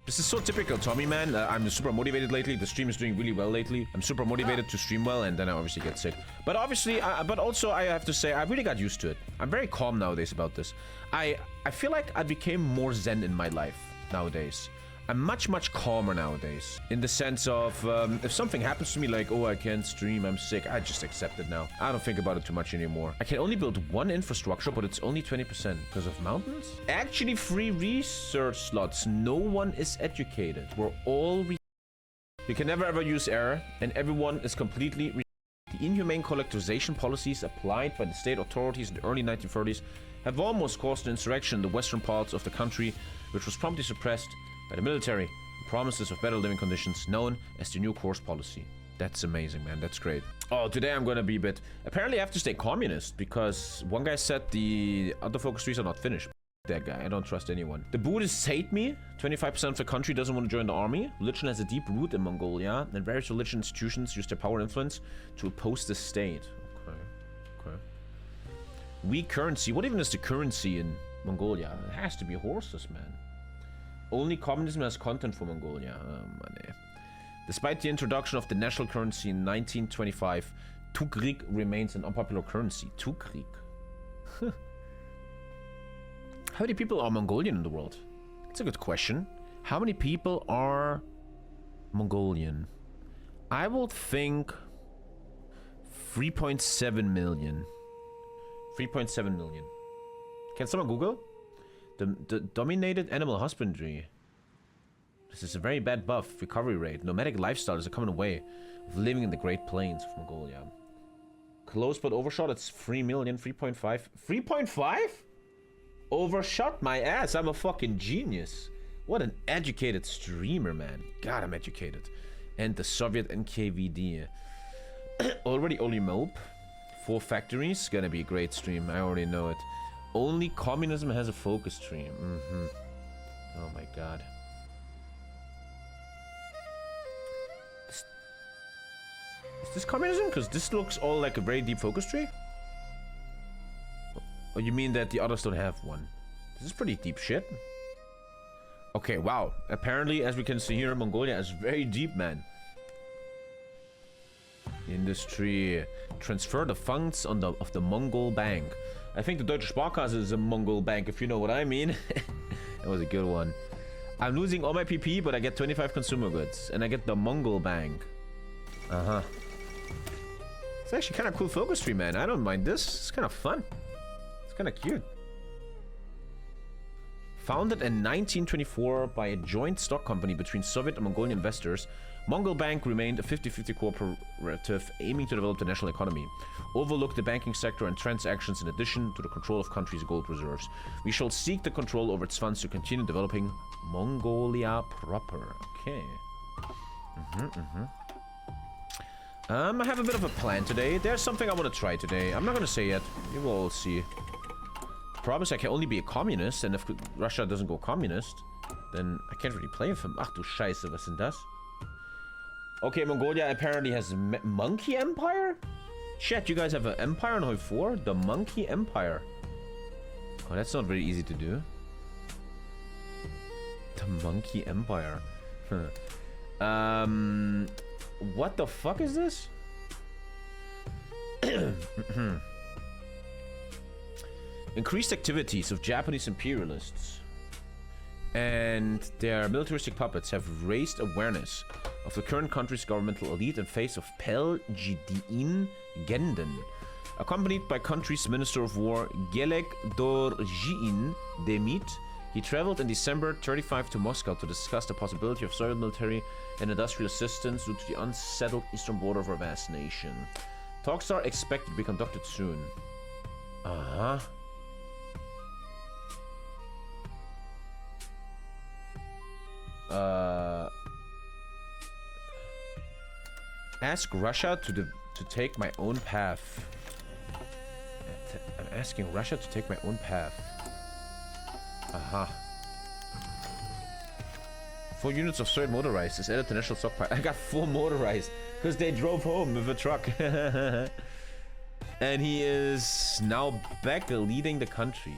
This is so typical Tommy, man. I'm super motivated lately. The stream is doing really well lately. I'm super motivated to stream well, and then I obviously get sick. But obviously, but also I have to say, I really got used to it. I'm very calm nowadays about this. I feel like I became more zen in my life nowadays. I'm much calmer nowadays. In the sense of, if something happens to me, like, oh, I can't stream, I'm sick, I just accept it now. I don't think about it too much anymore. I can only build one infrastructure, but it's only 20% because of mountains. Actually, free research slots. No one is educated. We're all you can never ever use error, and everyone is completely the inhumane collectivization policies applied by the state authorities in the early 1930s have almost caused an insurrection in the western parts of the country, which was promptly suppressed by the military, promises of better living conditions, known as the New Course Policy. That's amazing, man. That's great. Oh, today I'm gonna be a bit... Apparently I have to stay communist, because one guy said the other focus trees are not finished. That guy, I don't trust anyone. The Buddhists hate me. 25% of the country doesn't want to join the army. Religion has a deep root in Mongolia, and various religious institutions use their power and influence to oppose the state. Okay. Weak currency. What even is the currency in Mongolia? It has to be horses, man. Only communism has content for Mongolia. Oh, money. Despite the introduction of the national currency in 1925, Tugrik remains an unpopular currency. Tugrik. How many people are Mongolian in the world? That's a good question. How many people are Mongolian? I will think 3.7 million. 3.7 million. Can someone Google? The dominated animal husbandry. This is a very bad buff. Recovery rate. Nomadic lifestyle is a common way of living in the Great Plains of Mongolia. Close but overshot. It's 3 million. 3.5. 3.5? Overshot my ass. I'm a fucking genius. What an educated streamer, man. God, I'm educated. And the Soviet NKVD. Already Oli Mope. 4 factories. Gonna be a great stream. I already know it. Only communism has a focus stream. Oh my god. Is this communism? Because this looks all like a very deep focus tree. Or you mean that the others don't have one? This is pretty deep shit. Okay, wow. Apparently, as we can see here, Mongolia is very deep, man. Industry. Transfer the funds of the Mongol Bank. I think the Deutsche Sparkasse is a Mongol bank, if you know what I mean. That was a good one. I'm losing all my PP, but I get 25 consumer goods. And I get the Mongol Bank. Uh-huh. It's actually kind of cool focus tree, man. I don't mind this. It's kind of fun. It's kind of cute. Founded in 1924 by a joint stock company between Soviet and Mongolian investors, Mongol Bank remained a 50-50 cooperative aiming to develop the national economy, overlook the banking sector and transactions in addition to the control of country's gold reserves. We shall seek the control over its funds to continue developing Mongolia proper. Okay. I have a bit of a plan today. There's something I want to try today. I'm not going to say yet. We will all see. The problem is I can only be a communist, and if Russia doesn't go communist, then I can't really play with him. Ach du Scheiße, was sind das? Okay, Mongolia apparently has Monkey Empire? Chat, you guys have an empire on HOI4? The Monkey Empire. Oh, that's not very easy to do. The Monkey Empire. What the fuck is this? Increased activities of Japanese imperialists and their militaristic puppets have raised awareness of the current country's governmental elite in face of Pelgidiin Genden. Accompanied by country's Minister of War Gelek Dorjiin Demit, he traveled in December 35 to Moscow to discuss the possibility of Soviet military and industrial assistance due to the unsettled eastern border of our vast nation. Talks are expected to be conducted soon. Uh-huh. Ask Russia to take my own path. I'm asking Russia to take my own path. Aha. 4 units of soy motorized is added to national stockpile. I got 4 motorized because they drove home with a truck. And he is now back leading the country.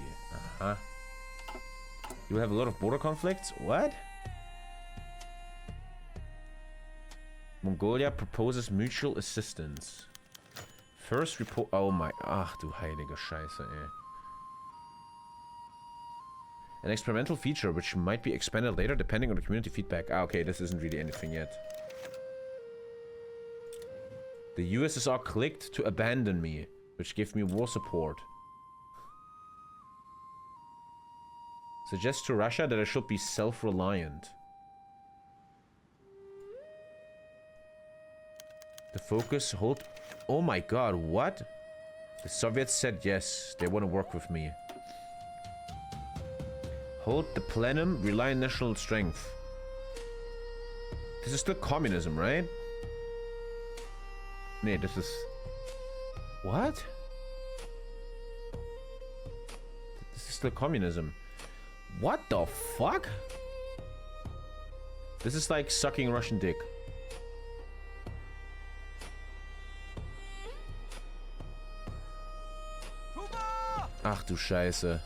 Uh-huh. You have a lot of border conflicts? What? Mongolia proposes mutual assistance. First report. Oh my. Ach du heilige Scheiße, ey. An experimental feature which might be expanded later depending on the community feedback. Ah, okay, this isn't really anything yet. The USSR clicked to abandon me, which gave me war support. Suggests to Russia that I should be self-reliant. The focus hold... Oh my god, what? The Soviets said yes, they want to work with me. Hold the plenum, rely on national strength. This is still communism, right? Nee, this is... What? This is still communism. What the fuck? This is like sucking Russian dick. Ach du Scheiße.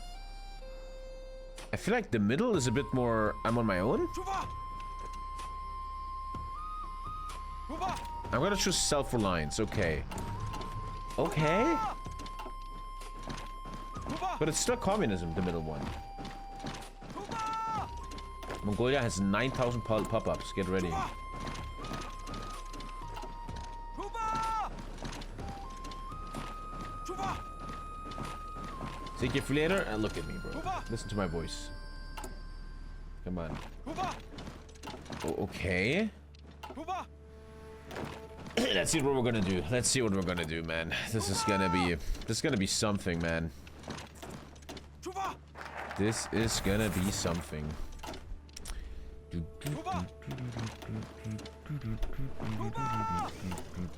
I feel like the middle is a bit more... I'm on my own? I'm gonna choose self-reliance, okay. Okay? But it's still communism, the middle one. Mongolia has 9,000 pop-ups. Get ready. Take your later and look at me, bro. Listen to my voice. Come on. Oh, okay. Let's see what we're gonna do. Let's see what we're gonna do, man. This is gonna be something, man. This is gonna be something.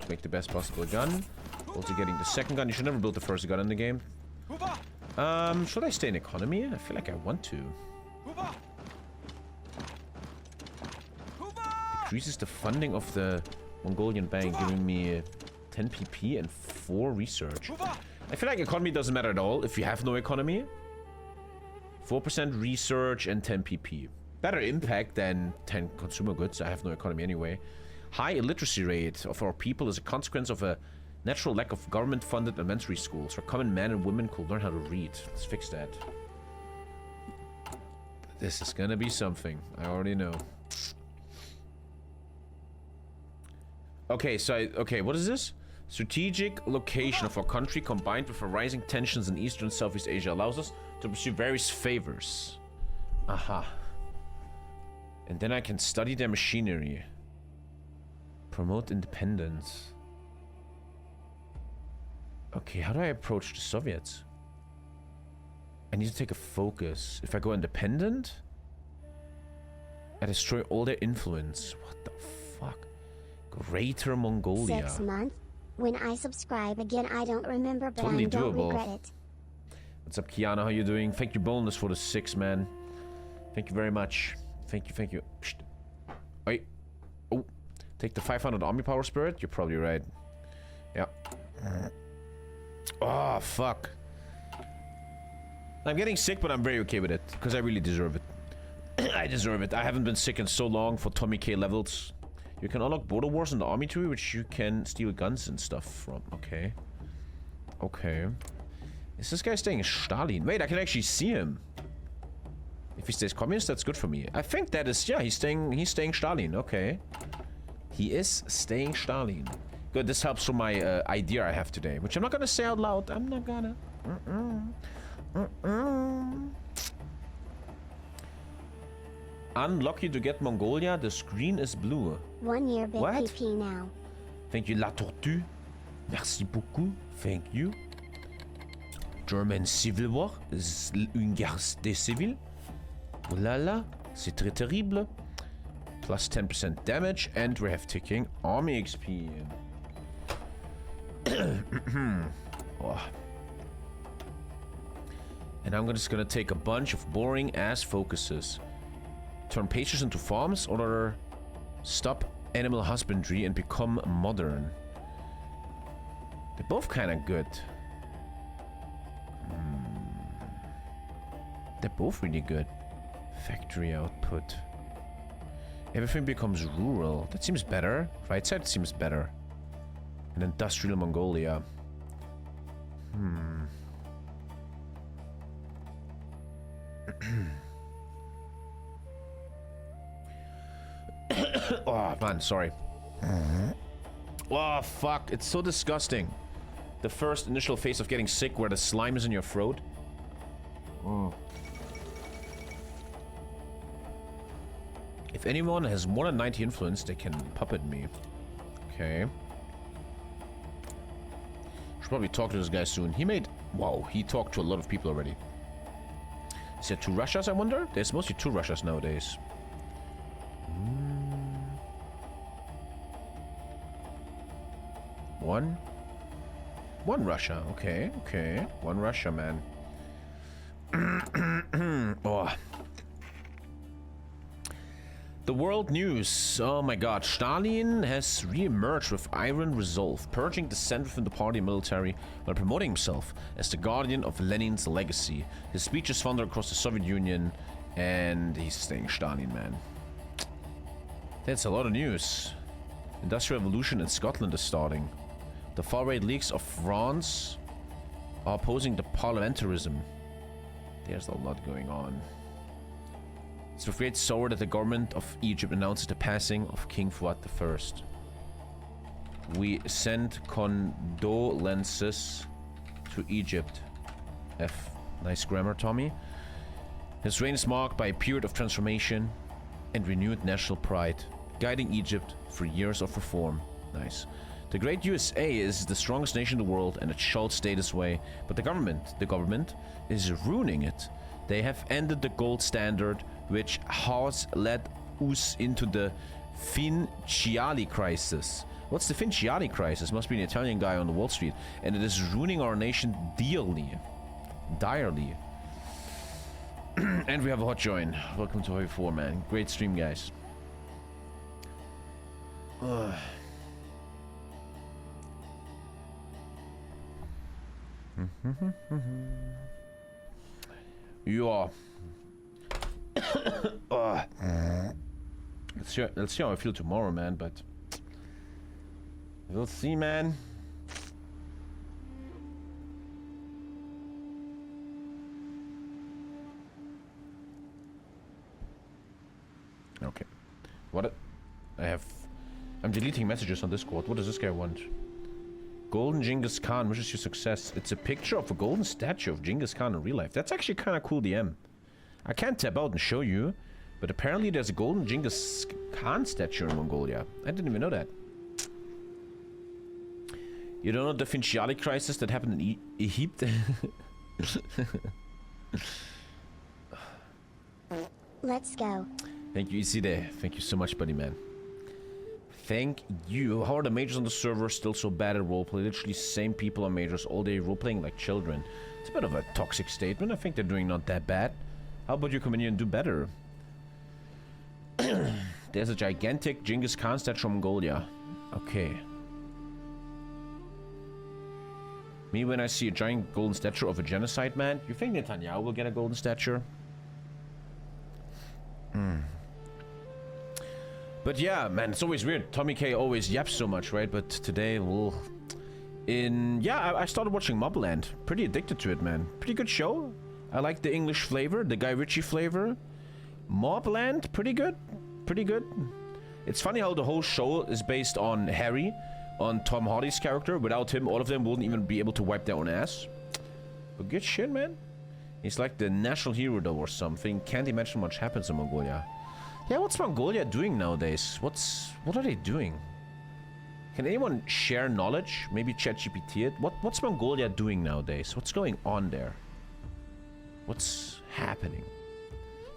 Make the best possible gun. Also getting the second gun. You should never build the first gun in the game. Should I stay in economy? I feel like I want to. Decreases the funding of the Mongolian Bank, giving me 10 PP and 4 research. I feel like economy doesn't matter at all if you have no economy. 4% research and 10 PP. Better impact than 10 consumer goods. I have no economy anyway. High illiteracy rate of our people is a consequence of a natural lack of government-funded elementary schools where common men and women could learn how to read. Let's fix that. This is gonna be something. I already know. Okay, okay, what is this? Strategic location of our country combined with the rising tensions in Eastern and Southeast Asia allows us to pursue various favors. Aha. And then I can study their machinery. Promote independence. Okay, how do I approach the Soviets? I need to take a focus. If I go independent, I destroy all their influence. What the fuck? Greater Mongolia. 6 months. When I subscribe again, I don't remember, but totally I don't doable. regret it. What's up, Kiana? How you doing? Thank you, bonus, for the 6, man. Thank you very much. Thank you, thank you. Psst. Wait. Oh. Take the 500 army power spirit? You're probably right. Yeah. Oh, fuck. I'm getting sick, but I'm very okay with it. Because I really deserve it. I deserve it. I haven't been sick in so long for TommyKay levels. You can unlock border wars in the army tree, which you can steal guns and stuff from. Okay. Okay. Is this guy staying Stalin? Wait, I can actually see him. If he stays communist, that's good for me. I think that is, yeah, he's staying Stalin. Okay. He is staying Stalin. Good, this helps for my idea I have today, which I'm not gonna say out loud. I'm not gonna. Unlucky to get Mongolia. The screen is blue. 1 year big What? PP now. Thank you, La Tortue. Merci beaucoup. Thank you. German Civil War. Une guerre des civils. Oh là là. C'est très terrible. Plus 10% damage. And we have ticking army XP. Oh. And I'm just gonna take a bunch of boring ass focuses. Turn pastures into farms or stop animal husbandry and become modern. They're both kind of good. They're both really good. Factory output. Everything becomes rural. That seems better. Right side seems better. And industrial Mongolia. Oh, man, sorry. Oh, fuck. It's so disgusting. The first initial phase of getting sick where the slime is in your throat. If anyone has more than 90 influence, they can puppet me. Okay. Should probably talk to this guy soon. He made... Wow, he talked to a lot of people already. Is there 2 Russias, I wonder? There's mostly 2 Russias nowadays. One Russia. Okay, okay. 1 Russia, man. Oh. The world news. Oh my god. Stalin has re-emerged with iron resolve, purging dissent within the party and military while promoting himself as the guardian of Lenin's legacy. His speeches thundered across the Soviet Union, and he's staying Stalin, man. That's a lot of news. Industrial revolution in Scotland is starting. The far-right leagues of France are opposing the parliamentarism. There's a lot going on. It's with great sorrow that the government of Egypt announces the passing of King Fuad I. We send condolences to Egypt. F. Nice grammar, Tommy. His reign is marked by a period of transformation and renewed national pride, guiding Egypt through years of reform. Nice. The great USA is the strongest nation in the world, and it shall stay this way. But the government is ruining it. They have ended the gold standard, which has led us into the Vinciali crisis. What's the Vinciali crisis? Must be an Italian guy on the Wall Street. And it is ruining our nation direly. And we have a hot join. Welcome to HOI4, man. Great stream, guys. Yeah. Let's see how I feel tomorrow, man, but we'll see, man. Okay. I'm deleting messages on Discord. What does this guy want? Golden Genghis Khan wishes you success. It's a picture of a golden statue of Genghis Khan in real life. That's actually kind of cool, DM. I can't tap out and show you, but apparently there's a golden Genghis Khan statue in Mongolia. I didn't even know that. You don't know the Vinciali crisis that happened in Egypt? Let's go. Thank you, Easy there. Thank you so much, buddy, man. Thank you. How are the majors on the server still so bad at roleplay? Literally same people on majors all day roleplaying like children. It's a bit of a toxic statement. I think they're doing not that bad. How about you come in here and do better? There's a gigantic Genghis Khan statue from Mongolia. Okay. Me when I see a giant golden statue of a genocide man, you think Netanyahu will get a golden statue? But yeah, man, it's always weird. TommyKay always yaps so much, right? But today we'll... I started watching Mobland. Pretty addicted to it, man. Pretty good show. I like the English flavor, the Guy Ritchie flavor. Mobland, pretty good. Pretty good. It's funny how the whole show is based on Harry, on Tom Hardy's character. Without him, all of them wouldn't even be able to wipe their own ass. But good shit, man. He's like the national hero, though, or something. Can't imagine much happens in Mongolia. Yeah, what's Mongolia doing nowadays? What are they doing? Can anyone share knowledge? Maybe ChatGPT it? What's Mongolia doing nowadays? What's going on there? What's happening?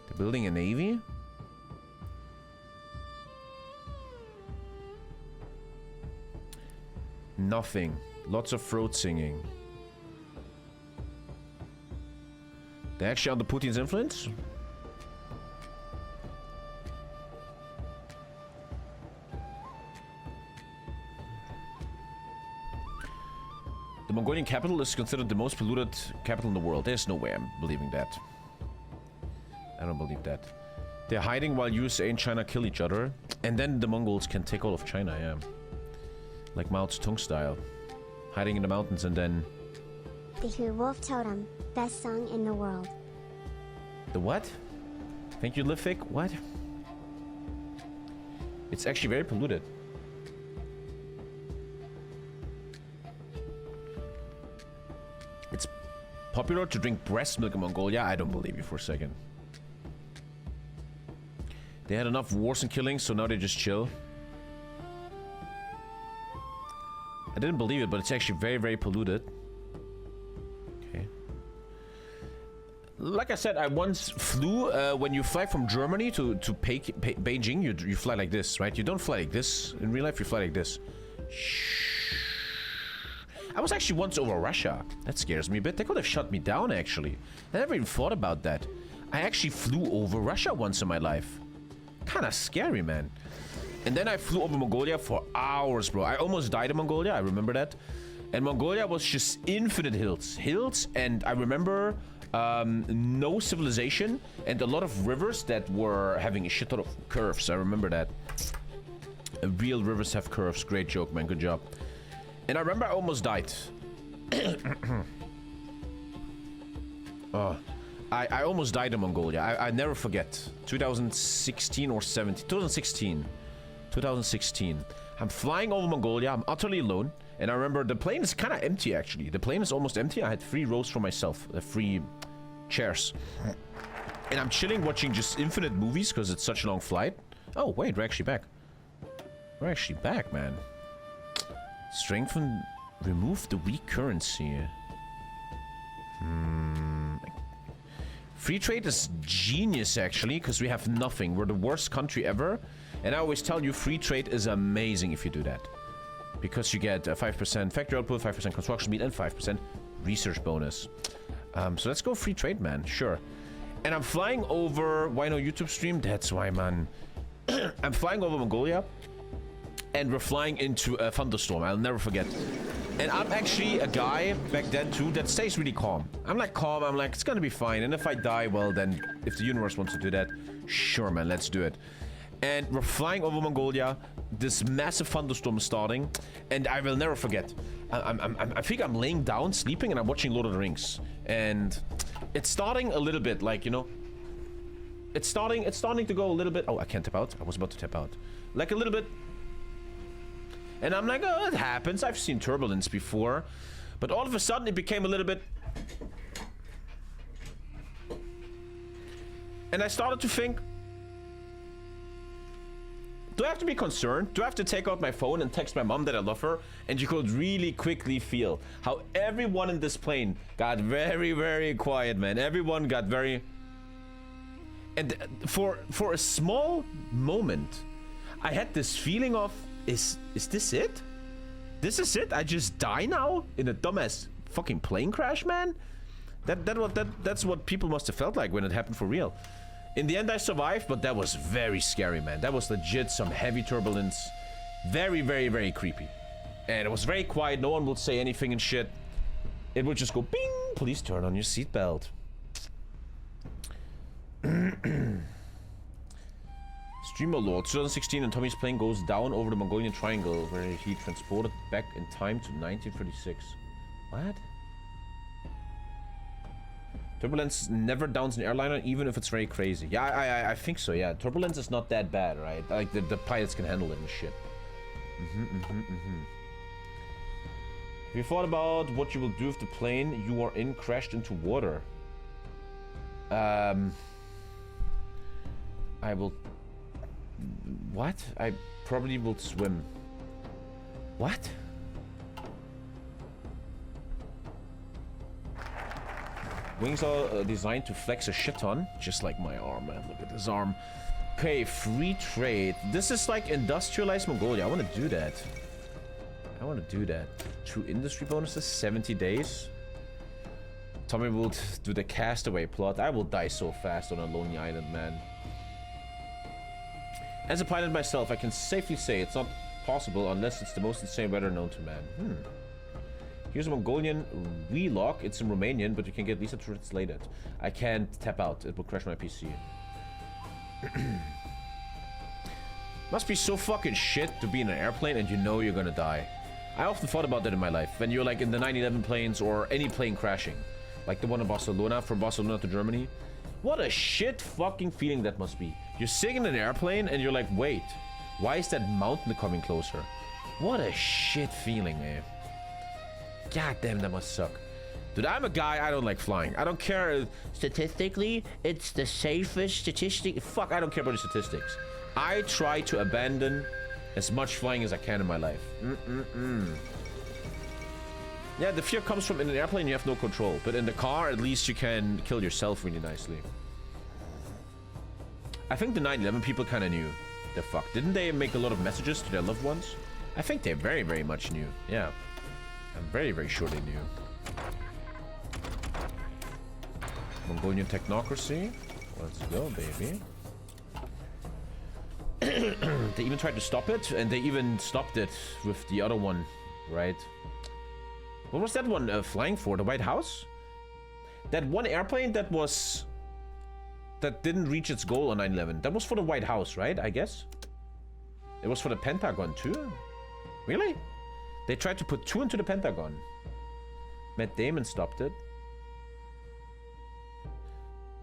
They're building a navy? Nothing. Lots of throat singing. They're actually under Putin's influence? The Mongolian capital is considered the most polluted capital in the world. There's no way I'm believing that. I don't believe that. They're hiding while USA and China kill each other. And then the Mongols can take all of China, yeah. Like Mao Zedong style. Hiding in the mountains and then... The Wolf Totem, best song in the world. The what? Thank you, Lific. What? It's actually very polluted. It's popular to drink breast milk in Mongolia. I don't believe you for a second. They had enough wars and killings, so now they just chill. I didn't believe it, but it's actually very, very polluted. Okay. Like I said, I once flew, when you fly from Germany to Beijing, you fly like this, right? You don't fly like this. In real life, you fly like this. I was actually once over Russia. That scares me a bit. They could have shut me down, actually. I never even thought about that. I actually flew over Russia once in my life. Kind of scary, man. And then I flew over Mongolia for hours, bro. I almost died in Mongolia. I remember that. And Mongolia was just infinite hills. Hills, and I remember no civilization and a lot of rivers that were having a shit ton of curves. I remember that. Real rivers have curves. Great joke, man. Good job. And I remember I almost died. Oh. I almost died in Mongolia. I never forget. 2016 or 17. 2016. 2016. I'm flying over Mongolia. I'm utterly alone. And I remember the plane is kind of empty, actually. The plane is almost empty. I had 3 rows for myself. 3 chairs. And I'm chilling watching just infinite movies because it's such a long flight. Oh, wait. We're actually back. We're actually back, man. Strengthen. Remove the weak currency. Free trade is genius, actually, because we have nothing. We're the worst country ever. And I always tell you, free trade is amazing if you do that. Because you get 5% factory output, 5% construction speed, and 5% research bonus. So let's go free trade, man. Sure. And I'm flying over... Why no YouTube stream? That's why, man. I'm flying over Mongolia. And we're flying into a thunderstorm. I'll never forget. And I'm actually a guy back then too that stays really calm. I'm like calm. I'm like, it's gonna be fine. And if I die, well then, if the universe wants to do that, sure, man, let's do it. And we're flying over Mongolia. This massive thunderstorm is starting, and I will never forget. I think I'm laying down, sleeping, and I'm watching Lord of the Rings. And it's starting a little bit, like, you know, it's starting to go a little bit. Oh, I can't tap out. I was about to tap out. Like a little bit. And I'm like, oh, it happens. I've seen turbulence before. But all of a sudden, it became a little bit... And I started to think... Do I have to be concerned? Do I have to take out my phone and text my mom that I love her? And you could really quickly feel how everyone in this plane got very, very quiet, man. Everyone got very... And for a small moment, I had this feeling of... Is this it? This is it? I just die now in a dumbass fucking plane crash, man? That's what people must have felt like when it happened for real. In the end, I survived, but that was very scary, man. That was legit some heavy turbulence. Very, very, very creepy. And it was very quiet. No one would say anything and shit. It would just go bing. Please turn on your seatbelt. Streamer Lord, 2016, and Tommy's plane goes down over the Mongolian Triangle, where he transported back in time to 1936. What? Turbulence never downs an airliner, even if it's very crazy. Yeah, I think so, yeah. Turbulence is not that bad, right? Like, the pilots can handle it and shit. Have you thought about what you will do if the plane you are in crashed into water? I will... What? I probably will swim. What? Wings are designed to flex a shit ton, just like my arm, man. Look at this arm. Okay, free trade. This is like industrialized Mongolia. I want to do that. I want to do that. 2 industry bonuses, 70 days. Tommy will do the castaway plot. I will die so fast on a lonely island, man. As a pilot myself, I can safely say it's not possible unless it's the most insane weather known to man. Here's a Mongolian vlog. It's in Romanian, but you can get Lisa translated. I can't tap out. It will crash my PC. Must be so fucking shit to be in an airplane and you know you're gonna die. I often thought about that in my life. When you're like in the 9/11 planes or any plane crashing. Like the one in Barcelona, from Barcelona to Germany. What a shit fucking feeling that must be. You're sitting in an airplane and you're like, wait, why is that mountain coming closer? What a shit feeling, man. God damn, that must suck. Dude, I'm a guy, I don't like flying. I don't care. Statistically, it's the safest statistic. Fuck, I don't care about the statistics. I try to abandon as much flying as I can in my life. Yeah, the fear comes from in an airplane, you have no control. But in the car, at least you can kill yourself really nicely. I think the 9/11 people kind of knew the fuck. Didn't they make a lot of messages to their loved ones? I think they very, very much knew. Yeah. I'm very, very sure they knew. Mongolian technocracy. Let's go, baby. They even tried to stop it, and they even stopped it with the other one, right? What was that one flying for? The White House? That one airplane that was... that didn't reach its goal on 9/11. That was for the White House, right? I guess? It was for the Pentagon, too? Really? They tried to put 2 into the Pentagon. Matt Damon stopped it.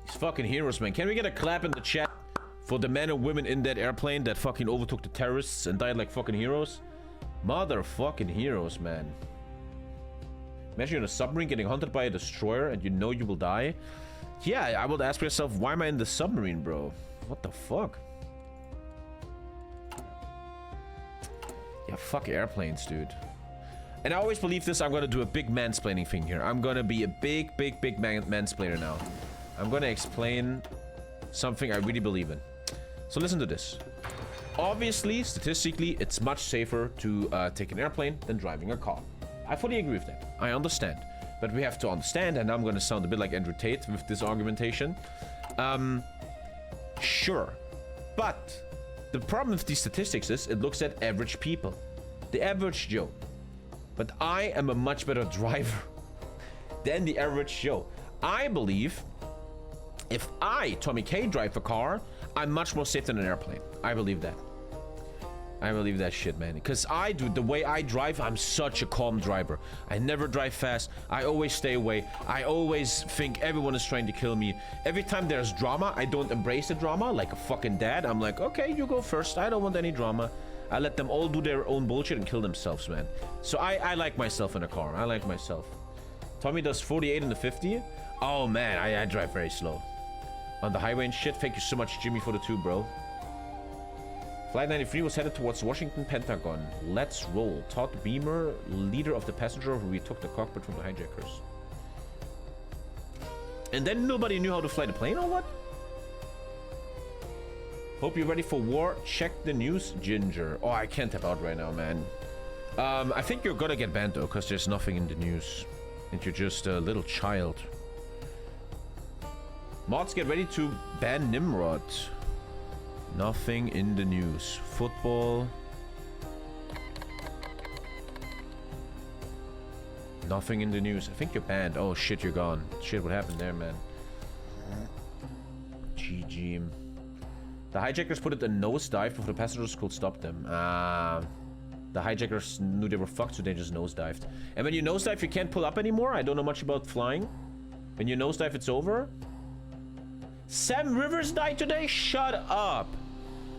These fucking heroes, man. Can we get a clap in the chat for the men and women in that airplane that fucking overtook the terrorists and died like fucking heroes? Motherfucking heroes, man. Imagine you're in a submarine getting hunted by a destroyer and you know you will die. Yeah, I would ask myself, why am I in the submarine, bro? What the fuck? Yeah, fuck airplanes, dude. And I always believe this, I'm gonna do a big mansplaining thing here. I'm gonna be a big mansplainer now. I'm gonna explain something I really believe in. So listen to this. Obviously, statistically, it's much safer to take an airplane than driving a car. I fully agree with that. I understand. But we have to understand, and I'm gonna sound a bit like Andrew Tate with this argumentation. Sure. But the problem with these statistics is it looks at average people. The average Joe. But I am a much better driver than the average Joe. I believe if I, TommyKay, drive a car, I'm much more safe than an airplane. I believe that. I believe that shit, man. Because I do, the way I drive, I'm such a calm driver. I never drive fast. I always stay away. I always think everyone is trying to kill me. Every time there's drama, I don't embrace the drama like a fucking dad. I'm like, okay, you go first. I don't want any drama. I let them all do their own bullshit and kill themselves, man. So I like myself in a car. I like myself. Tommy does 48 in the 50. Oh, man, I drive very slow. On the highway and shit. Thank you so much, Jimmy, for the 2, bro. Flight 93 was headed towards Washington Pentagon. Let's roll. Todd Beamer, leader of the passenger who retook the cockpit from the hijackers. And then nobody knew how to fly the plane or what? Hope you're ready for war. Check the news, Ginger. Oh, I can't tap out right now, man. I think you're gonna get banned though, because there's nothing in the news. And you're just a little child. Mods, get ready to ban Nimrod. Nothing in the news. Football. Nothing in the news. I think you're banned. Oh shit, you're gone. Shit, what happened there, man? GG. The hijackers put it in nosedive before the passengers could stop them. The hijackers knew they were fucked, so they just nosedived. And when you nosedive, you can't pull up anymore? I don't know much about flying. When you nosedive, it's over? Sam Rivers died today? Shut up.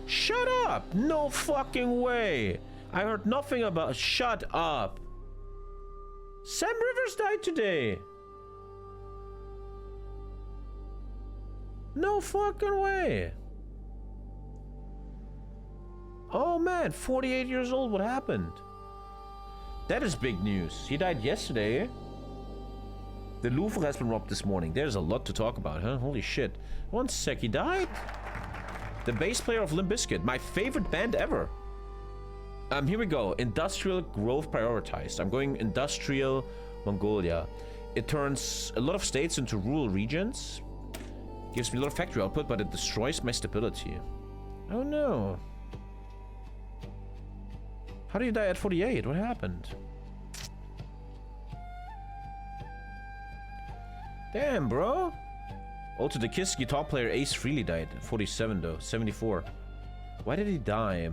Shut up. No fucking way. I heard nothing about... Shut up. Sam Rivers died today. No fucking way. Oh man, 48 years old. What happened? That is big news. He died yesterday. The Louvre has been robbed this morning. There's a lot to talk about, huh? Holy shit. One sec, he died? The bass player of Limp Bizkit, my favorite band ever. Here we go. Industrial growth prioritized. I'm going industrial Mongolia. It turns a lot of states into rural regions. Gives me a lot of factory output, but it destroys my stability. Oh no. How did you die at 48? What happened? Damn, bro. Also, the Kiss guitar player Ace Frehley died. 47 though. 74. Why did he die?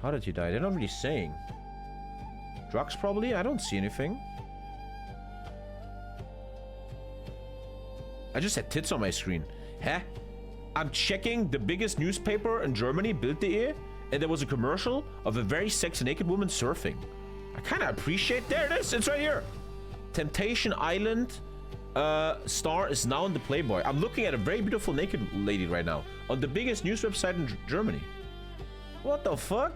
How did he die? They're not really saying. Drugs probably? I don't see anything. I just had tits on my screen. Huh? I'm checking the biggest newspaper in Germany, Bild.de, and there was a commercial of a very sexy naked woman surfing. I kind of appreciate... There it is! It's right here! Temptation Island star is now in the Playboy. I'm looking at a very beautiful naked lady right now on the biggest news website in Germany. What the fuck?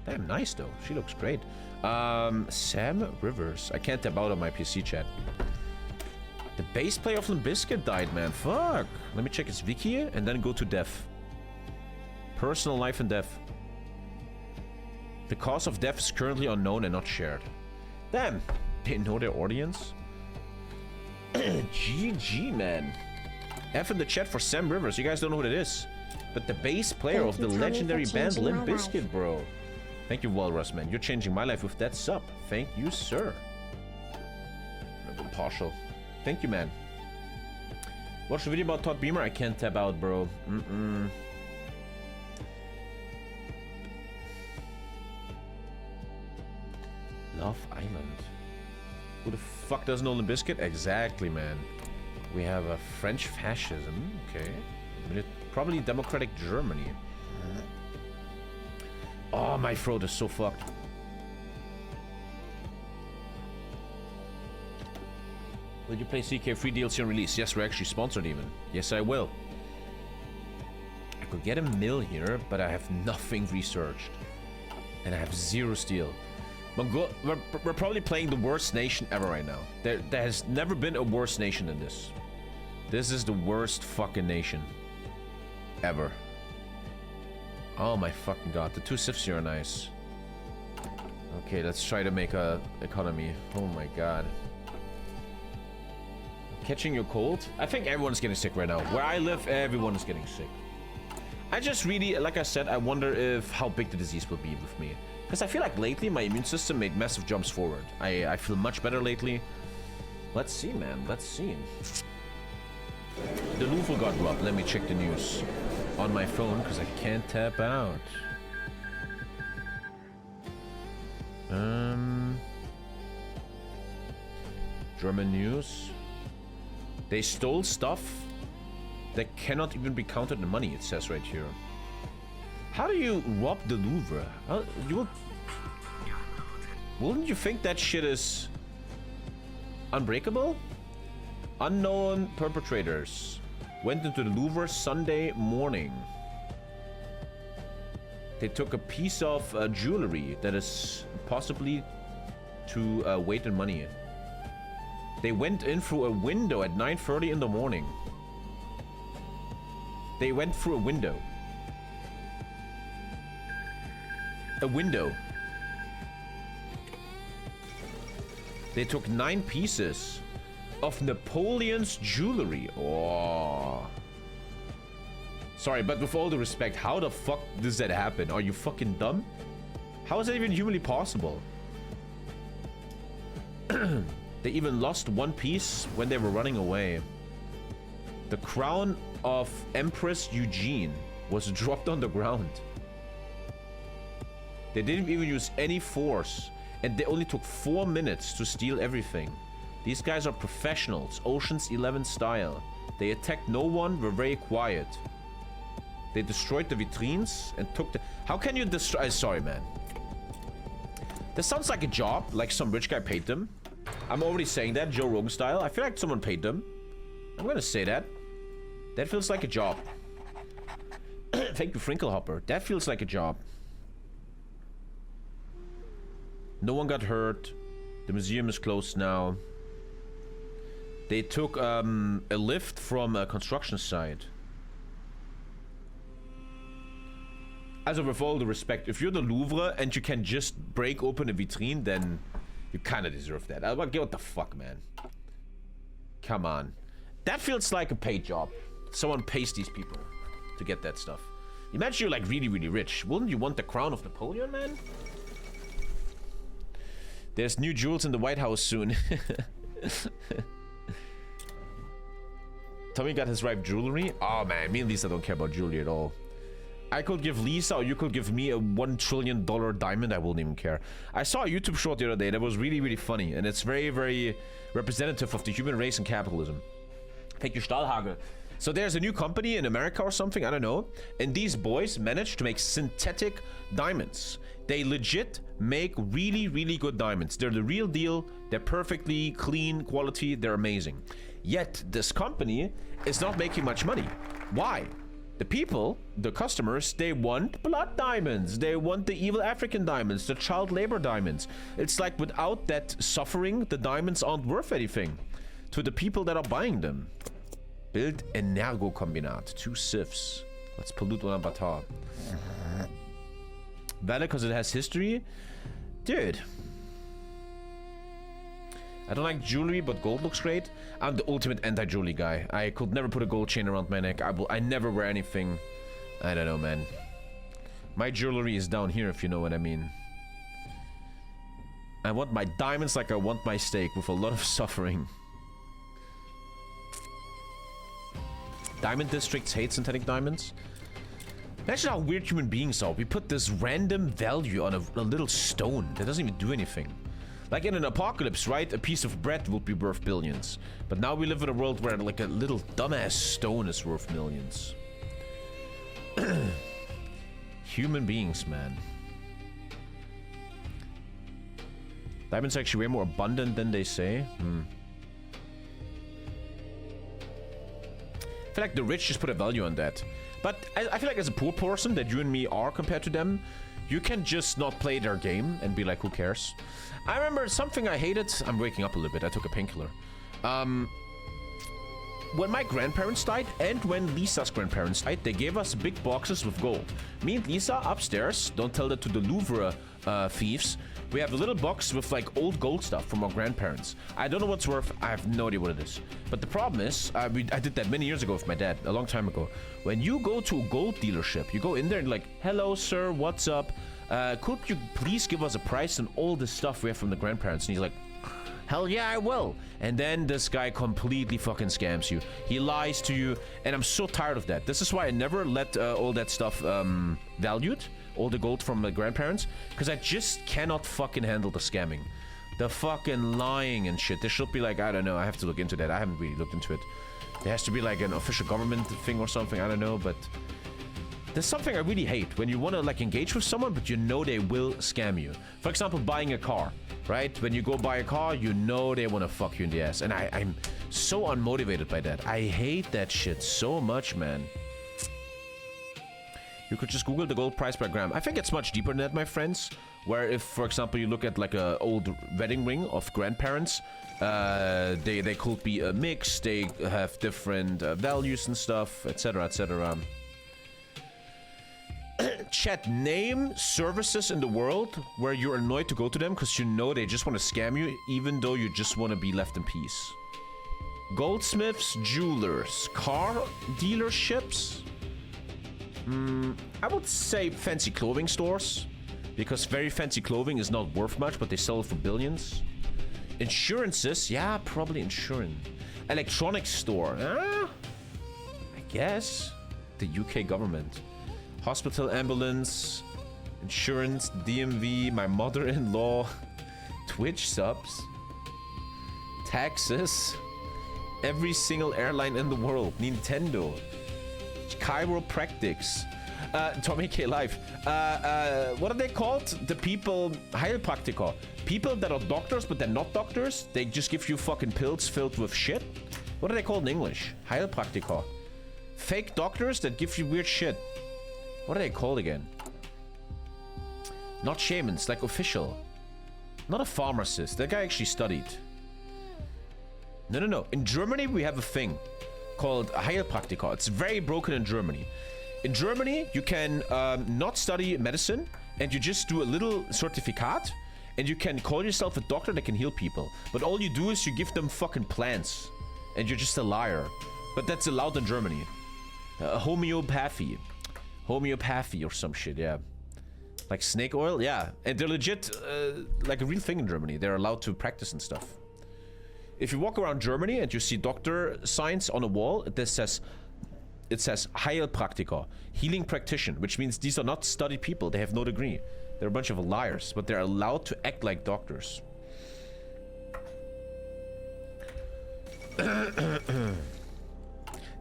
Damn nice though. She looks great. Sam Rivers. I can't tap out on my PC chat. The bass player of Limp Bizkit died, man. Fuck. Let me check his wiki and then go to death. Personal life and death. The cause of death is currently unknown and not shared. Damn. They know their audience? GG, man. F in the chat for Sam Rivers. You guys don't know what it is. But the bass player of the legendary band Limp Bizkit, bro. Thank you, Walrus, man. You're changing my life with that sub. Thank you, sir. Partial. Thank you, man. Watch the video about Todd Beamer. I can't tap out, bro. Love Island. Who the fuck doesn't know Limp Bizkit? Exactly, man. We have a French fascism. Okay. Probably democratic Germany. Oh, my throat is so fucked. Will you play CK free DLC on release? Yes, we're actually sponsored even. Yes, I will. I could get a mill here, but I have nothing researched. And I have 0 steel. We're probably playing the worst nation ever right now. There has never been a worse nation than this. This is the worst fucking nation. Ever. Oh my fucking god. The 2 sifs here are nice. Okay, let's try to make a economy. Oh my god. Catching your cold? I think everyone's getting sick right now. Where I live, everyone is getting sick. I just really, like I said, I wonder if how big the disease will be with me. Because I feel like lately my immune system made massive jumps forward. I feel much better lately. Let's see, man. Let's see. The Louvre got robbed. Let me check the news on my phone because I can't tap out. German news. They stole stuff that cannot even be counted in money, it says right here. How do you rob the Louvre? Wouldn't you think that shit is unbreakable? Unknown perpetrators went into the Louvre Sunday morning. They took a piece of jewelry that is possibly to weight in money. They went in through a window at 9:30 in the morning. They went through a window. A window. They took 9 pieces of Napoleon's jewelry. Oh. Sorry, but with all the respect, how the fuck does that happen? Are you fucking dumb? How is that even humanly possible? They even lost 1 piece when they were running away. The crown of Empress Eugene was dropped on the ground. They didn't even use any force, and they only took 4 minutes to steal everything. These guys are professionals, Ocean's 11 style. They attacked no one, were very quiet. They destroyed the vitrines and took the... How can you destroy... Sorry, man. This sounds like a job, like some rich guy paid them. I'm already saying that, Joe Rogan style. I feel like someone paid them. I'm gonna say that. That feels like a job. Thank you, FrinkleHopper. That feels like a job. No one got hurt. The museum is closed now. They took a lift from a construction site. Also, with all the respect, if you're the Louvre and you can just break open a vitrine, then you kind of deserve that. What the fuck, man? Come on. That feels like a paid job. Someone pays these people to get that stuff. Imagine you're like really, really rich. Wouldn't you want the crown of Napoleon, man? There's new jewels in the White House soon. Tommy got his right jewelry. Oh man, me and Lisa don't care about jewelry at all. I could give Lisa, or you could give me a $1 trillion diamond. I wouldn't even care. I saw a YouTube short the other day that was really, really funny, and it's very, very representative of the human race and capitalism. Thank you, Stahlhage. So there's a new company in America or something, I don't know, and these boys managed to make synthetic diamonds. They legit make really, really good diamonds. They're the real deal. They're perfectly clean quality. They're amazing. Yet this company is not making much money. Why? The people, the customers, they want blood diamonds. They want the evil African diamonds, the child labor diamonds. It's like without that suffering, the diamonds aren't worth anything to the people that are buying them. Build Energo-Kombinat. 2 sieves. Let's pollute Ulaanbaatar. Valid because it has history? Dude. I don't like jewelry, but gold looks great. I'm the ultimate anti-jewelry guy. I could never put a gold chain around my neck. I never wear anything. I don't know, man. My jewelry is down here, if you know what I mean. I want my diamonds like I want my steak, with a lot of suffering. Diamond districts hate synthetic diamonds. Imagine how weird human beings are. We put this random value on a little stone that doesn't even do anything. Like in an apocalypse, right? A piece of bread would be worth billions. But now we live in a world where like a little dumbass stone is worth millions. Human beings, man. Diamonds are actually way more abundant than they say. I feel like the rich just put a value on that. But I feel like as a poor person that you and me are compared to them, you can just not play their game and be like, who cares? I remember something I hated. I'm waking up a little bit. I took a painkiller. When my grandparents died and when Lisa's grandparents died, they gave us big boxes with gold. Me and Lisa upstairs, don't tell that to the Louvre thieves, we have a little box with like old gold stuff from our grandparents. I don't know what's worth. I have no idea what it is. But the problem is, I did that many years ago with my dad, a long time ago. When you go to a gold dealership, you go in there and like, hello, sir, what's up? Could you please give us a price on all the stuff we have from the grandparents? And he's like, hell yeah, I will. And then this guy completely fucking scams you. He lies to you. And I'm so tired of that. This is why I never let all that stuff valued. All the gold from my grandparents. Because I just cannot fucking handle the scamming. The fucking lying and shit. There should be like, I don't know. I have to look into that. I haven't really looked into it. There has to be like an official government thing or something. I don't know. But there's something I really hate. When you want to like engage with someone, but you know they will scam you. For example, buying a car. Right? When you go buy a car, you know they want to fuck you in the ass. And I'm so unmotivated by that. I hate that shit so much, man. You could just Google the gold price per gram. I think it's much deeper than that, my friends. Where if, for example, you look at like a old wedding ring of grandparents, they could be a mix. They have different values and stuff, etc., etc. Chat, name services in the world where you're annoyed to go to them because you know they just want to scam you, even though you just want to be left in peace. Goldsmiths, jewelers, car dealerships. I would say fancy clothing stores, because very fancy clothing is not worth much, but they sell it for billions. Insurances, yeah, probably insurance. Electronics store, I guess. The UK government. Hospital, ambulance, insurance, DMV, my mother-in-law, Twitch subs, taxes, every single airline in the world, Nintendo, chiropractics, TommyKay Live. What are they called? The people, Heilpraktiker. People that are doctors, but they're not doctors. They just give you fucking pills filled with shit. What are they called in English? Heilpraktiker. Fake doctors that give you weird shit. What are they called again? Not shamans, like official. Not a pharmacist. That guy actually studied. No. In Germany, we have a thing called Heilpraktiker. It's very broken in Germany. In Germany, you can not study medicine, and you just do a little certificate, and you can call yourself a doctor that can heal people. But all you do is you give them fucking plants, and you're just a liar. But that's allowed in Germany. Homeopathy or some shit, yeah. Like snake oil, yeah. And they're legit, like a real thing in Germany. They're allowed to practice and stuff. If you walk around Germany and you see doctor signs on a wall, it says Heilpraktiker, healing practitioner, which means these are not studied people. They have no degree. They're a bunch of liars, but they're allowed to act like doctors.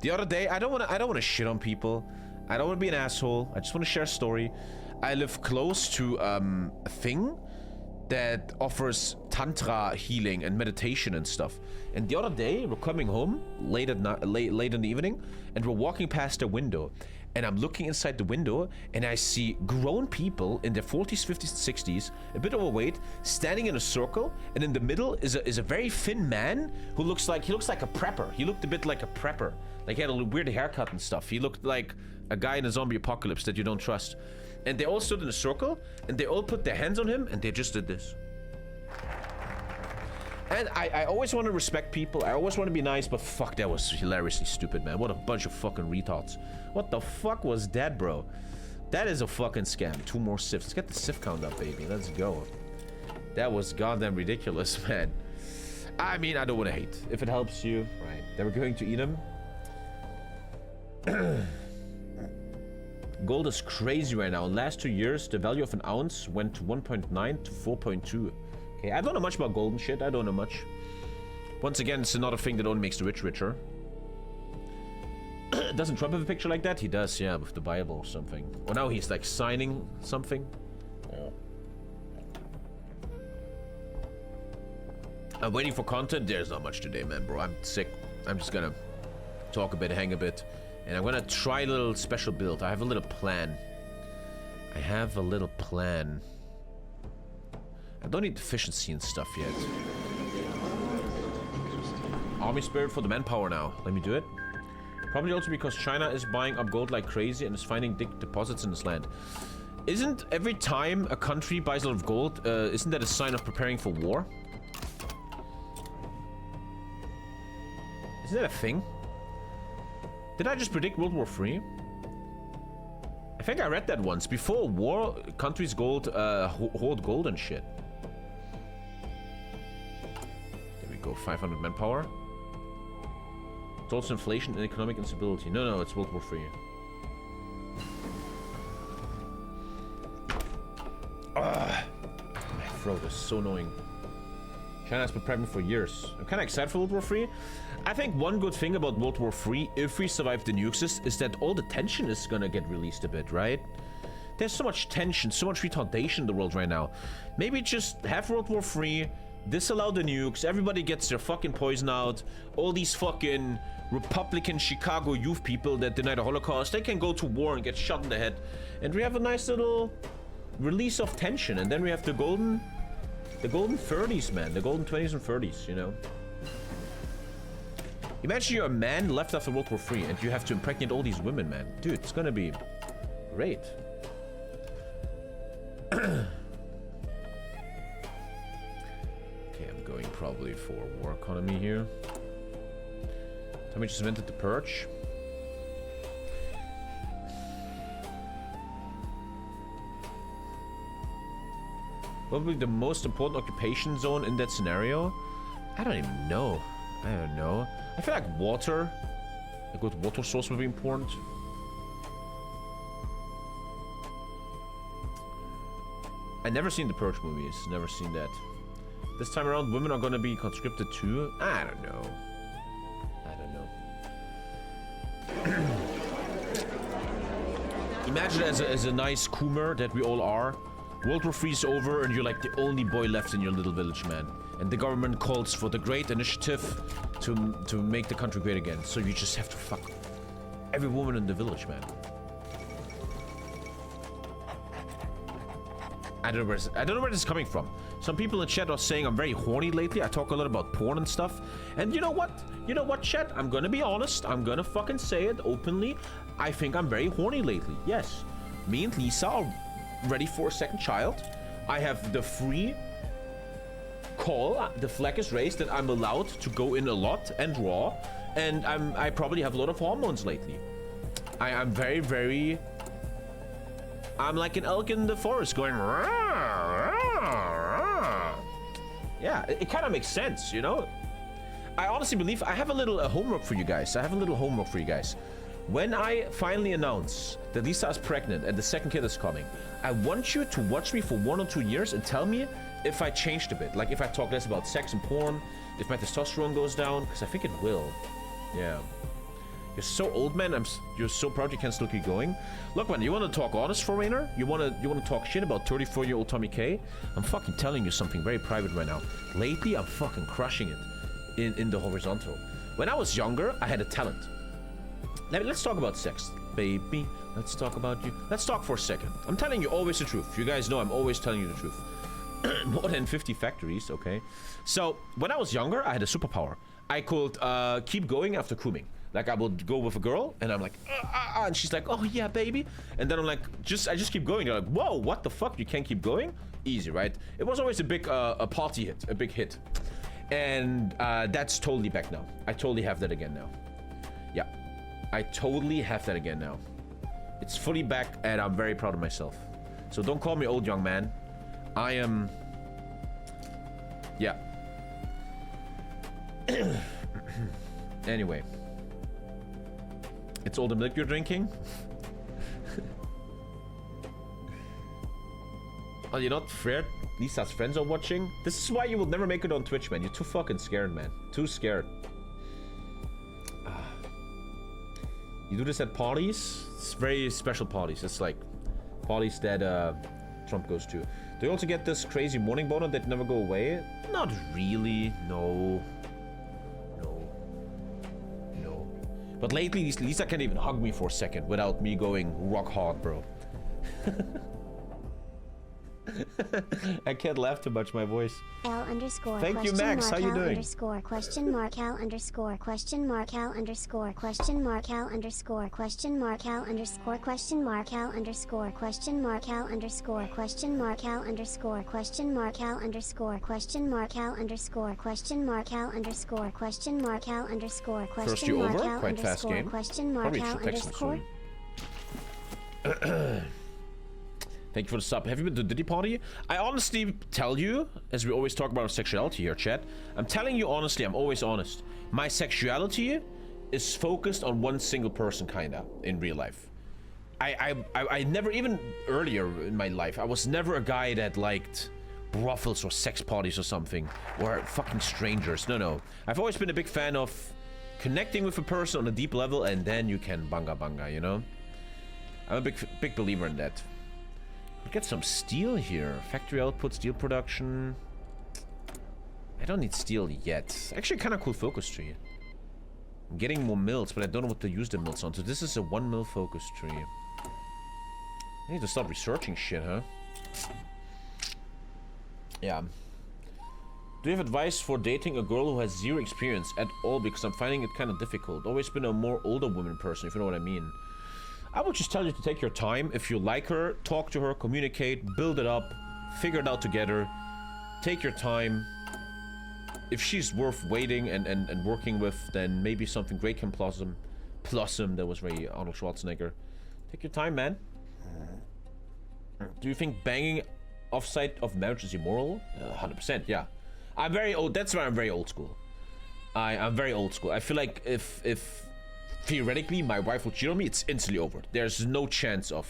The other day, I don't want to shit on people. I don't want to be an asshole. I just want to share a story. I live close to a thing that offers tantra healing and meditation and stuff. And the other day, we're coming home late in the evening, and we're walking past a window, and I'm looking inside the window, and I see grown people in their 40s, 50s, 60s, a bit overweight, standing in a circle, and in the middle is a very thin man who looks like a prepper. He looked a bit like a prepper, like he had a weird haircut and stuff. He looked like a guy in a zombie apocalypse that you don't trust. And they all stood in a circle, and they all put their hands on him, and they just did this. And I always want to respect people. I always want to be nice, but fuck, that was hilariously stupid, man. What a bunch of fucking retards. What the fuck was that, bro? That is a fucking scam. 2 more sifs. Let's get the sif count up, baby. Let's go. That was goddamn ridiculous, man. I mean, I don't want to hate. If it helps you, right. They were going to eat him. Gold is crazy right now. In the last 2 years, the value of an ounce went to 1.9 to 4.2. Okay, I don't know much about gold and shit. I don't know much. Once again, it's another thing that only makes the rich richer. Doesn't Trump have a picture like that? He does, yeah, with the Bible or something. Or now he's like signing something. Yeah. I'm waiting for content. There's not much today, man, bro. I'm sick. I'm just gonna talk a bit, hang a bit. And I'm gonna try a little special build. I have a little plan. I don't need efficiency and stuff yet. Army spirit for the manpower now. Let me do it. Probably also because China is buying up gold like crazy and is finding big deposits in this land. Isn't every time a country buys a lot of gold, isn't that a sign of preparing for war? Isn't that a thing? Did I just predict World War III? I think I read that once. Before war, countries hoard gold and shit. There we go, 500 manpower. It's also inflation and economic instability. No, it's World War III. My throat is so annoying. China has been prepping for years. I'm kind of excited for World War III. I think one good thing about World War III, if we survive the nukes, is that all the tension is gonna get released a bit, right? There's so much tension, so much retardation in the world right now. Maybe just have World War III, disallow the nukes, everybody gets their fucking poison out. All these fucking Republican Chicago youth people that deny the Holocaust, they can go to war and get shot in the head. And we have a nice little release of tension. And then we have the golden 30s, man. The golden 20s and 30s, you know? Imagine you're a man left after World War III and you have to impregnate all these women, man. Dude, it's gonna be great. Okay, I'm going probably for war economy here. Tommy just invented the purge. What would be the most important occupation zone in that scenario? I don't even know. I don't know. I feel like water. A good water source would be important. I never seen the Purge movies. Never seen that. This time around, women are gonna be conscripted too. I don't know. Imagine as a nice Coomer that we all are. World War III is over and you're like the only boy left in your little village, man. And the government calls for the great initiative to make the country great again. So you just have to fuck every woman in the village, man. I don't know where this is coming from. Some people in chat are saying I'm very horny lately. I talk a lot about porn and stuff. And you know what? You know what, chat? I'm gonna be honest. I'm gonna fucking say it openly. I think I'm very horny lately. Yes. Me and Lisa are ready for a second child. I have the free call. The flag is raised that I'm allowed to go in a lot and raw. And I probably have a lot of hormones lately. I'm very, very... I'm like an elk in the forest going... Rah, rah, rah. Yeah, it kind of makes sense, you know? I honestly believe I have a little homework for you guys. When I finally announce that Lisa is pregnant and the second kid is coming, I want you to watch me for 1 or 2 years and tell me if I changed a bit. Like if I talk less about sex and porn, if my testosterone goes down, because I think it will. Yeah. You're so old, man. You're so proud you can still keep going. Look, man, you want to talk honest, foreigner? You want to talk shit about 34-year-old TommyKay? I'm fucking telling you something very private right now. Lately, I'm fucking crushing it in the horizontal. When I was younger, I had a talent. Let's talk about sex, baby. Let's talk about you. Let's talk for a second. I'm telling you always the truth. You guys know I'm always telling you the truth. More than 50 factories, okay? So, when I was younger, I had a superpower. I could keep going after coming. Like, I would go with a girl, and I'm like, and she's like, oh, yeah, baby. And then I'm like, I just keep going. They're like, whoa, what the fuck? You can't keep going? Easy, right? It was always a big a party hit, a big hit. And that's totally back now. I totally have that again now. Yeah. I totally have that again now. It's fully back, and I'm very proud of myself. So don't call me old, young man. I am... Yeah. Anyway. It's all the milk you're drinking? Oh, you're not afraid Lisa's friends are watching? This is why you will never make it on Twitch, man. You're too fucking scared, man. Too scared. You do this at parties? It's very special parties. It's like parties that Trump goes to. Do you also get this crazy morning boner that never go away? Not really. No. But lately, Lisa can't even hug me for a second without me going rock hard, bro. I can't laugh too much, my voice. L underscore. Thank you, Max. How you doing? Underscore question mark L underscore question mark L underscore question mark L underscore question mark L underscore question mark L underscore question mark L underscore question mark L underscore question mark L underscore question mark L underscore question mark L underscore question mark L underscore question mark L underscore question mark L underscore. Thank you for the sub. Have you been to Diddy Party? I honestly tell you, as we always talk about our sexuality here, chat. I'm telling you honestly, I'm always honest. My sexuality is focused on one single person, kinda, in real life. I never, even earlier in my life, I was never a guy that liked brothels or sex parties or something, or fucking strangers. No. I've always been a big fan of connecting with a person on a deep level, and then you can banga, you know? I'm a big believer in that. Get some steel here. Factory output, steel production. I don't need steel yet. Actually, kind of cool focus tree. I'm getting more mills, but I don't know what to use the mills on. So this is a 1 mil focus tree. I need to start researching shit, huh? Yeah. Do you have advice for dating a girl who has 0 experience at all? Because I'm finding it kind of difficult. Always been a more older woman person, if you know what I mean. I would just tell you to take your time. If you like her, talk to her, communicate, build it up, figure it out together. Take your time. If she's worth waiting and working with, then maybe something great can blossom. That was very Arnold Schwarzenegger. Take your time, man. Do you think banging offsite of marriage is immoral? 100%, yeah. I'm very old. That's why I'm very old school. I'm very old school. I feel like if theoretically my wife will cheat on me, it's instantly over. There's no chance of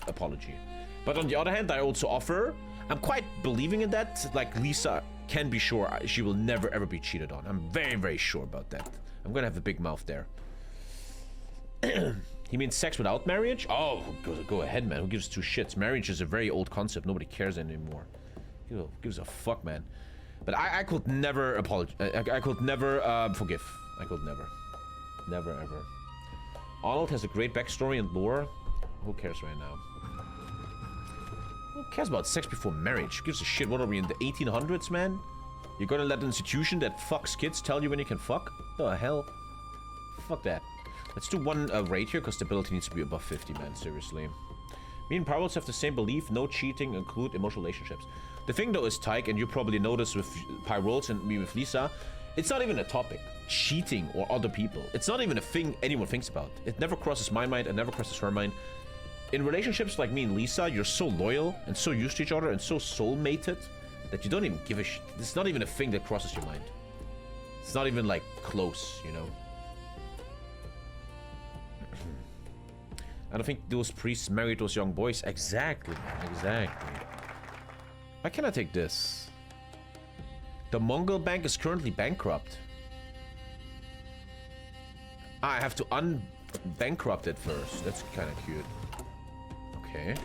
apology. But on the other hand, I also offer, I'm quite believing in that. Like, Lisa can be sure she will never ever be cheated on. I'm very, very sure about that. I'm gonna have a big mouth there. He means sex without marriage? Oh, go ahead, man. Who gives 2 shits? Marriage is a very old concept. Nobody cares anymore. Who gives a fuck, man? But I could never apologize. I could never forgive. I could never. Never ever. Arnold has a great backstory and lore. Who cares right now? Who cares about sex before marriage? Who gives a shit? What are we in the 1800s, man? You're gonna let an institution that fucks kids tell you when you can fuck? The hell? Fuck that. Let's do 1 rate here, because stability needs to be above 50, man. Seriously. Me and Pyrals have the same belief. No cheating, include emotional relationships. The thing, though, is, Tyke, and you probably noticed with Pyrals and me with Lisa, it's not even a topic. Cheating or other people. It's not even a thing anyone thinks about. It never crosses my mind. It never crosses her mind. In relationships like me and Lisa, you're so loyal and so used to each other and so soul-mated that you don't even give a shit. It's not even a thing that crosses your mind. It's not even like close, you know. I don't think those priests married those young boys. Exactly, man. Exactly. Why can't I take this? The Mongol Bank is currently bankrupt. I have to unbankrupt it first. That's kind of cute. Okay.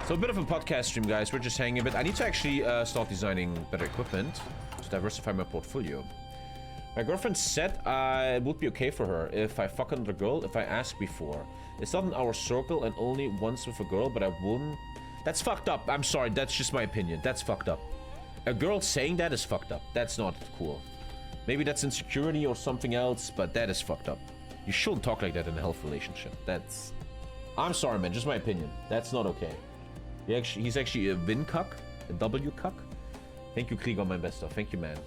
So a bit of a podcast stream, guys. We're just hanging a bit. I need to actually start designing better equipment to diversify my portfolio. My girlfriend said it would be okay for her if I fuck another girl if I ask before. It's not in our circle and only once with a girl, but I wouldn't. That's fucked up. I'm sorry. That's just my opinion. That's fucked up. A girl saying that is fucked up. That's not cool. Maybe that's insecurity or something else, but that is fucked up. You shouldn't talk like that in a healthy relationship. That's... I'm sorry, man. Just my opinion. That's not okay. He's actually a Vin cuck. A W cuck. Thank you, Krieg, on my best stuff. Thank you, man.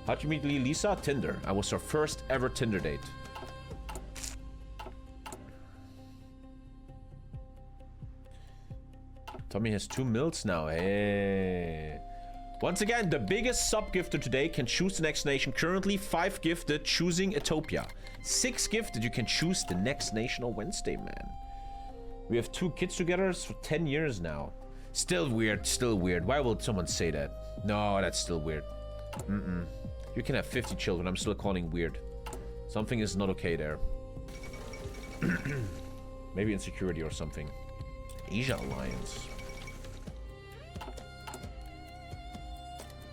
How'd you meet Lisa? Tinder. I was her first ever Tinder date. Tommy has 2 mils now. Hey. Once again, the biggest sub gifter today can choose the next nation. Currently 5 gifted, choosing Ethiopia. 6 gifted, you can choose the next nation on Wednesday, man. We have 2 kids together for 10 years now. Still weird, still weird. Why would someone say that? No, that's still weird. You can have 50 children. I'm still calling weird. Something is not okay there. Maybe insecurity or something. Asia Alliance.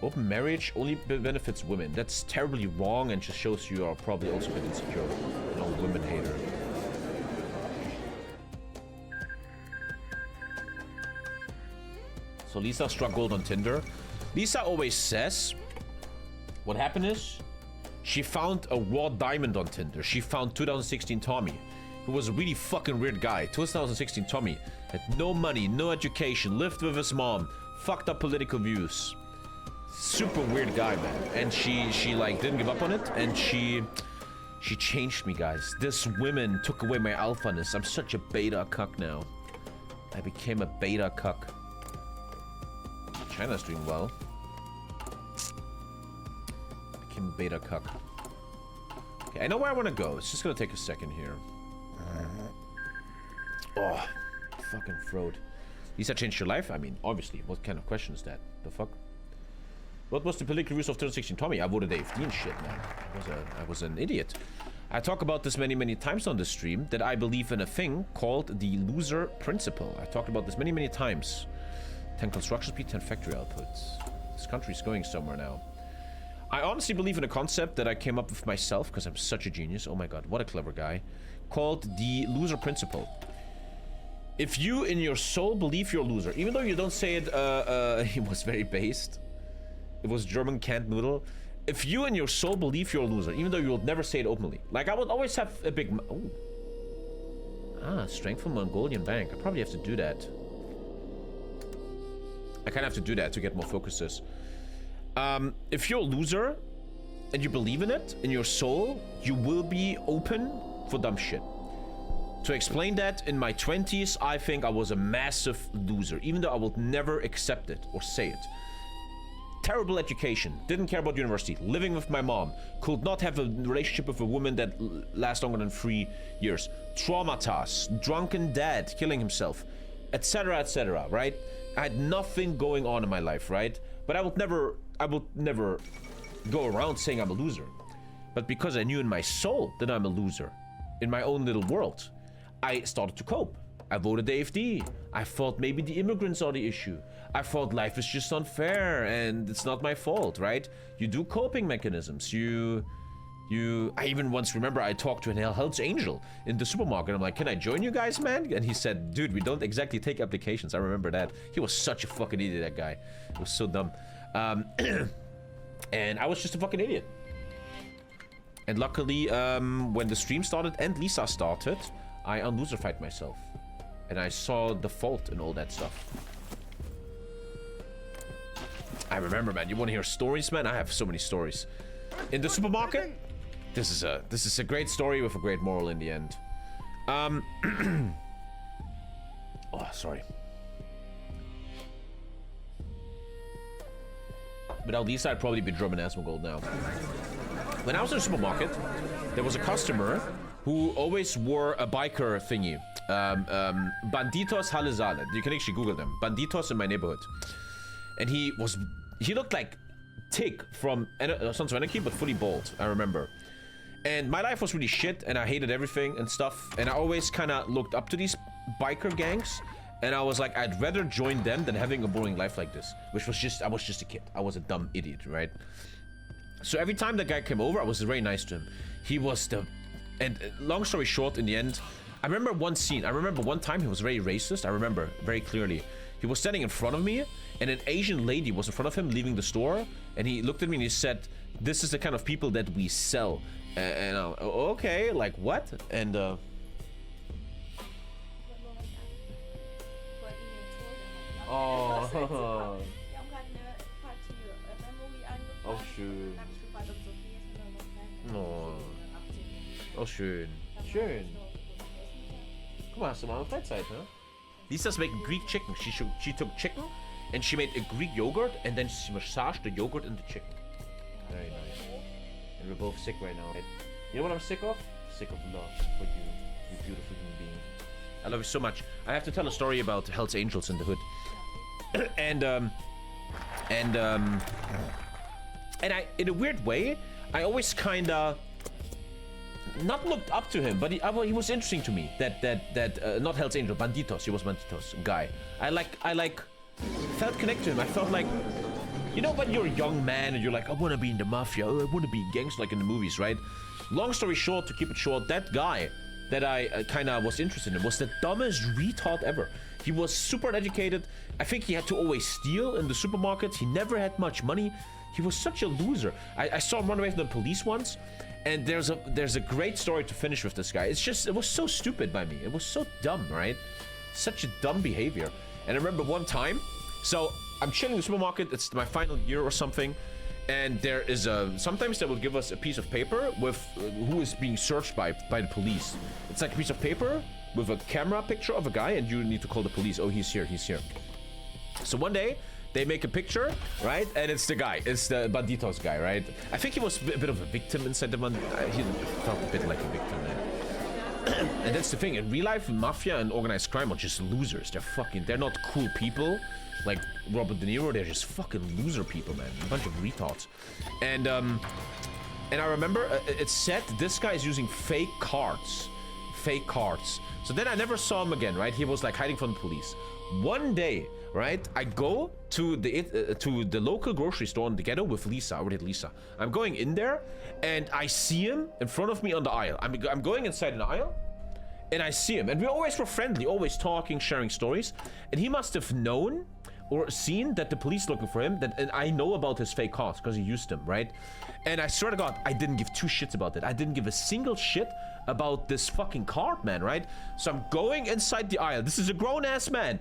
Open marriage only benefits women. That's terribly wrong and just shows you are probably also a bit insecure. You know, women hater. So Lisa struck gold on Tinder. Lisa always says what happened is she found a raw diamond on Tinder. She found 2016 Tommy, who was a really fucking weird guy. 2016 Tommy had no money, no education, lived with his mom, fucked up political views. Super weird guy, man. And she like didn't give up on it, and she changed me, guys. This woman took away my alphaness. I'm such a beta cuck now. I became a beta cuck. China's doing well. Became a beta cuck. Okay, I know where I want to go. It's just gonna take a second here. Oh, fucking throat. Lisa changed your life? I mean, obviously. What kind of question is that? The fuck? What was the political views of 2016 Tommy? I voted AFD and shit, man. I was an idiot. I talk about this many times on the stream, that I believe in a thing called the loser principle. I talked about this many times. 10 construction speed, 10 factory outputs. This country's going somewhere now. I honestly believe in a concept that I came up with myself, because I'm such a genius. Oh my god, what a clever guy. Called the loser principle. If you in your soul believe you're a loser, even though you don't say it, it was very based. It was German canned noodle. If you in your soul believe you're a loser, even though you will never say it openly. Like, I would always have a big... Oh. Ah, strength from Mongolian Bank. I probably have to do that. I kind of have to do that to get more focuses. If you're a loser and you believe in it, in your soul, you will be open for dumb shit. To explain that, in my 20s, I think I was a massive loser, even though I would never accept it or say it. Terrible education, didn't care about university, living with my mom, could not have a relationship with a woman that lasts longer than 3 years, traumatized, drunken dad, killing himself, etc., right? I had nothing going on in my life, right? But I would never go around saying I'm a loser. But because I knew in my soul that I'm a loser, in my own little world, I started to cope. I voted AFD. I thought maybe the immigrants are the issue. I thought life is just unfair and it's not my fault, right? You do coping mechanisms. I even once remember I talked to an Hell's Angel in the supermarket. I'm like, can I join you guys, man? And he said, dude, we don't exactly take applications. I remember that. He was such a fucking idiot, that guy. It was so dumb. And I was just a fucking idiot. And luckily, when the stream started and Lisa started, I unloserfied myself. And I saw the fault in all that stuff. I remember, man. You want to hear stories, man? I have so many stories. In the supermarket, this is a great story with a great moral in the end. Oh, sorry. Without Lisa, I'd probably be German as Mongol now. When I was in the supermarket, there was a customer who always wore a biker thingy. Banditos Halle Saale. You can actually Google them. Banditos in my neighborhood. And he looked like Tig from Sons of Anarchy, but fully bald, I remember. And my life was really shit, and I hated everything and stuff. And I always kind of looked up to these biker gangs. And I was like, I'd rather join them than having a boring life like this. Which was just, I was just a kid. I was a dumb idiot, right? So every time that guy came over, I was very nice to him. He was the... And long story short, in the end, I remember one scene. I remember one time he was very racist. I remember very clearly. He was standing in front of me, and an Asian lady was in front of him leaving the store. And he looked at me and he said, "This is the kind of people that we sell." And I'm, okay, like what? And oh. Oh, schön. Oh. Oh, schön. Schön. Guck mal, hast du mal eine Freizeit, ne? Lisa's making Greek chicken. She took chicken and she made a Greek yogurt and then she massaged the yogurt in the chicken. Very nice. And we're both sick right now. You know what I'm sick of? Sick of love for you, you beautiful human being. I love you so much. I have to tell a story about Hell's Angels in the hood. and I, in a weird way, I always kinda not looked up to him, but he was interesting to me. That not Hell's Angel, Banditos. He was Banditos guy. I felt connected to him. I felt like, you know, when you're a young man and you're like, I want to be in the mafia, I want to be a gangster like in the movies, right? Long story short, to keep it short, that guy that I kind of was interested in was the dumbest retard ever. He was super uneducated. I think he had to always steal in the supermarket. He never had much money. He was such a loser. I saw him run away from the police once, and there's a great story to finish with this guy. It's just, it was so stupid by me. It was so dumb, right? Such a dumb behavior. And I remember one time, so I'm chilling in the supermarket. It's my final year or something. And there is sometimes they will give us a piece of paper with who is being searched by the police. It's like a piece of paper with a camera picture of a guy, and you need to call the police. Oh, he's here, he's here. So one day, they make a picture, right? And it's the guy. It's the Banditos guy, right? I think he was a bit of a victim inside the he felt a bit like a victim, man. And that's the thing. In real life, mafia and organized crime are just losers. They're not cool people like Robert De Niro. They're just fucking loser people, man. A bunch of retards. And I remember it said this guy is using fake cards. Fake cards. So then I never saw him again, right? He was like hiding from the police. One day, right, I go to the local grocery store in the ghetto with Lisa. I already had Lisa. I'm going in there, and I see him in front of me on the aisle. I'm going inside an aisle, and I see him. And we always were friendly, always talking, sharing stories. And he must have known or seen that the police looking for him, and I know about his fake cards because he used them, right? And I swear to God, I didn't give two shits about it. I didn't give a single shit about this fucking card, man, right? So I'm going inside the aisle. This is a grown-ass man.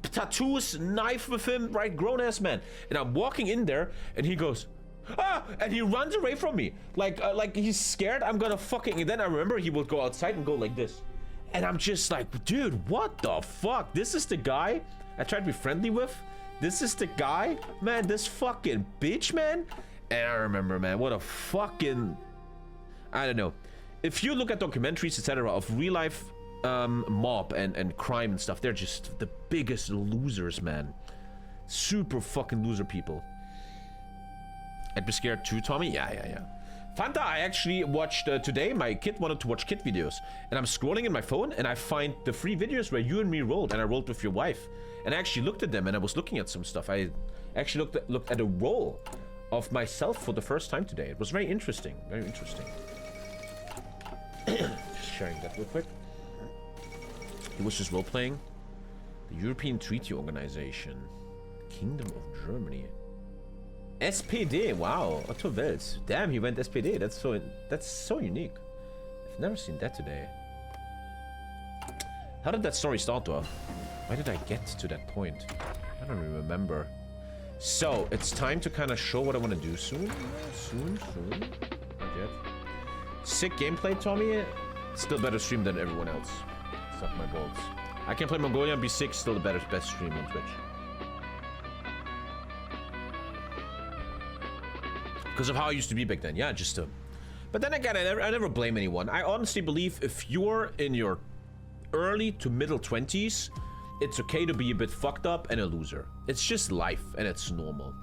Tattoos, knife with him, right? Grown-ass man. And I'm walking in there, and he goes, ah! And he runs away from me. Like he's scared I'm gonna fucking... And then I remember he would go outside and go like this. And I'm just like, dude, what the fuck? This is the guy I tried to be friendly with? This is the guy? Man, this fucking bitch, man? And I remember, man, what a fucking... I don't know. If you look at documentaries, etc., of real life mob and crime and stuff, they're just the biggest losers, man. Super fucking loser people. I'd be scared too, Tommy? Yeah. Fanta, I actually watched today. My kid wanted to watch kid videos, and I'm scrolling in my phone, and I find the 3 videos where you and me rolled, and I rolled with your wife. And I actually looked at them, and I was looking at some stuff. I actually looked at a roll of myself for the first time today. It was very interesting. Very interesting. Just sharing that real quick. He was just role-playing. The European Treaty Organization. Kingdom of Germany. SPD, wow. Otto Wels. Damn, he went SPD. That's so unique. I've never seen that today. How did that story start, though? Why did I get to that point? I don't even remember. So, it's time to kind of show what I want to do soon. Soon. Not yet. Sick gameplay, Tommy. Still better stream than everyone else. Suck my balls. I can play Mongolia and be sick. Still the best stream on Twitch. Because of how I used to be back then. Yeah, just But then again, I never blame anyone. I honestly believe if you're in your early to middle 20s, it's okay to be a bit fucked up and a loser. It's just life, and it's normal.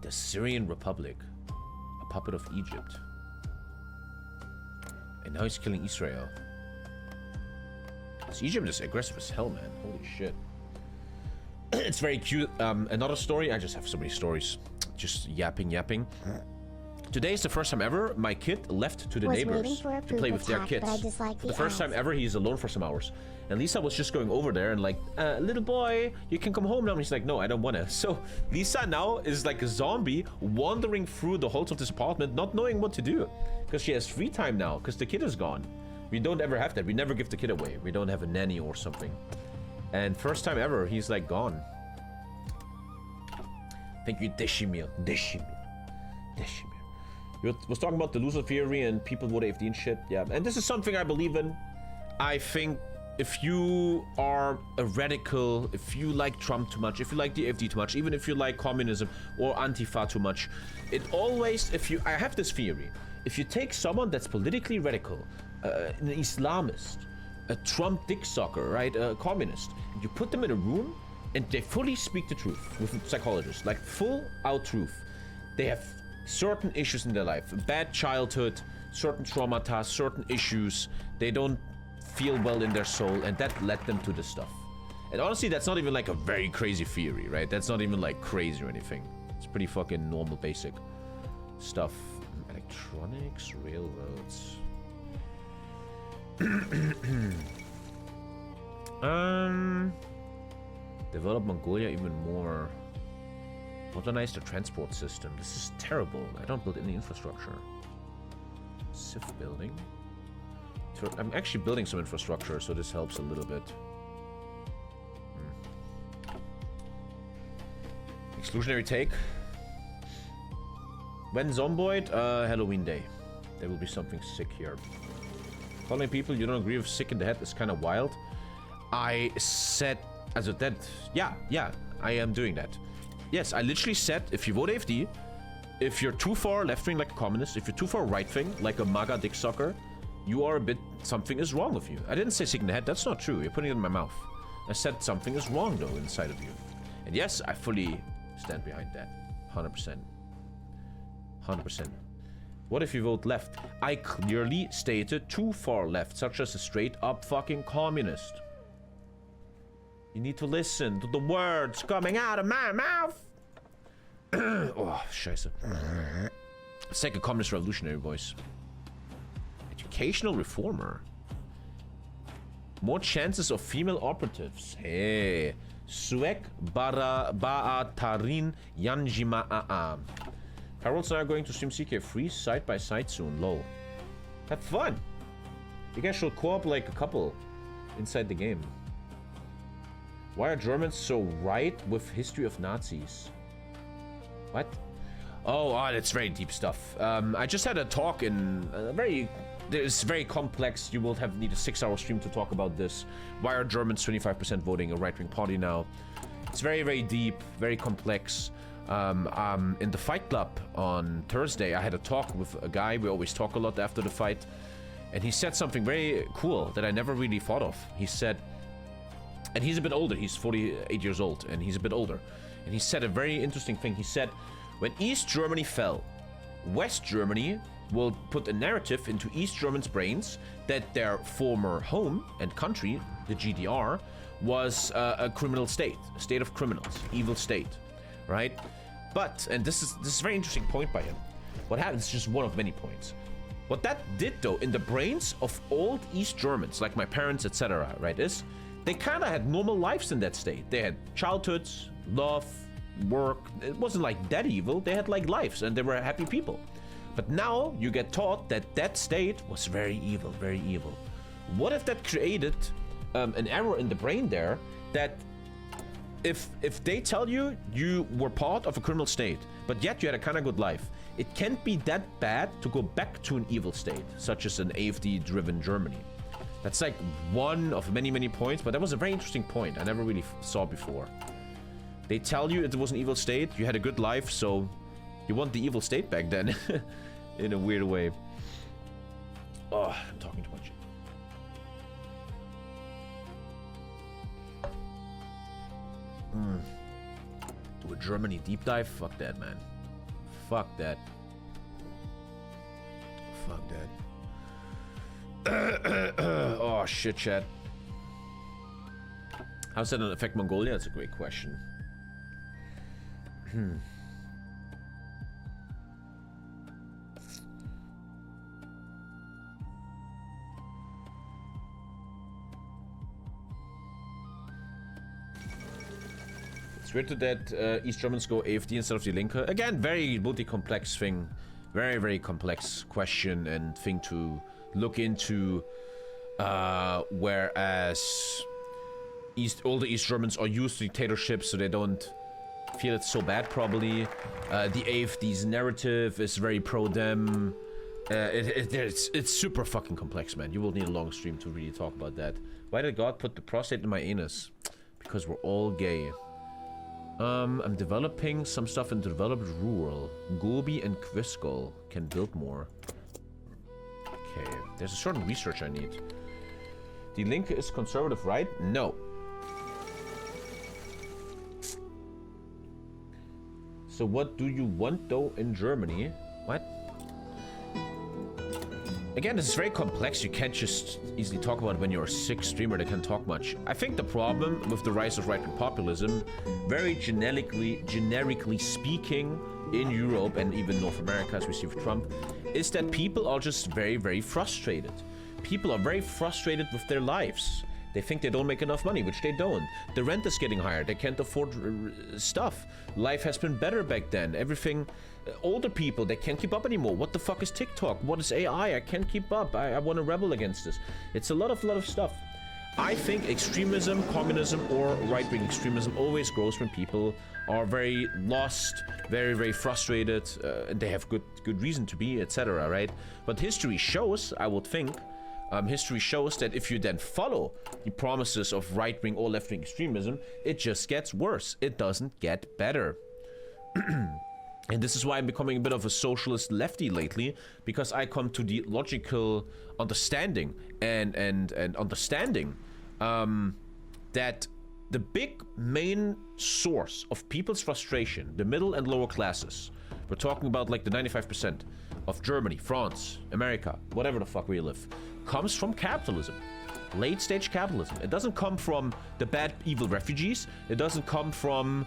The Syrian Republic. A puppet of Egypt. And now he's killing Israel. This Egypt is aggressive as hell, man. Holy shit. It's very cute. Another story. I just have so many stories. Just yapping. Today is the first time ever my kid left to the neighbors to play with their kids. For the first time ever, he's alone for some hours. And Lisa was just going over there and like, little boy, you can come home now. And he's like, no, I don't want to. So Lisa now is like a zombie wandering through the halls of this apartment, not knowing what to do. Because she has free time now, because the kid is gone. We don't ever have that. We never give the kid away. We don't have a nanny or something. And first time ever, he's like gone. Thank you, Deshimir. You was talking about the loser theory and people vote AFD and shit. Yeah, and this is something I believe in. I think if you are a radical, if you like Trump too much, if you like the AFD too much, even if you like communism or Antifa too much, it always, I have this theory. If you take someone that's politically radical, an Islamist, a Trump dick sucker, right, a communist, and you put them in a room and they fully speak the truth with psychologists, like full out truth. They have certain issues in their life, bad childhood, certain traumata, certain issues. They don't feel well in their soul, and that led them to this stuff. And honestly, that's not even like a very crazy theory, right? That's not even like crazy or anything. It's pretty fucking normal, basic stuff. Electronics, railroads. Develop Mongolia even more. Modernize the transport system. This is terrible. I don't build any infrastructure. Civ building. I'm actually building some infrastructure, so this helps a little bit. Exclusionary take. When Zomboid? Halloween day. There will be something sick here. Calling people you don't agree with sick in the head is kind of wild. I said, as a that, yeah, I am doing that. Yes, I literally said, if you vote AFD, if you're too far left-wing like a communist, if you're too far right-wing like a MAGA dick sucker, you are a bit, something is wrong with you. I didn't say sick in the head, that's not true. You're putting it in my mouth. I said something is wrong though inside of you. And yes, I fully stand behind that. 100%. 100%. What if you vote left? I clearly stated too far left, such as a straight up fucking communist. You need to listen to the words coming out of my mouth. Oh, scheiße. It's like a communist revolutionary voice. Educational reformer. More chances of female operatives. Hey. Suek Baatarin Yanjima Aa. Harold's now going to stream CK free side by side soon. Lol. Have fun. You guys should co-op like a couple inside the game. Why are Germans so right with history of Nazis? What? Oh, that's very deep stuff. I just had a talk in it's very complex. You will need a 6-hour stream to talk about this. Why are Germans 25% voting a right-wing party now? It's very, very deep, very complex. In the Fight Club on Thursday, I had a talk with a guy. We always talk a lot after the fight. And he said something very cool that I never really thought of. He said, and he's a bit older. He's 48 years old, and he's a bit older. And he said a very interesting thing. He said, when East Germany fell, West Germany will put a narrative into East Germans' brains that their former home and country, the GDR, was a criminal state, a state of criminals, evil state, right? But, and this is a very interesting point by him. What happens is just one of many points. What that did, though, in the brains of old East Germans, like my parents, etc., right, is they kind of had normal lives in that state. They had childhoods, love, work. It wasn't like that evil. They had like lives, and they were happy people. But now you get taught that that state was very evil, very evil. What if that created an error in the brain there that if they tell you you were part of a criminal state, but yet you had a kind of good life, it can't be that bad to go back to an evil state, such as an AFD-driven Germany. That's like one of many, many points, but that was a very interesting point I never really saw before. They tell you it was an evil state, you had a good life, so You want the evil state back then, in a weird way. Oh, I'm talking too much. Do a Germany deep dive? Fuck that, man. Fuck that. Fuck that. Oh, shit, chat. How's that gonna affect Mongolia? That's a great question. It's weird that East Germans go AFD instead of Die Linke. Again, very multi-complex thing. Very, very complex question and thing to look into. Whereas all the East Germans are used to dictatorships, so they don't feel it's so bad, probably. The AFD's narrative is very pro-dem. It's super fucking complex, man. You will need a long stream to really talk about that. Why did God put the prostate in my anus? Because we're all gay. I'm developing some stuff in developed rural. Gobi and Quizgol can build more. Okay, there's a certain research I need. Die Linke is conservative, right? No. So what do you want, though, in Germany? What? Again, this is very complex. You can't just easily talk about it when you're a sick streamer that can't talk much. I think the problem with the rise of right-wing populism, very generically speaking, in Europe and even North America, as we see with Trump, is that people are just very, very frustrated. People are very frustrated with their lives. They think they don't make enough money, which they don't. The rent is getting higher. They can't afford stuff. Life has been better back then. Everything... older people, they can't keep up anymore. What the fuck is TikTok? What is AI? I can't keep up. I want to rebel against this. It's a lot of stuff. I think extremism, communism, or right-wing extremism always grows when people are very lost, very, very frustrated, and they have good reason to be, etc., right? But history shows, I would think, history shows that if you then follow the promises of right-wing or left-wing extremism, it just gets worse. It doesn't get better. And this is why I'm becoming a bit of a socialist lefty lately, because I come to the logical understanding and understanding that the big main source of people's frustration, the middle and lower classes, we're talking about like the 95% of Germany, France, America, whatever the fuck we live, comes from capitalism. Late stage capitalism. It doesn't come from the bad, evil refugees. It doesn't come from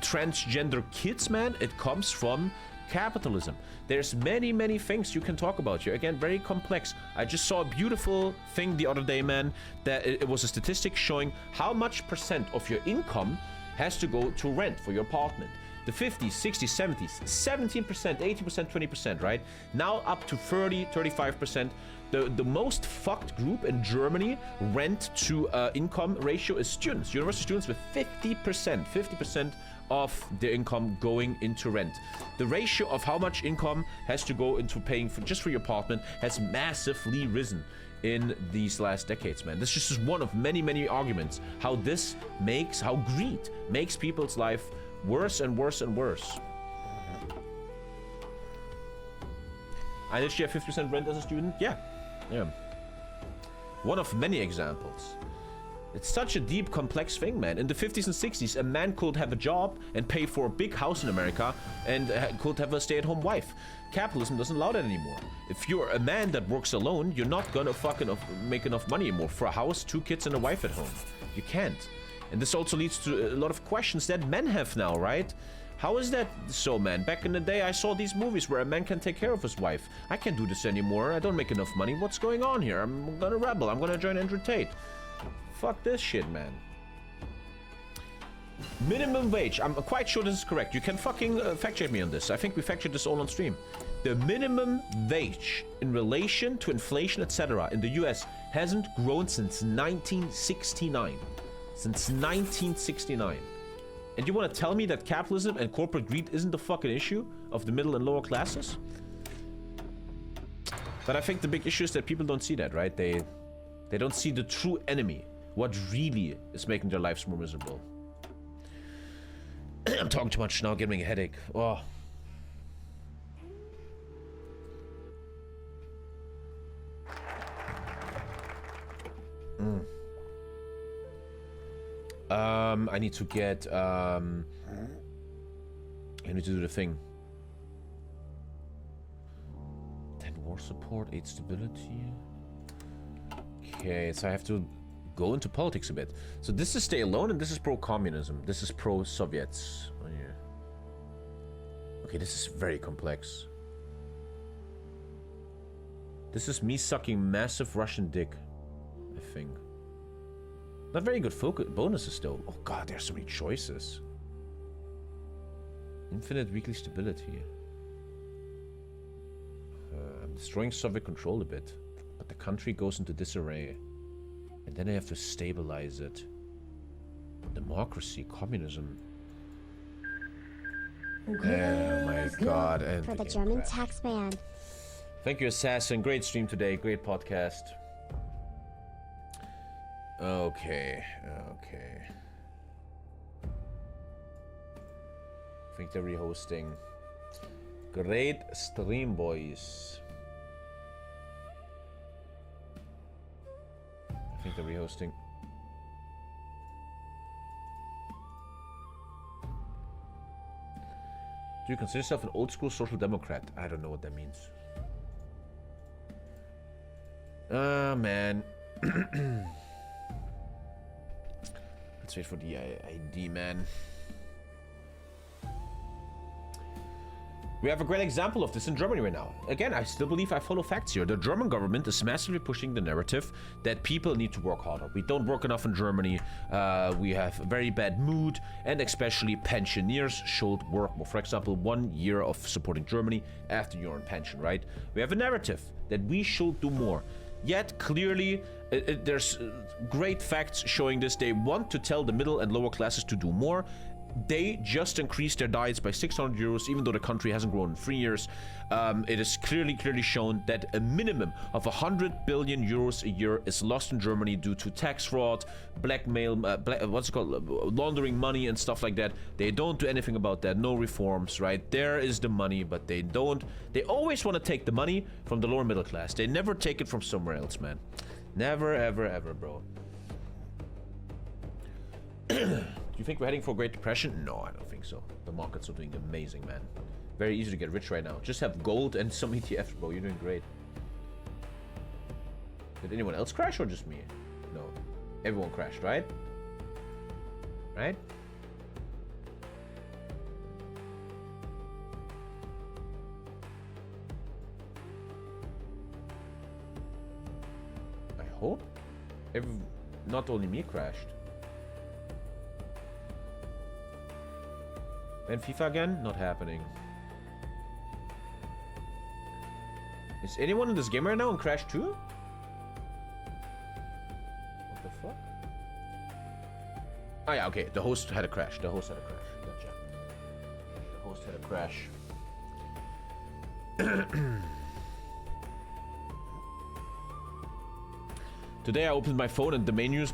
transgender kids, man. It comes from capitalism. There's many things you can talk about here. Again, very complex. I just saw a beautiful thing the other day, man, that it was a statistic showing how much percent of your income has to go to rent for your apartment. The 50s, 60s, 70s, 17%, 80%, 20%, right? Now up to 30, 35%. The most fucked group in Germany, rent to income ratio, is students. University students with 50% of their income going into rent. The ratio of how much income has to go into paying for just for your apartment has massively risen in these last decades, man. This is just one of many arguments how greed makes people's life worse and worse and worse. I literally have 50% rent as a student. Yeah. One of many examples. It's such a deep, complex thing, man. In the 50s and 60s, a man could have a job and pay for a big house in America and could have a stay-at-home wife. Capitalism doesn't allow that anymore. If you're a man that works alone, you're not gonna fucking make enough money anymore for a house, 2 kids, and a wife at home. You can't. And this also leads to a lot of questions that men have now, right? How is that so, man? Back in the day, I saw these movies where a man can take care of his wife. I can't do this anymore. I don't make enough money. What's going on here? I'm gonna rebel. I'm gonna join Andrew Tate. Fuck this shit, man. Minimum wage. I'm quite sure this is correct. You can fucking fact check me on this. I think we fact checked this all on stream. The minimum wage in relation to inflation, etc. in the US hasn't grown since 1969. Since 1969. And you want to tell me that capitalism and corporate greed isn't the fucking issue of the middle and lower classes? But I think the big issue is that people don't see that, right? They don't see the true enemy. What really is making their lives more miserable. I'm talking too much now, getting a headache. Oh. I need to get, I need to do the thing. 10 war support, 8 stability. Okay, so I have to go into politics a bit. So this is stay alone, and this is pro-communism. This is pro-Soviets. Oh, yeah. Okay, this is very complex. This is me sucking massive Russian dick, I think. Not very good focus bonuses though. Oh god, there's so many choices. Infinite weekly stability. I'm destroying Soviet control a bit, but the country goes into disarray. And then I have to stabilize it. Democracy, communism. Oh my god. And for the German tax ban. Thank you, Assassin. Great stream today. Great podcast. Okay. Okay. I think they're rehosting. Great stream, boys. I think they're rehosting. Do you consider yourself an old school social democrat? I don't know what that means. Man. Let's wait for the ID, man. We have a great example of this in Germany right now. Again, I still believe I follow facts here. The German government is massively pushing the narrative that people need to work harder. We don't work enough in Germany. We have a very bad mood, and especially pensioners should work more. For example, 1 year of supporting Germany after you're on pension, right? We have a narrative that we should do more. Yet, clearly, there's great facts showing this. They want to tell the middle and lower classes to do more. They just increased their diets by 600 euros, even though the country hasn't grown in 3 years. It is clearly shown that a minimum of 100 billion euros a year is lost in Germany due to tax fraud, blackmail, what's it called, laundering money and stuff like that. They don't do anything about that. No reforms, right? There is the money, but they don't. They always want to take the money from the lower middle class. They never take it from somewhere else, man. Never, ever, ever, bro. Do you think we're heading for a Great Depression? No, I don't think so. The markets are doing amazing, man. Very easy to get rich right now. Just have gold and some ETFs, bro. You're doing great. Did anyone else crash or just me? No. Everyone crashed, right? Right? I hope. Not only me crashed. And FIFA again? Not happening. Is anyone in this game right now on Crash 2? What the fuck? Oh yeah, okay. The host had a crash. The host had a crash. Gotcha. The host had a crash. Today I opened my phone and the main news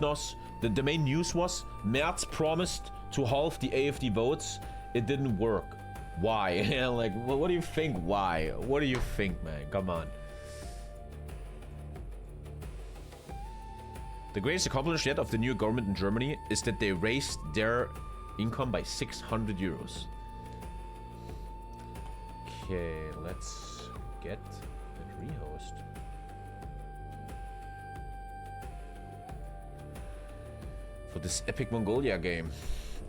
was Merz promised to halve the AFD votes. It didn't work. Why? Like, what do you think? Why? What do you think, man? Come on. The greatest accomplishment yet of the new government in Germany is that they raised their income by 600 euros. Okay, let's get that rehost. For this epic Mongolia game.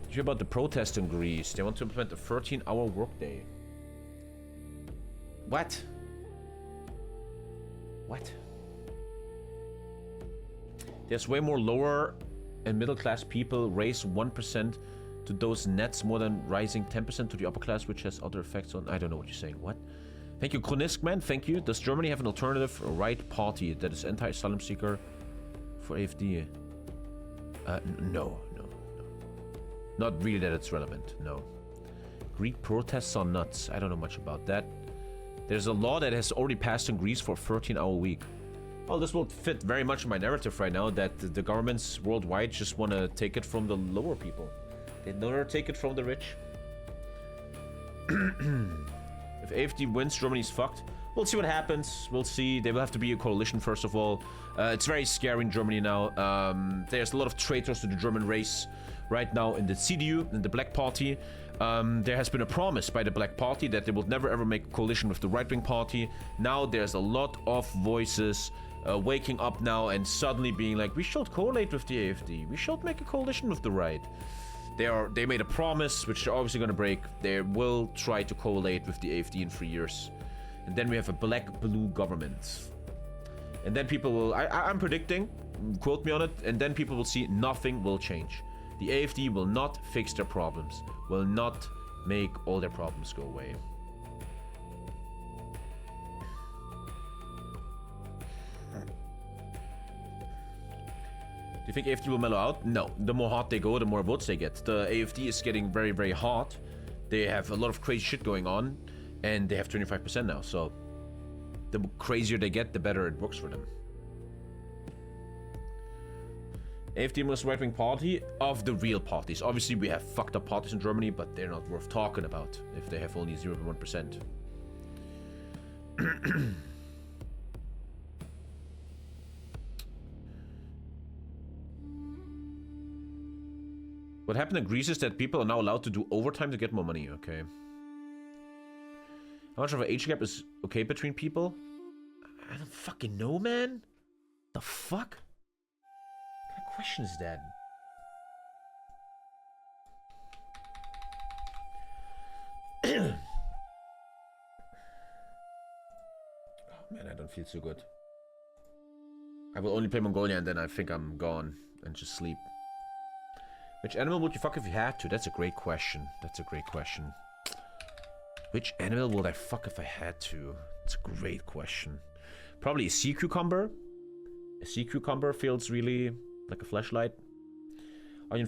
Did you hear about the protest in Greece? They want to implement a 13-hour workday. What? What? There's way more lower and middle class people raise 1% to those nets more than rising 10% to the upper class, which has other effects on... I don't know what you're saying. What? Thank you, Kronisk, man. Thank you. Does Germany have an alternative right party that is anti-asylum seeker for AfD? No. Not really that it's relevant, no. Greek protests are nuts. I don't know much about that. There's a law that has already passed in Greece for a 13-hour week. Well, this will fit very much in my narrative right now that the governments worldwide just want to take it from the lower people. They never take it from the rich. If AfD wins, Germany's fucked. we'll see what happens. We'll see. They will have to be a coalition, first of all. It's very scary in Germany now. There's a lot of traitors to the German race right now in the CDU, in the Black Party. There has been a promise by the Black Party that they will never ever make a coalition with the right-wing party. Now there's a lot of voices waking up now and suddenly being like, we should collate with the AfD. We should make a coalition with the right. They made a promise, which they're obviously going to break. They will try to collate with the AfD in 3 years. And then we have a black-blue government. And then people will... I'm predicting, quote me on it, and then people will see nothing will change. The AfD will not fix their problems, will not make all their problems go away. Do you think AfD will mellow out? No. The more hard they go, the more votes they get. The AfD is getting very, very hard. They have a lot of crazy shit going on, and they have 25% now, so the crazier they get, the better it works for them. AfD most right-wing party of the real parties. Obviously, we have fucked up parties in Germany, but they're not worth talking about if they have only 0.1%. What happened in Greece is that people are now allowed to do overtime to get more money. Okay. How much of an age gap is okay between people? I don't fucking know, man. The fuck? What kind of question is that? Oh man, I don't feel so good. I will only play Mongolia and then I think I'm gone and just sleep. Which animal would you fuck if you had to? That's a great question. That's a great question. Which animal would I fuck if I had to? It's a great question. Probably a sea cucumber. A sea cucumber feels really like a flashlight. Are you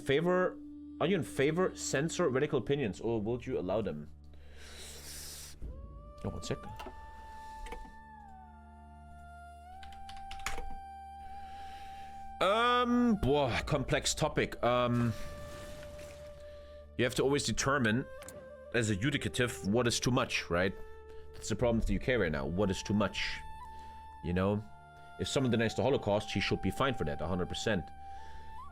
in favor censor radical opinions, or would you allow them? Oh, 1 sec. Complex topic. You have to always determine, as a judicative, what is too much, right? That's the problem with the UK right now. What is too much? You know? If someone denies the Holocaust, he should be fined for that, 100%.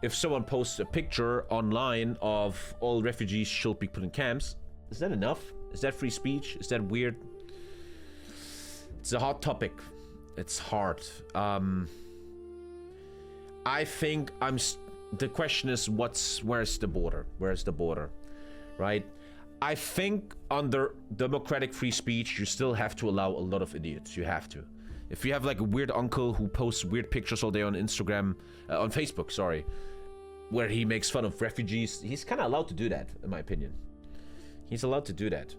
If someone posts a picture online of all refugees should be put in camps, is that enough? Is that free speech? Is that weird? It's a hard topic. It's hard. I think the question is where's the border? Where's the border? Right? I think under democratic free speech, you still have to allow a lot of idiots. You have to. If you have like a weird uncle who posts weird pictures all day on Instagram, on Facebook, sorry, where he makes fun of refugees, he's kind of allowed to do that, in my opinion. He's allowed to do that.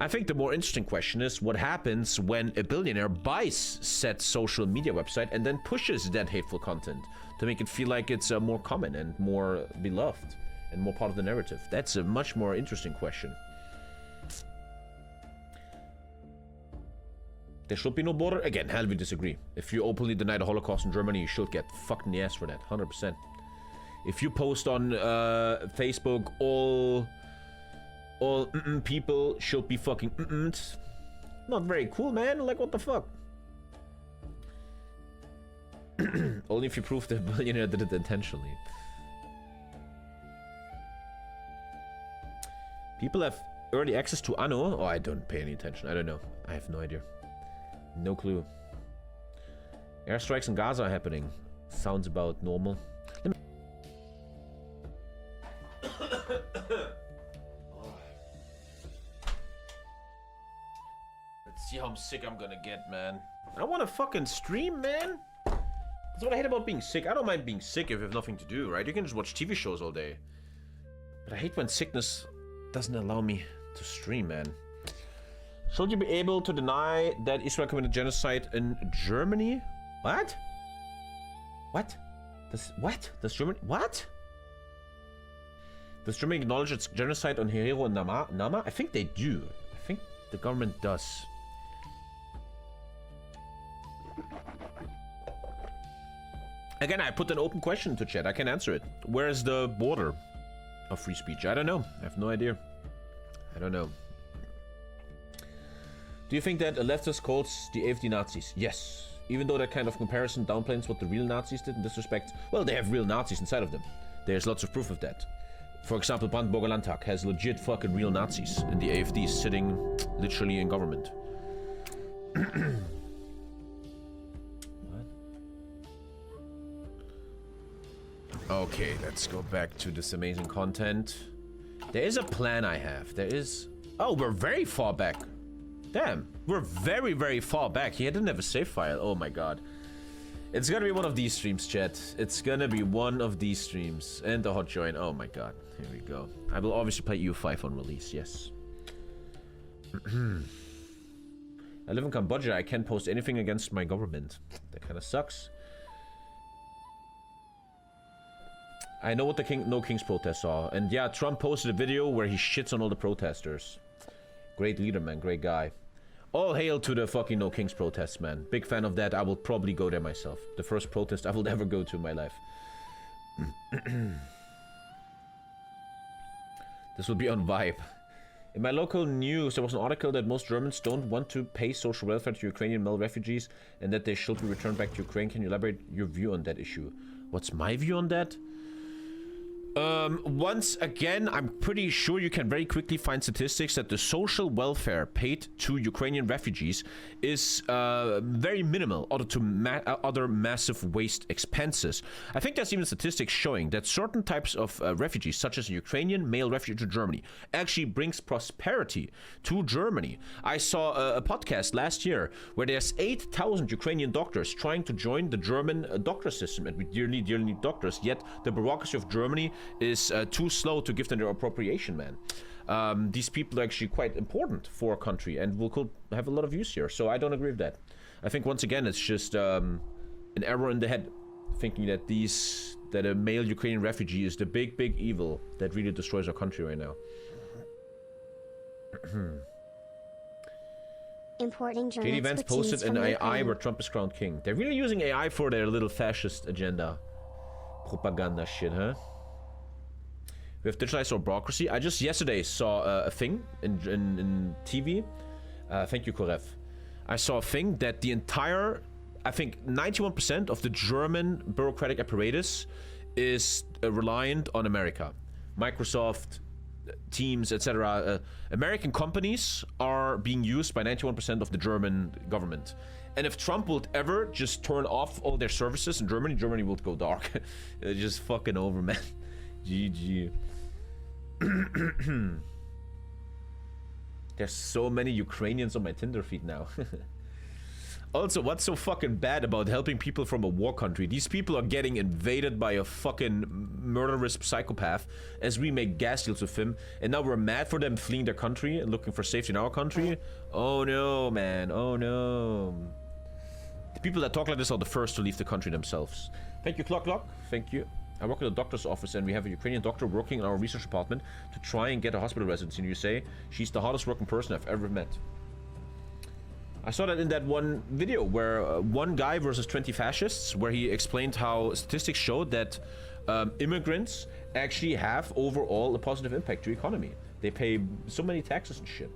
I think the more interesting question is what happens when a billionaire buys said social media website and then pushes that hateful content to make it feel like it's more common and more beloved and more part of the narrative. That's a much more interesting question. There should be no border? Again, hell, we disagree. If you openly deny the Holocaust in Germany, you should get fucked in the ass for that, 100%. If you post on Facebook, all people should be fucking not very cool, man. Like, what the fuck? Only if you prove the billionaire did it intentionally. People have early access to Anno. Oh, I don't pay any attention. I don't know. I have no idea. No clue. Airstrikes in Gaza are happening. Sounds about normal. Let's see how sick I'm gonna get, man. I wanna fucking stream, man. That's what I hate about being sick. I don't mind being sick if you have nothing to do, right? You can just watch TV shows all day. But I hate when sickness doesn't allow me to stream, man. Should you be able to deny that Israel committed genocide in Germany? What? What? Does Germany... What? Does Germany acknowledge its genocide on Herero and Nama? I think they do. I think the government does. Again, I put an open question into chat. I can answer it. Where is the border of free speech? I don't know. I have no idea. I don't know. Do you think that a leftist calls the AFD Nazis? Yes. Even though that kind of comparison downplays what the real Nazis did in this respect, well, they have real Nazis inside of them. There's lots of proof of that. For example, Brandenburger Landtag has legit fucking real Nazis, and the AFD is sitting literally in government. Okay, let's go back to this amazing content. There is a plan I have. There is... Oh, we're very far back. Damn, we're very, very far back. He didn't have a save file. Oh my god. It's gonna be one of these streams, chat. It's gonna be one of these streams. And the hot join. Oh my god. Here we go. I will obviously play EU5 on release, yes. I live in Cambodia. I can't post anything against my government. That kind of sucks. I know what the No Kings protests are. And yeah, Trump posted a video where he shits on all the protesters. Great leader, man. Great guy. All hail to the fucking No Kings protests, man. Big fan of that. I will probably go there myself. The first protest I will ever go to in my life. This will be on Vibe. In my local news, there was an article that most Germans don't want to pay social welfare to Ukrainian male refugees and that they should be returned back to Ukraine. Can you elaborate your view on that issue? What's my view on that? Once again, I'm pretty sure you can very quickly find statistics that the social welfare paid to Ukrainian refugees is very minimal other massive waste expenses. I think there's even statistics showing that certain types of refugees, such as a Ukrainian male refugee to Germany, actually brings prosperity to Germany. I saw a podcast last year where there's 8,000 Ukrainian doctors trying to join the German doctor system, and we dearly need doctors, yet the bureaucracy of Germany is too slow to give them their appropriation, man. These people are actually quite important for a country and could have a lot of use here, so I don't agree with that. I think once again it's just an error in the head, thinking that a male Ukrainian refugee is the big evil that really destroys our country right now. Importing German Katie Vance posted an AI where Trump is crowned king. They're really using AI for their little fascist agenda. Propaganda shit, huh? We have digitalized our bureaucracy. I just yesterday saw a thing in TV. Thank you, Korev. I saw a thing that the entire, I think 91% of the German bureaucratic apparatus is reliant on America. Microsoft, Teams, etc. American companies are being used by 91% of the German government. And if Trump would ever just turn off all their services in Germany, Germany would go dark. It's just fucking over, man. GG. There's so many Ukrainians on my Tinder feed now. Also, what's so fucking bad about helping people from a war country? These people are getting invaded by a fucking murderous psychopath as we make gas deals with him, and now we're mad for them fleeing their country and looking for safety in our country? Oh no, man. Oh no. The people that talk like this are the first to leave the country themselves. Thank you, Clock. Thank you. I work at a doctor's office and we have a Ukrainian doctor working in our research department to try and get a hospital residency in the USA. She's the hardest working person I've ever met. I saw that in that one video where one guy versus 20 fascists, where he explained how statistics showed that immigrants actually have overall a positive impact to the economy. They pay so many taxes and shit.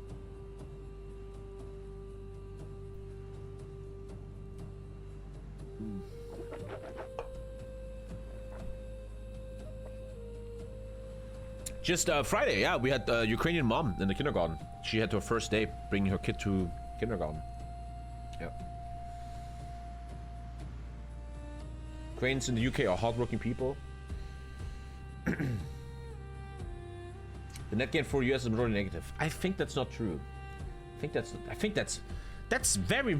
Just Friday, yeah, we had a Ukrainian mom in the kindergarten. She had her first day bringing her kid to kindergarten. Yeah. Ukrainians in the UK are hardworking people. The net gain for US is majority negative. I think that's not true. I think that's very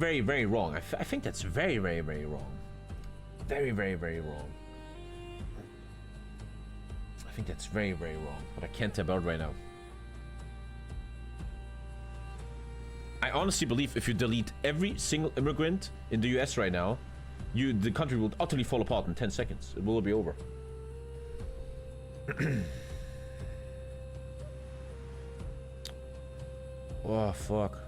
wrong. I think that's very wrong. Very wrong. I think that's very wrong, but I can't tell about it right now. I honestly believe if you delete every single immigrant in the US right now, the country will utterly fall apart in 10 seconds. It will be over. Oh, fuck.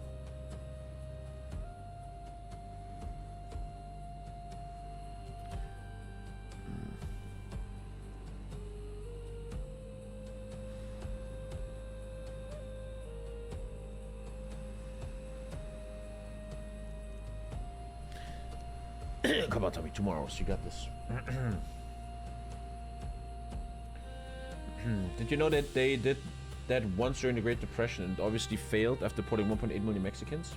Come on, Tommy, 2 more hours. You got this. Did you know that they did that once during the Great Depression and obviously failed after putting 1.8 million Mexicans?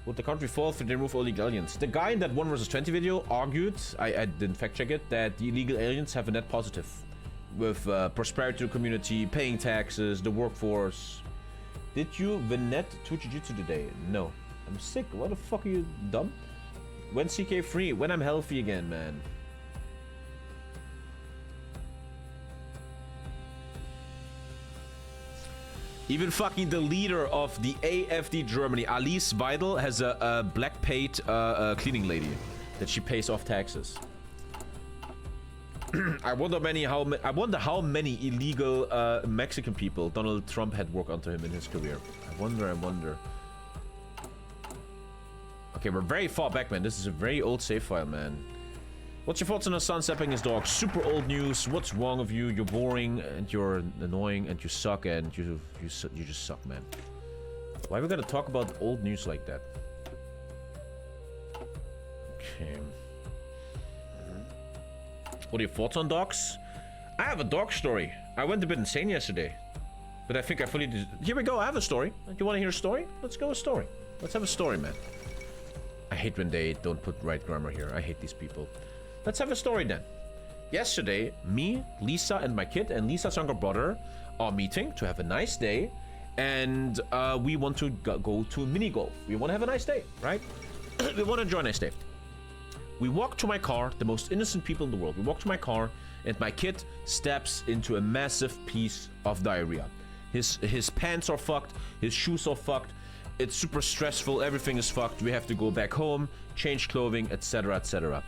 Would the country fall if they remove illegal aliens? The guy in that 1 versus 20 video argued, I didn't fact check it, that the illegal aliens have a net positive. With prosperity to the community, paying taxes, the workforce. Did you vignette to Jiu-Jitsu today? No. I'm sick. What the fuck are you, dumb? When CK free? When I'm healthy again, man. Even fucking the leader of the AFD Germany, Alice Weidel, has a black paid cleaning lady that she pays off taxes. I wonder how many illegal Mexican people Donald Trump had work onto him in his career. I wonder. Okay, we're very far back, man. This is a very old save file, man. What's your thoughts on our son stepping his dog? Super old news. What's wrong with you? You're boring and you're annoying and you suck and you just suck, man. Why are we gonna talk about old news like that? Okay. What are your thoughts on dogs? I have a dog story. I went a bit insane yesterday, but I think I fully did. Here we go. I have a story. Do you want to hear a story? Let's go a story. Let's have a story, man. I hate when they don't put right grammar here. I hate these people. Let's have a story then. Yesterday, me, Lisa, and my kid, and Lisa's younger brother are meeting to have a nice day, and we want to go to mini golf. We want to have a nice day, right? We want to enjoy a nice day. We walk to my car, the most innocent people in the world. We walk to my car, and my kid steps into a massive piece of diarrhea. His pants are fucked, his shoes are fucked. It's super stressful, everything is fucked. We have to go back home, change clothing, etc., etc.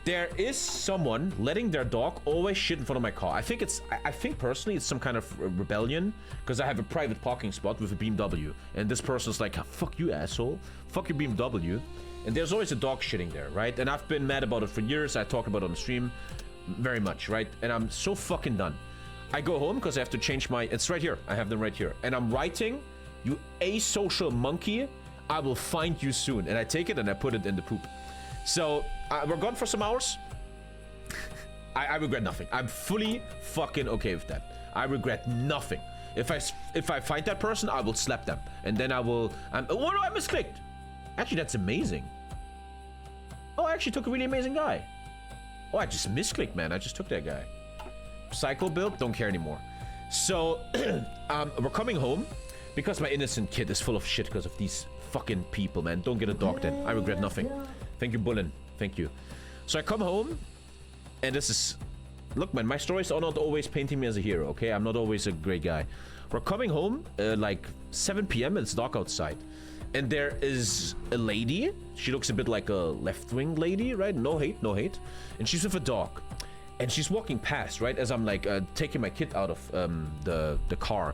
There is someone letting their dog always shit in front of my car. I think personally it's some kind of rebellion, because I have a private parking spot with a BMW, and this person's like, fuck you, asshole. Fuck your BMW. And there's always a dog shitting there, right? And I've been mad about it for years. I talk about it on the stream very much, right? And I'm so fucking done. I go home because I have to change my... It's right here. I have them right here. And I'm writing, you asocial monkey, I will find you soon. And I take it and I put it in the poop. So, we're gone for some hours. I regret nothing. I'm fully fucking okay with that. I regret nothing. If I find that person, I will slap them. And then I will... oh no, I misclicked. Actually, that's amazing. Oh, I actually took a really amazing guy. Oh, I just misclicked, man. I just took that guy. Psycho build, don't care anymore. So, we're coming home because my innocent kid is full of shit because of these fucking people, man. Don't get a dog then. I regret nothing. Thank you, Bullen. Thank you. So I come home, and this is... Look, man, my stories are not always painting me as a hero, okay? I'm not always a great guy. We're coming home, like 7 p.m. and it's dark outside. And there is a lady. She looks a bit like a left-wing lady, right? No hate, no hate. And she's with a dog. And she's walking past, right? As I'm like taking my kid out of the car.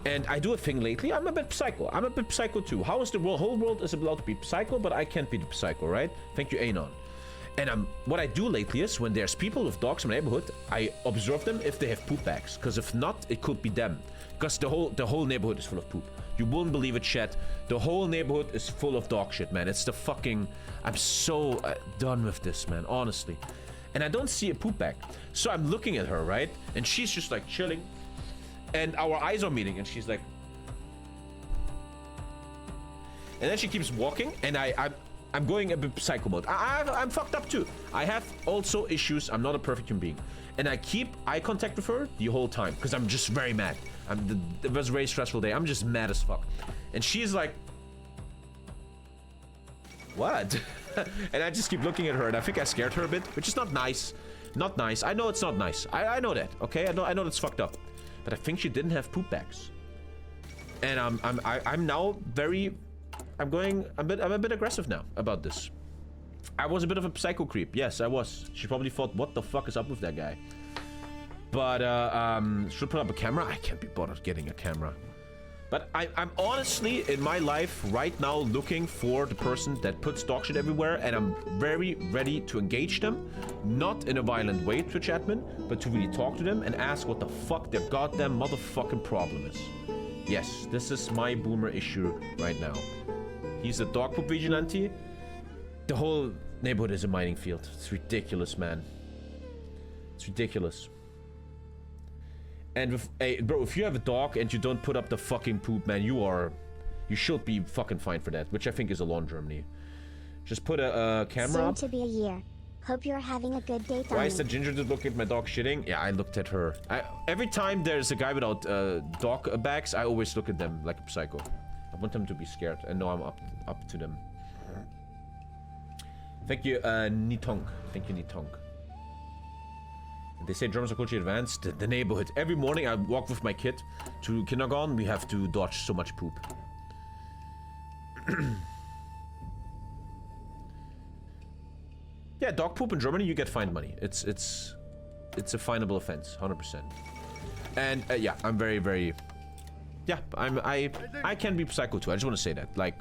And I do a thing lately. I'm a bit psycho. I'm a bit psycho too. How is the whole world is allowed to be psycho, but I can't be the psycho, right? Thank you, Anon. And what I do lately is when there's people with dogs in my neighborhood, I observe them if they have poop bags. Because if not, it could be them. Because the whole neighborhood is full of poop. You won't believe it, chat. The whole neighborhood is full of dog shit, man. It's the fucking... I'm so done with this, man. Honestly. And I don't see a poop bag. So I'm looking at her, right? And she's just like chilling. And our eyes are meeting. And she's like... And then she keeps walking. And I'm going a bit psycho mode. I'm fucked up too. I have also issues. I'm not a perfect human being. And I keep eye contact with her the whole time. Because I'm just very mad. It was a very stressful day. I'm just mad as fuck. And she's like... What? And I just keep looking at her. And I think I scared her a bit. Which is not nice. Not nice. I know it's not nice. I know that. Okay? I know that's fucked up. But I think she didn't have poop bags. And I'm now very... I'm a bit aggressive now about this. I was a bit of a psycho creep. Yes, I was. She probably thought, what the fuck is up with that guy? But, should put up a camera? I can't be bothered getting a camera. But I'm honestly, in my life, right now, looking for the person that puts dog shit everywhere, and I'm very ready to engage them. Not in a violent way, Twitch admin, but to really talk to them and ask what the fuck their goddamn motherfucking problem is. Yes, this is my boomer issue right now. He's a dog poop vigilante. the whole neighborhood is a mining field. It's ridiculous, man. It's ridiculous. And with, hey, bro, if you have a dog and you don't put up the fucking poop, man, you should be fucking fined for that, which I think is a law in Germany. Just put a camera up. Soon to be a year. Hope you're having a good day, Tommy. Why is the ginger dude looking at my dog shitting? Yeah, I looked at her. Every time there's a guy without dog bags, I always look at them like a psycho. I want them to be scared and know I'm up to them. Thank you, Nitong. Thank you, Nitong. They say Germans are culturally advanced. The neighborhood. Every morning I walk with my kid to kindergarten. We have to dodge so much poop. Yeah, dog poop in Germany, you get fined money. It's a finable offense, 100%. And yeah, I'm very, very. Yeah, I can be psycho too. I just want to say that. Like,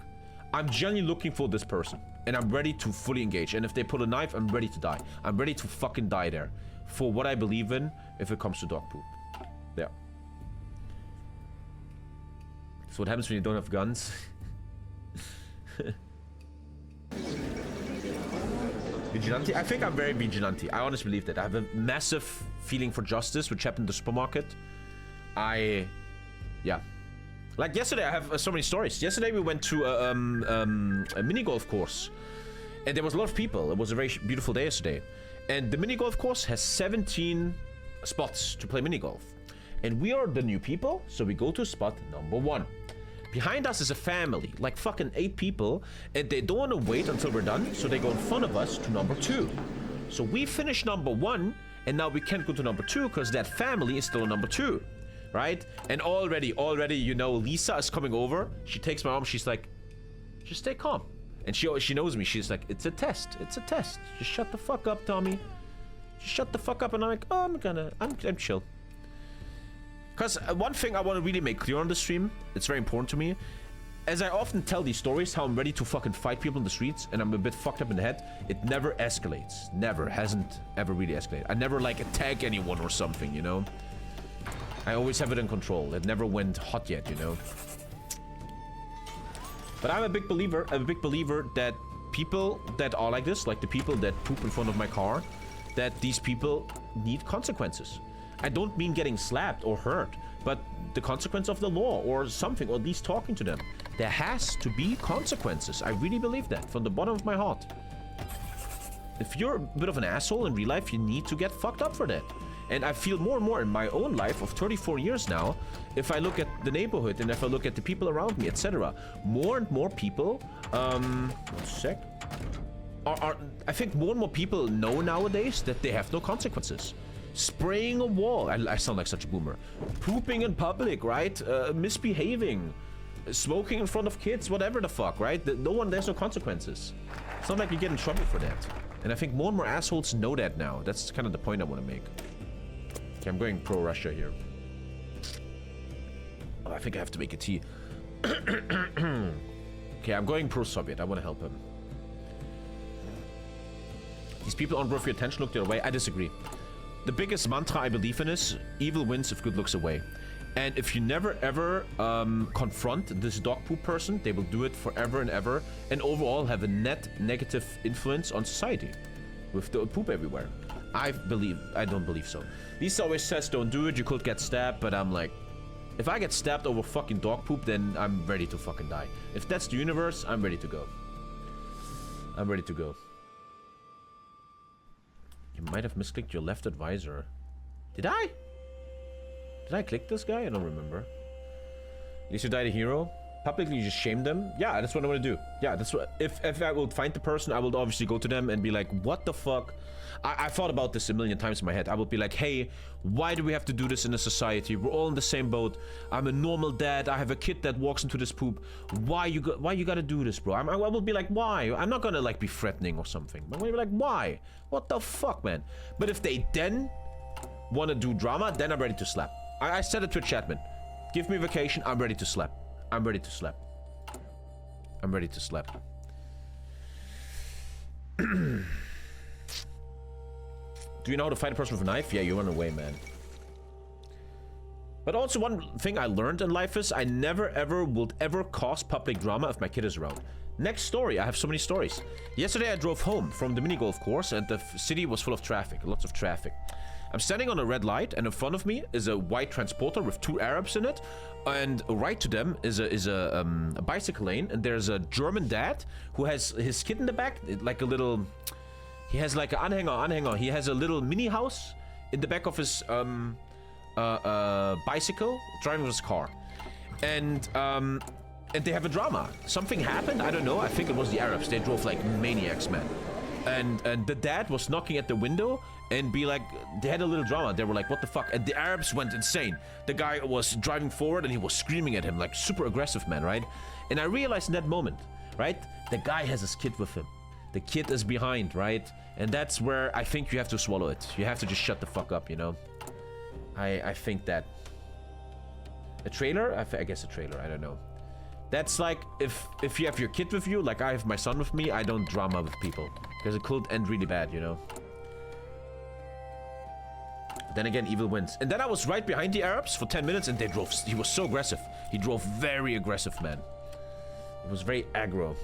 I'm genuinely looking for this person, and I'm ready to fully engage. And if they pull a knife, I'm ready to die. I'm ready to fucking die there for what I believe in. If it comes to dog poop, yeah. So what happens when you don't have guns? Vigilante? I think I'm very vigilante. I honestly believe that. I have a massive feeling for justice, which happened in the supermarket. Yeah. Like yesterday, I have so many stories. Yesterday, we went to a mini golf course. And there was a lot of people. It was a very beautiful day yesterday. And the mini golf course has 17 spots to play mini golf. And we are the new people, so we go to spot number 1. Behind us is a family, like fucking 8 people, and they don't want to wait until we're done, so they go in front of us to number 2. So we finish number 1, and now we can't go to number 2 because that family is still on number 2, right? And already, you know, Lisa is coming over. She takes my arm. She's like, just stay calm. And she knows me. She's like, it's a test. It's a test. Just shut the fuck up, Tommy. Just shut the fuck up. And I'm like, oh, I'm chill. Because one thing I want to really make clear on the stream, it's very important to me, as I often tell these stories, how I'm ready to fucking fight people in the streets, and I'm a bit fucked up in the head, it never escalates. Never. Hasn't ever really escalated. I never, like, attack anyone or something, you know? I always have it in control. It never went hot yet, you know? But I'm a big believer that people that are like this, like the people that poop in front of my car, that these people need consequences. I don't mean getting slapped or hurt, but the consequence of the law or something, or at least talking to them. There has to be consequences. I really believe that from the bottom of my heart. If you're a bit of an asshole in real life, you need to get fucked up for that. And I feel more and more in my own life of 34 years now, if I look at the neighborhood and if I look at the people around me, etc. More and more people, one sec, I think more and more people know nowadays that they have no consequences. Spraying a wall, I sound like such a boomer. Pooping in public, right? Misbehaving. Smoking in front of kids, whatever the fuck, right? There's no consequences. It's not like you get in trouble for that. And I think more and more assholes know that now. That's kind of the point I want to make. Okay, I'm going pro-Russia here. Oh, I think I have to make a tea. Okay, I'm going pro-Soviet. I want to help him. These people aren't worth your attention. Look the other way. I disagree. The biggest mantra I believe in is evil wins if good looks away. And if you never ever confront this dog poop person, they will do it forever and ever, and overall have a net negative influence on society with the poop everywhere. I don't believe so. Lisa always says don't do it, you could get stabbed, but I'm like, if I get stabbed over fucking dog poop, then I'm ready to fucking die. If that's the universe, I'm ready to go. I'm ready to go. You might have misclicked your left advisor. Did I? Did I click this guy? I don't remember. At least you died a hero. Publicly, you just shame them. Yeah, that's what I want to do. Yeah, that's what. If I will find the person, I will obviously go to them and be like, "What the fuck?" I thought about this a million times in my head. I would be like, "Hey, why do we have to do this in a society? We're all in the same boat. I'm a normal dad. I have a kid that walks into this poop. Why you gotta do this, bro?" I will be like, "Why?" I'm not gonna like be threatening or something. I'm gonna be like, "Why? What the fuck, man?" But if they then want to do drama, then I'm ready to slap. I said it to Chatman. Give me vacation. I'm ready to slap. I'm ready to slap. I'm ready to slap. Do you know how to fight a person with a knife? Yeah, you run away, man. But also one thing I learned in life is I never ever would ever cause public drama if my kid is around. Next story, I have so many stories. Yesterday I drove home from the mini golf course and the city was full of traffic, lots of traffic. I'm standing on a red light and in front of me is a white transporter with 2 Arabs in it. And right to them is a bicycle lane, and there's a German dad who has his kid in the back, like a little... He has like an anhänger. He has a little mini house in the back of his bicycle, driving his car. And they have a drama. Something happened, I don't know. I think it was the Arabs. They drove like maniacs, man. And the dad was knocking at the window and be like, they had a little drama. They were like, what the fuck? And the Arabs went insane. The guy was driving forward and he was screaming at him, like super aggressive, man, right? And I realized in that moment, right? The guy has his kid with him. The kid is behind, right? And that's where I think you have to swallow it. You have to just shut the fuck up, you know? I think that... A trailer? I guess a trailer, I don't know. That's like, if you have your kid with you, like I have my son with me, I don't drama with people. Because it could end really bad, you know? Then again, evil wins. And then I was right behind the Arabs for 10 minutes and they drove... He was so aggressive. He drove very aggressive, man. It was very aggro.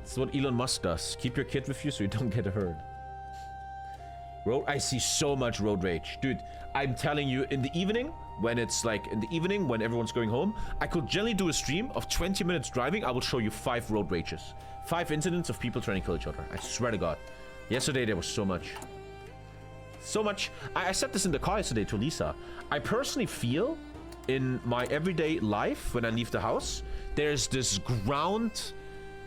That's what Elon Musk does. Keep your kid with you so you don't get hurt. I see so much road rage. Dude, I'm telling you, in the evening, when it's like, in the evening, when everyone's going home, I could generally do a stream of 20 minutes driving. I will show you 5 road rages. 5 incidents of people trying to kill each other. I swear to God. Yesterday, there was so much. So much. I said this in the car yesterday to Lisa. I personally feel, in my everyday life, when I leave the house, there's this ground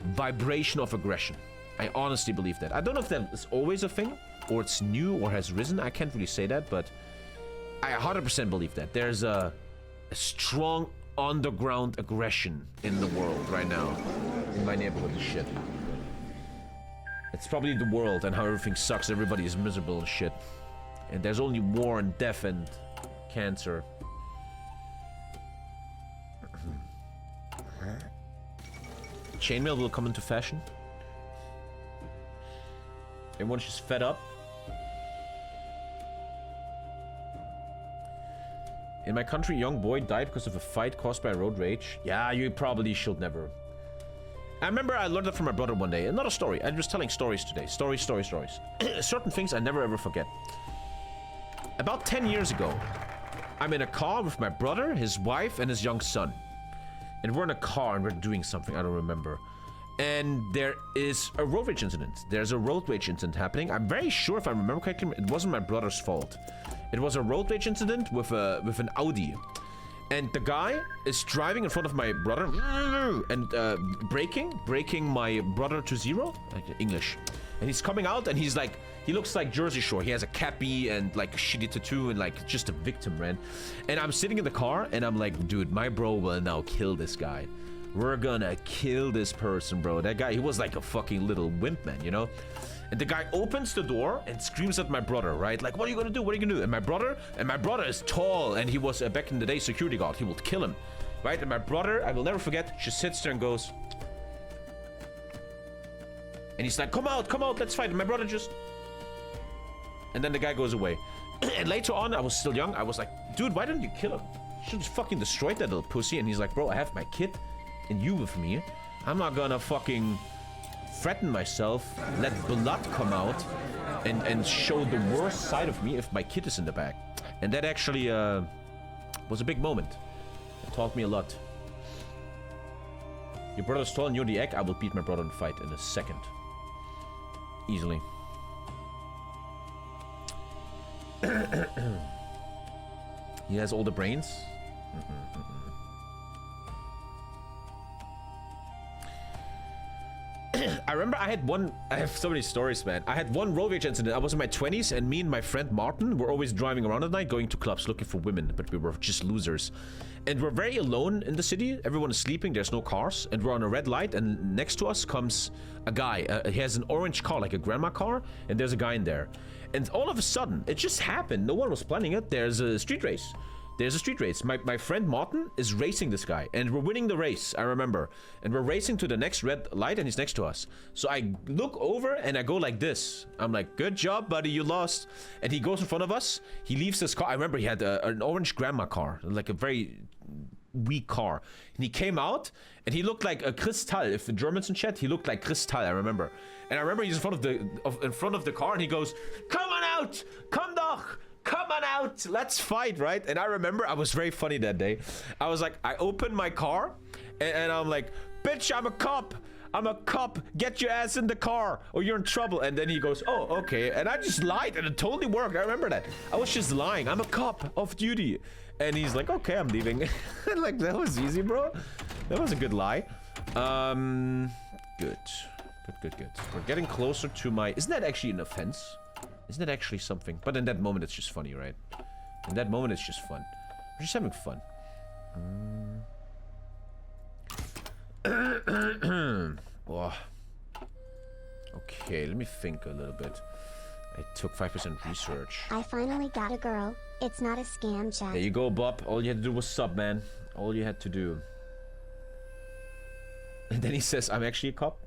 vibration of aggression. I honestly believe that. I don't know if that is always a thing, or it's new, or has risen. I can't really say that, but I 100% believe that. There's a strong underground aggression in the world right now. In my neighborhood and shit. It's probably the world and how everything sucks. Everybody is miserable and shit. And there's only war and death and cancer. Chainmail will come into fashion. Everyone's just fed up. In my country, a young boy died because of a fight caused by road rage. Yeah, you probably should never. I remember I learned that from my brother one day. Another story. I'm just telling stories today. Stories. Certain things I never ever forget. About 10 years ago, I'm in a car with my brother, his wife, and his young son. And we're in a car and we're doing something, I don't remember. And there is a road rage incident. There's a road rage incident happening. I'm very sure, if I remember correctly, it wasn't my brother's fault. It was a road rage incident with an Audi. And the guy is driving in front of my brother and braking my brother to zero, like English. And he's coming out and he's like, he looks like Jersey Shore. He has a cappy and like a shitty tattoo and like just a victim, man. And I'm sitting in the car and I'm like, dude, my bro will now kill this guy. We're gonna kill this person, bro. That guy, he was like a fucking little wimp, man, you know? And the guy opens the door and screams at my brother, right? Like, what are you gonna do? What are you gonna do? And my brother is tall, and he was back in the day security guard. He would kill him, right? And my brother, I will never forget, just sits there and goes, and he's like, come out, let's fight. And my brother just, and then the guy goes away. And later on, I was still young. I was like, dude, why didn't you kill him? You should have fucking destroyed that little pussy. And he's like, bro, I have my kid and you with me. I'm not gonna fucking threaten myself, let blood come out, and show the worst side of me if my kid is in the back. And that actually was a big moment. It taught me a lot. Your brother's tall and you're the egg. I will beat my brother in a fight in a second. Easily. He has all the brains. I remember I have so many stories, man. I had one road rage incident. I was in my 20s and me and my friend Martin were always driving around at night going to clubs looking for women, but we were just losers. And we're very alone in the city. Everyone is sleeping. There's no cars. And we're on a red light. And next to us comes a guy. He has an orange car, like a grandma car. And there's a guy in there. And all of a sudden, it just happened. No one was planning it. There's a street race. there's a street race. My friend Martin is racing this guy, and we're winning the race, I remember. And we're racing to the next red light, and he's next to us. So I look over, and I go like this. I'm like, good job, buddy, you lost. And he goes in front of us. He leaves his car. I remember he had an orange grandma car, like a very weak car. And he came out, and he looked like a Kristall. If the Germans in chat, he looked like Kristall, I remember. And I remember he's in front of the car, and he goes, come on out, come doch. Come on out, let's fight, right? And I remember I was very funny that day. I was like, I opened my car and I'm like, bitch, I'm a cop. I'm a cop. Get your ass in the car or you're in trouble. And then he goes, oh, okay. And I just lied and it totally worked. I remember that. I was just lying. I'm a cop off duty. And he's like, okay, I'm leaving. Like, that was easy, bro. That was a good lie. Good. Good. We're getting closer to my... Isn't that actually an offense? Isn't that actually something? But in that moment, it's just funny, right? In that moment, it's just fun. We're just having fun. Oh. Okay, let me think a little bit. I took 5% research. I finally got a girl. It's not a scam, chat. There you go, Bob. All you had to do was sub, man. All you had to do. And then he says, I'm actually a cop.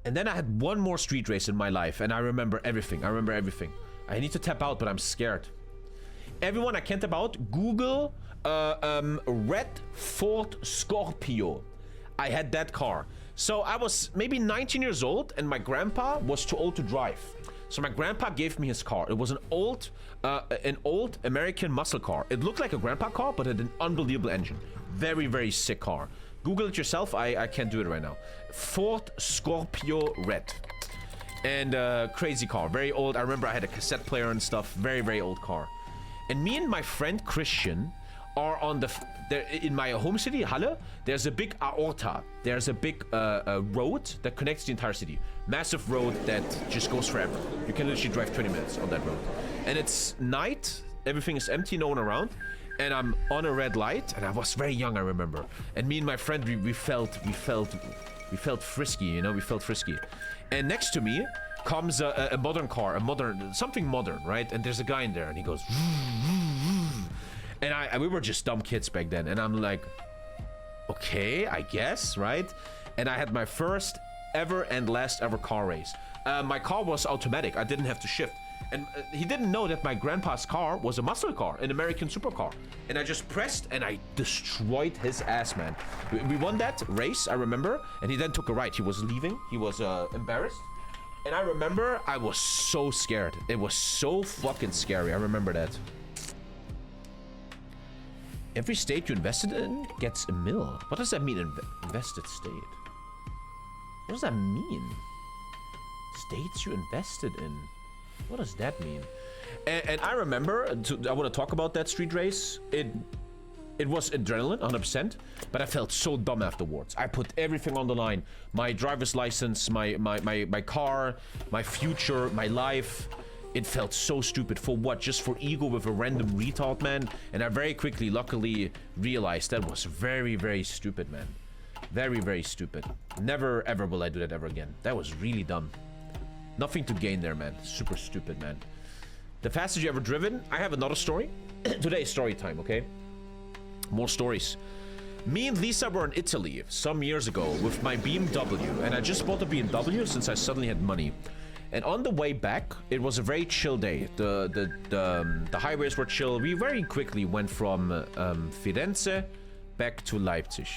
And then I had one more street race in my life, and I remember everything. I need to tap out, but I'm scared. Everyone, I can't tap out. Google Red Ford Scorpio. I had that car. So I was maybe 19 years old, and my grandpa was too old to drive. So my grandpa gave me his car. It was an old American muscle car. It looked like a grandpa car, but it had an unbelievable engine. Very, very sick car. Google it yourself. I can't do it right now. Ford Scorpio Red. And crazy car. Very old. I remember I had a cassette player and stuff. Very, very old car. And me and my friend Christian are on the... in my home city, Halle, there's a big aorta. There's a big road that connects the entire city. Massive road that just goes forever. You can literally drive 20 minutes on that road. And it's night. Everything is empty. No one around. And I'm on a red light, and I was very young, I remember. And me and my friend, we felt frisky, you know, we felt frisky. And next to me comes a modern car, something modern, right? And there's a guy in there, and he goes, and we were just dumb kids back then. And I'm like, okay, I guess, right? And I had my first ever and last ever car race. My car was automatic. I didn't have to shift. And he didn't know that my grandpa's car was a muscle car, an American supercar. And I just pressed and I destroyed his ass, man. We won that race, I remember. And he then took a right. He was leaving. He was embarrassed. And I remember I was so scared. It was so fucking scary. I remember that. Every state you invested in gets a mil. What does that mean, invested state? What does that mean? States you invested in. What does that mean? And I remember, I want to talk about that street race. It was adrenaline, 100%, but I felt so dumb afterwards. I put everything on the line. My driver's license, my car, my future, my life. It felt so stupid. For what? Just for ego with a random retard, man? And I very quickly, luckily, realized that was very, very stupid, man. Very, very stupid. Never, ever will I do that ever again. That was really dumb. Nothing to gain there, man. Super stupid, man. The fastest you ever driven? I have another story. Today is story time, okay? More stories. Me and Lisa were in Italy some years ago with my BMW, and I just bought a BMW since I suddenly had money. And on the way back, it was a very chill day. The highways were chill. We very quickly went from Firenze back to Leipzig.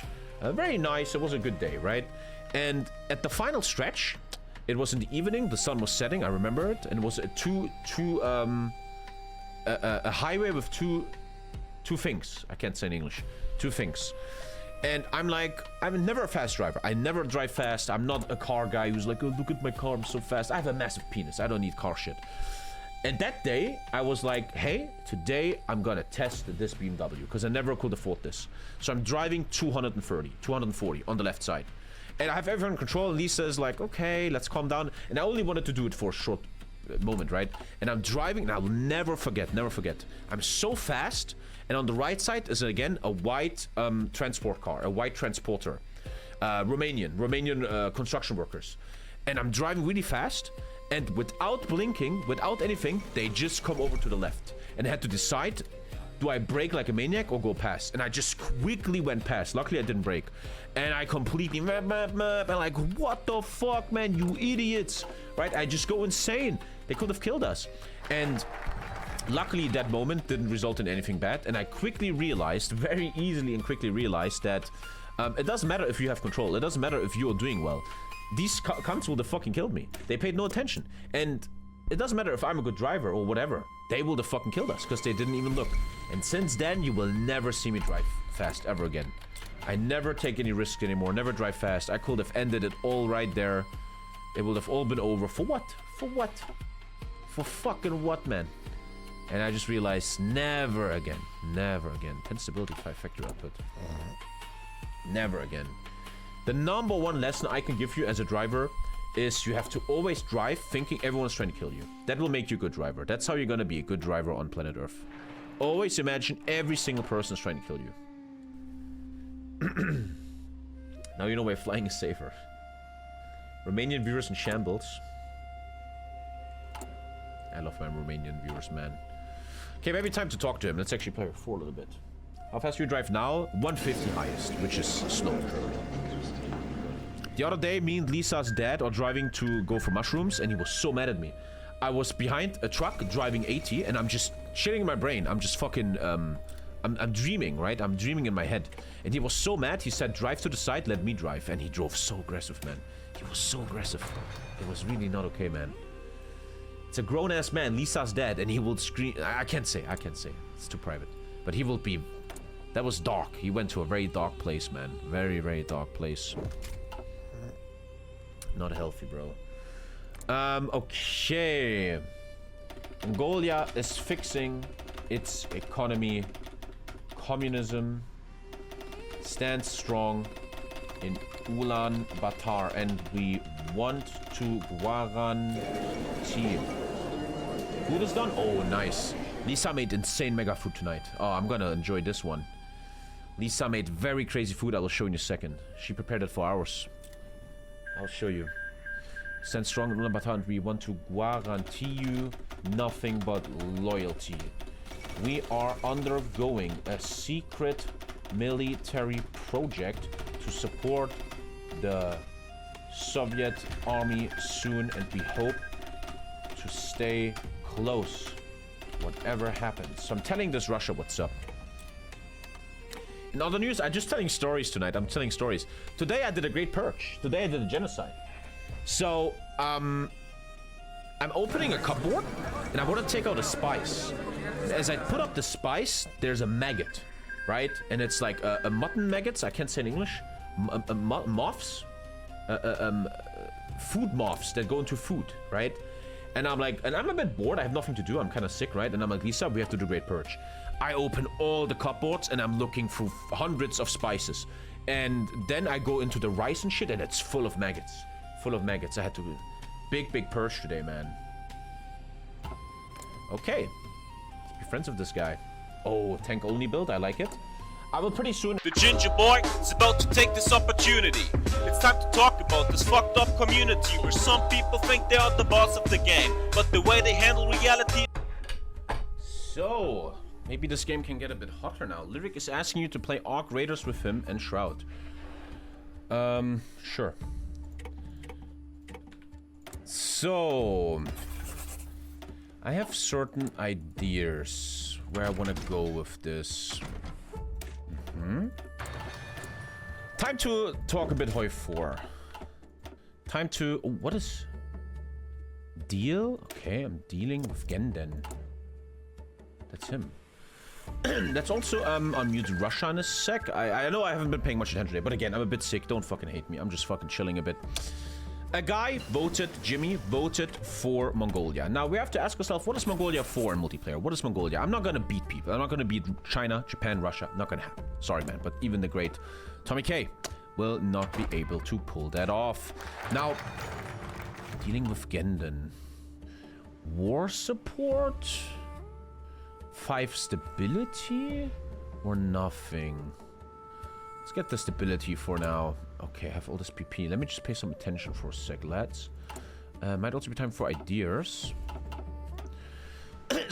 Very nice. It was a good day, right? And at the final stretch, it was in the evening. The sun was setting. I remember it, and it was a highway with two things. I can't say in English. Two things. And I'm like, I'm never a fast driver. I never drive fast. I'm not a car guy who's like, oh, look at my car, I'm so fast. I have a massive penis. I don't need car shit. And that day, I was like, hey, today I'm gonna test this BMW because I never could afford this. So I'm driving 240 on the left side. And I have everything in control. And Lisa's like, okay, let's calm down. And I only wanted to do it for a short moment, right? And I'm driving, and I'll never forget. I'm so fast. And on the right side is again a white transport car, a white transporter, Romanian construction workers. And I'm driving really fast, and without blinking, without anything, they just come over to the left. And I had to decide, Do I brake like a maniac or go past? And I just quickly went past. Luckily, I didn't brake. And I completely... And like, what the fuck, man? You idiots. Right? I just go insane. They could have killed us. And luckily, that moment didn't result in anything bad. And I quickly realized, very easily and quickly realized that it doesn't matter if you have control. It doesn't matter if you're doing well. These cunts would have fucking killed me. They paid no attention. And it doesn't matter if I'm a good driver or whatever. They would have fucking killed us because they didn't even look. And since then, you will never see me drive fast ever again. I never take any risks anymore. Never drive fast. I could have ended it all right there. It would have all been over. For what? For what? For fucking what, man? And I just realized never again. Never again. 10 stability, 5 factory output. Never again. The number one lesson I can give you as a driver is you have to always drive thinking everyone's trying to kill you. That will make you a good driver. That's how you're gonna be a good driver on planet Earth. Always imagine every single person is trying to kill you. Now you know why flying is safer. Romanian viewers in shambles. I love my Romanian viewers, man. Okay, maybe time to talk to him. Let's actually play 4 a little bit. How fast do you drive now? 150 highest, which is slow. The other day, me and Lisa's dad are driving to go for mushrooms, and he was so mad at me. I was behind a truck driving 80, and I'm just shitting in my brain. I'm just fucking, I'm dreaming, right? I'm dreaming in my head. And he was so mad, he said, drive to the side, let me drive. And he drove so aggressive, man. He was so aggressive. It was really not okay, man. It's a grown-ass man, Lisa's dad, and he will scream. I can't say. It's too private. But he will be... That was dark. He went to a very dark place, man. Very, very dark place. Not healthy, bro. Okay. Mongolia is fixing its economy. Communism stands strong in Ulaanbaatar, and we want to guarantee. Food is done? Oh, nice. Lisa made insane mega food tonight. Oh, I'm gonna enjoy this one. Lisa made very crazy food. I will show you in a second. She prepared it for hours. I'll show you. Stand strong in Ulaanbaatar, and we want to guarantee you nothing but loyalty. We are undergoing a secret military project to support the Soviet army soon, and we hope to stay close whatever happens. So I'm telling this Russia what's up. In other news, I'm just telling stories tonight. I'm telling stories. Today I did a great purge. Today I did a genocide. So, I'm opening a cupboard, and I want to take out a spice. As I put up the spice, there's a maggot, right? And it's like a mutton maggots. I can't say in English. Moths, food moths that go into food, right? And I'm like, and I'm a bit bored. I have nothing to do. I'm kind of sick, right? And I'm like, Lisa, we have to do a great purge. I open all the cupboards, and I'm looking for hundreds of spices. And then I go into the rice and shit, and it's full of maggots. Full of maggots. I had to do big purge today, man. Okay. Let's be friends with this guy. Oh, tank only build. I like it. I will pretty soon. The ginger boy is about to take this opportunity. It's time to talk about this fucked up community where some people think they are the boss of the game, but the way they handle reality. So, maybe this game can get a bit hotter now. Lyric is asking you to play Arc Raiders with him and Shroud. Sure. So, I have certain ideas where I want to go with this. Time to talk a bit HOI4. Time to... Oh, what is... Deal? Okay, I'm dealing with Genden. That's him. That's also on mute Russia in a sec. I know I haven't been paying much attention today, but again, I'm a bit sick. Don't fucking hate me. I'm just fucking chilling a bit. A guy voted, Jimmy, voted for Mongolia. Now, we have to ask ourselves, what is Mongolia for in multiplayer? What is Mongolia? I'm not gonna beat people. I'm not gonna beat China, Japan, Russia. Not gonna happen. Sorry, man. But even the great TommyKay will not be able to pull that off. Now, dealing with Genden. War support? 5 stability? Or nothing? Let's get the stability for now. Okay, I have all this PP. Let me just pay some attention for a sec, lads. Might also be time for ideas.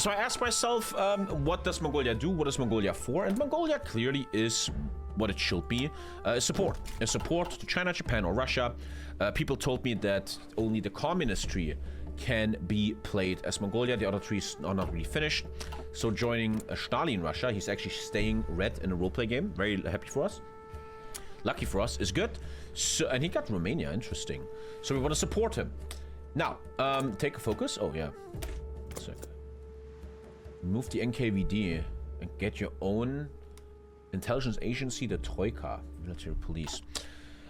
So I asked myself, what does Mongolia do? What is Mongolia for? And Mongolia clearly is what it should be, support. A support to China, Japan, or Russia. People told me that only the communist tree can be played as Mongolia. The other trees are not really finished. So joining Stalin Russia, he's actually staying red in a roleplay game. Very happy for us. Lucky for us is good. So, and he got Romania, interesting. So we want to support him. Now, take a focus. Oh yeah, 1 sec. Move the NKVD and get your own intelligence agency, the Troika, military police.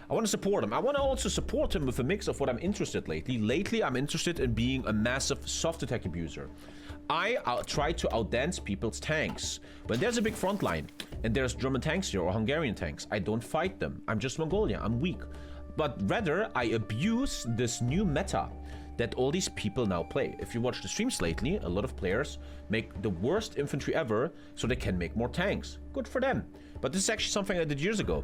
I want to support him. I want to also support him with a mix of what I'm interested lately. Lately, I'm interested in being a massive soft attack abuser. I try to outdance people's tanks. When there's a big front line and there's German tanks here or Hungarian tanks, I don't fight them. I'm just Mongolia. I'm weak. But rather, I abuse this new meta that all these people now play. If you watch the streams lately, a lot of players make the worst infantry ever so they can make more tanks. Good for them. But this is actually something I did years ago.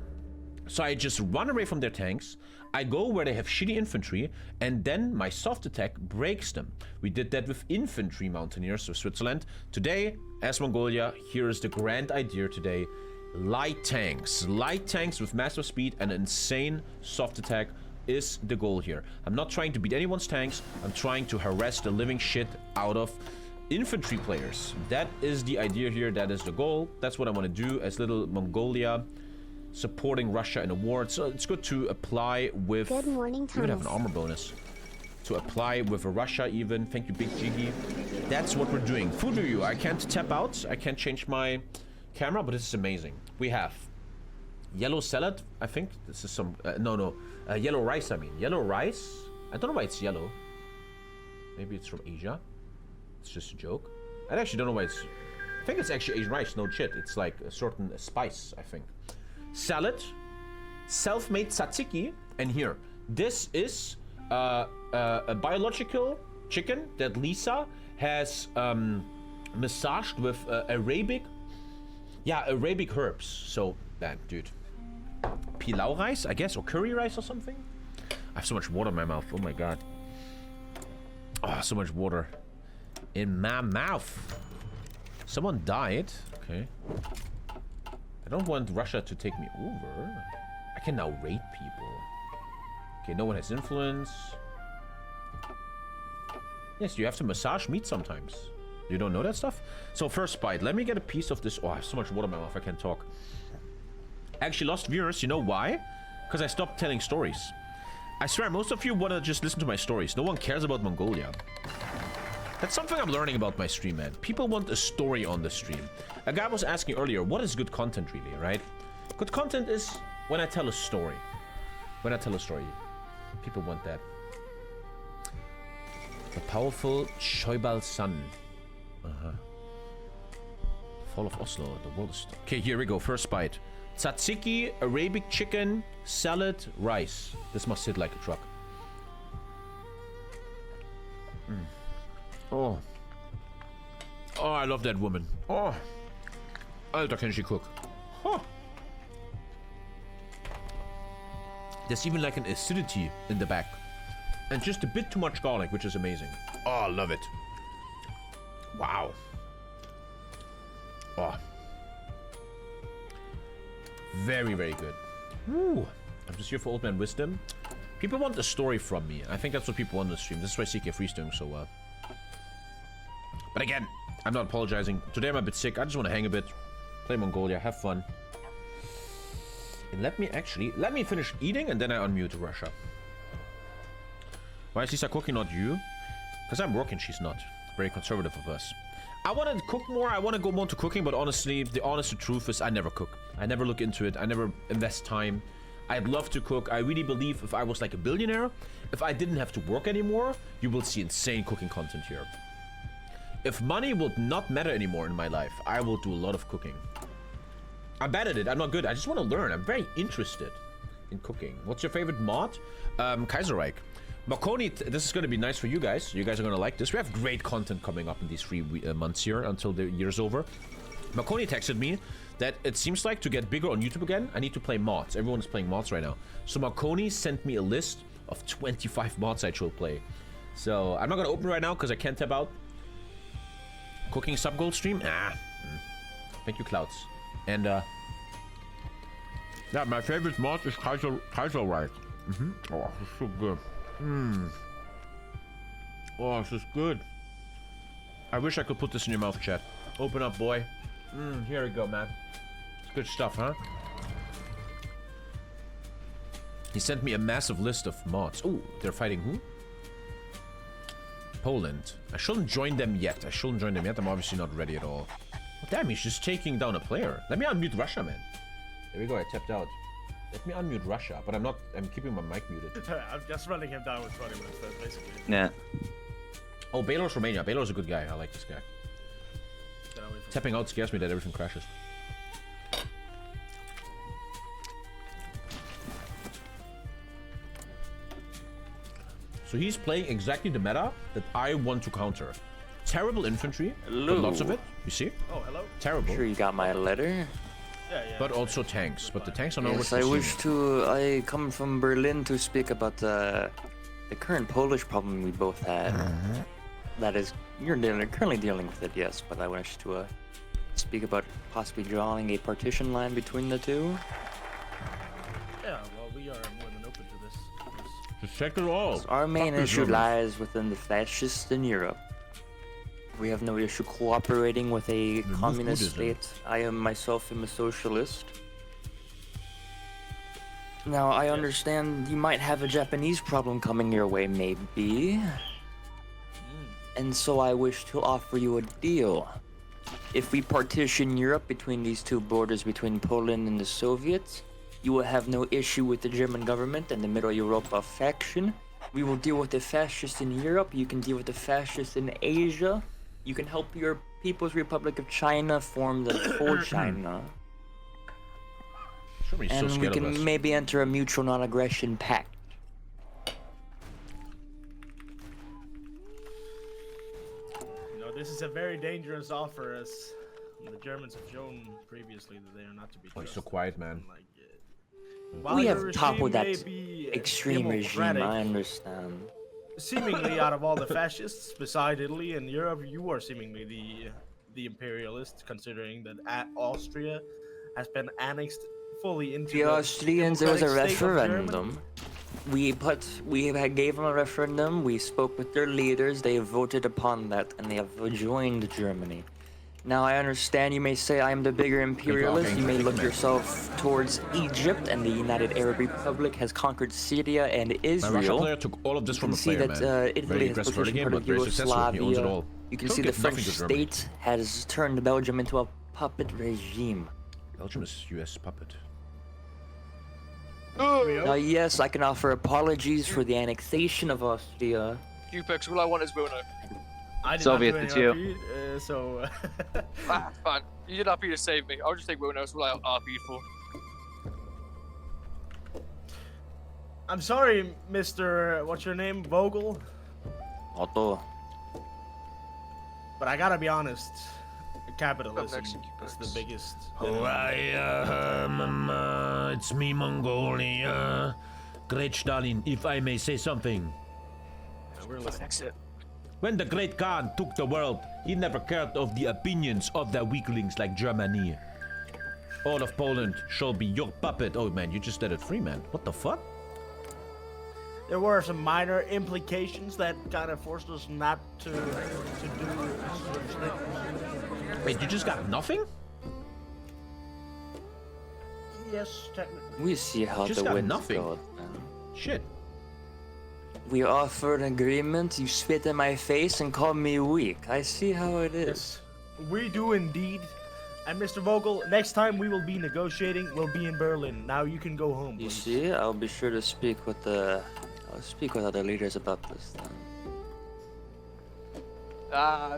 So I just run away from their tanks, I go where they have shitty infantry, and then my soft attack breaks them. We did that with infantry mountaineers of Switzerland. Today, as Mongolia, here is the grand idea today. Light tanks with massive speed and insane soft attack is the goal here. I'm not trying to beat anyone's tanks, I'm trying to harass the living shit out of infantry players. That is the idea here, that is the goal. That's what I want to do as little Mongolia. Supporting Russia in a war. So it's good to apply with... Good morning, Thomas. Even have an armor bonus. To apply with a Russia even. Thank you, Big Jiggy. That's what we're doing. Food review. I can't tap out. I can't change my camera, but this is amazing. We have yellow salad. I think this is some... yellow rice, I mean. Yellow rice. I don't know why it's yellow. Maybe it's from Asia. It's just a joke. I actually don't know why it's... I think it's actually Asian rice. No shit. It's like a certain spice, I think. Salad, self-made tzatziki, and here, this is a biological chicken that Lisa has massaged with Arabic herbs. So, man, dude, pilau rice, I guess, or curry rice or something. I have so much water in my mouth. Oh my god. Oh, so much water in my mouth. Someone died. Okay. I don't want Russia to take me over. I can now raid people. Okay, no one has influence. Yes, you have to massage meat sometimes. You don't know that stuff? So first bite. Let me get a piece of this. Oh, I have so much water in my mouth. I can't talk. I actually lost viewers. You know why? Because I stopped telling stories. I swear, most of you want to just listen to my stories. No one cares about Mongolia. That's something I'm learning about my stream, man. People want a story on the stream. A guy was asking earlier, what is good content really, right? Good content is when I tell a story. When I tell a story. People want that. The powerful Shoibal sun. Fall of Oslo. The world is... Okay, here we go. First bite. Tzatziki, Arabic chicken, salad, rice. This must sit like a truck. Oh. Oh, I love that woman. Oh. Alter, can she cook. Huh. There's even like an acidity in the back. And just a bit too much garlic, which is amazing. Oh, I love it. Wow. Oh. Very, very good. Woo. I'm just here for Old Man Wisdom. People want a story from me. I think that's what people want on the stream. This is why CK3's doing so well. But again, I'm not apologizing. Today I'm a bit sick. I just want to hang a bit. Play Mongolia. Have fun. And let me finish eating and then I unmute Russia. Why is Lisa cooking, not you? Because I'm working, she's not. Very conservative of us. I want to cook more. I want to go more to cooking, but honestly, the honest truth is I never cook. I never look into it. I never invest time. I'd love to cook. I really believe if I was like a billionaire, if I didn't have to work anymore, you will see insane cooking content here. If money would not matter anymore in my life, I will do a lot of cooking. I'm bad at it. I'm not good. I just want to learn. I'm very interested in cooking. What's your favorite mod? Kaiserreich. Marconi, this is going to be nice for you guys. You guys are going to like this. We have great content coming up in these 3 months here until the year's over. Marconi texted me that it seems like to get bigger on YouTube again, I need to play mods. Everyone is playing mods right now. So Marconi sent me a list of 25 mods I should play. So I'm not going to open right now because I can't tap out. cooking sub gold stream? Thank you, Clouds. And yeah, my favorite mod is Kaiserreich. Oh, this is so good. Oh, this is good. I wish I could put this in your mouth, chat. Open up, boy. Here we go, man. It's good stuff, huh? He sent me a massive list of mods. Oh, they're fighting who? Poland. I shouldn't join them yet. I'm obviously not ready at all. Oh, damn, he's just taking down a player. Let me unmute Russia, man. There we go, I tapped out. Let me unmute Russia, but I'm keeping my mic muted. I'm just running him down with 20 minutes, basically. Yeah. Oh, Belarus, Romania. Belarus is a good guy. I like this guy. Tapping out scares me that everything crashes. So he's playing exactly the meta that I want to counter. Terrible infantry, but lots of it. You see? Oh, hello. Terrible. Sure, you got my letter. Yeah. But also tanks. But the tanks are not Yes, I come from Berlin to speak about the current Polish problem we both had. That is, you're currently dealing with it, yes. But I wish to speak about possibly drawing a partition line between the two. Yeah, well, we are more than open to this. Just check it all. Our main issue lies within the fascists in Europe. We have no issue cooperating with a communist state. I am myself a socialist. Now, I understand you might have a Japanese problem coming your way, maybe. And so I wish to offer you a deal. If we partition Europe between these two borders between Poland and the Soviets, you will have no issue with the German government and the Middle Europa faction. We will deal with the fascists in Europe, you can deal with the fascists in Asia. You can help your People's Republic of China form the full China. And we can maybe enter a mutual non-aggression pact. This is a very dangerous offer, as the Germans have shown previously that they are not to be trusted. Oh, he's so quiet, man. We have toppled that extreme regime, I understand. Seemingly, out of all the fascists, beside Italy and Europe, you are seemingly the imperialist, considering that Austria has been annexed fully into the Austrians. There was a referendum. We gave them a referendum. We spoke with their leaders. They voted upon that, and they have joined Germany. Now I understand you may say I am the bigger imperialist. You may look yourself towards Egypt, and the United Arab Republic has conquered Syria and Israel. My Russia player took all of this from a player, man. You can see that Italy has positioned part of Yugoslavia. You can see the French state has turned Belgium into a puppet regime. Belgium is US puppet. Now, yes, I can offer apologies for the annexation of Austria. Jupex, all I want is Wilno. I did Soviet, not it's do any you. RP, so... Fine. You did RP to save me. I'll just take Wilno, that's all I RP for. I'm sorry, Mr. What's your name? Vogel? Otto. But I gotta be honest. Capitalism is the biggest... It's me, Mongolia. Great Stalin, if I may say something. We're listening. When the great Khan took the world, he never cared of the opinions of the weaklings like Germany. All of Poland shall be your puppet. Oh man, you just let it free, man. What the fuck? There were some minor implications that kind of forced us not to do... Wait, you just got nothing? Yes, technically. We see how Just the got winds nothing. go, man. Shit. We offer an agreement, you spit in my face and call me weak. I see how it is. Yes, we do indeed. And Mr. Vogel, next time we will be negotiating, we'll be in Berlin. Now you can go home, You please. see, I'll be sure to speak with the... I'll speak with other leaders about this then.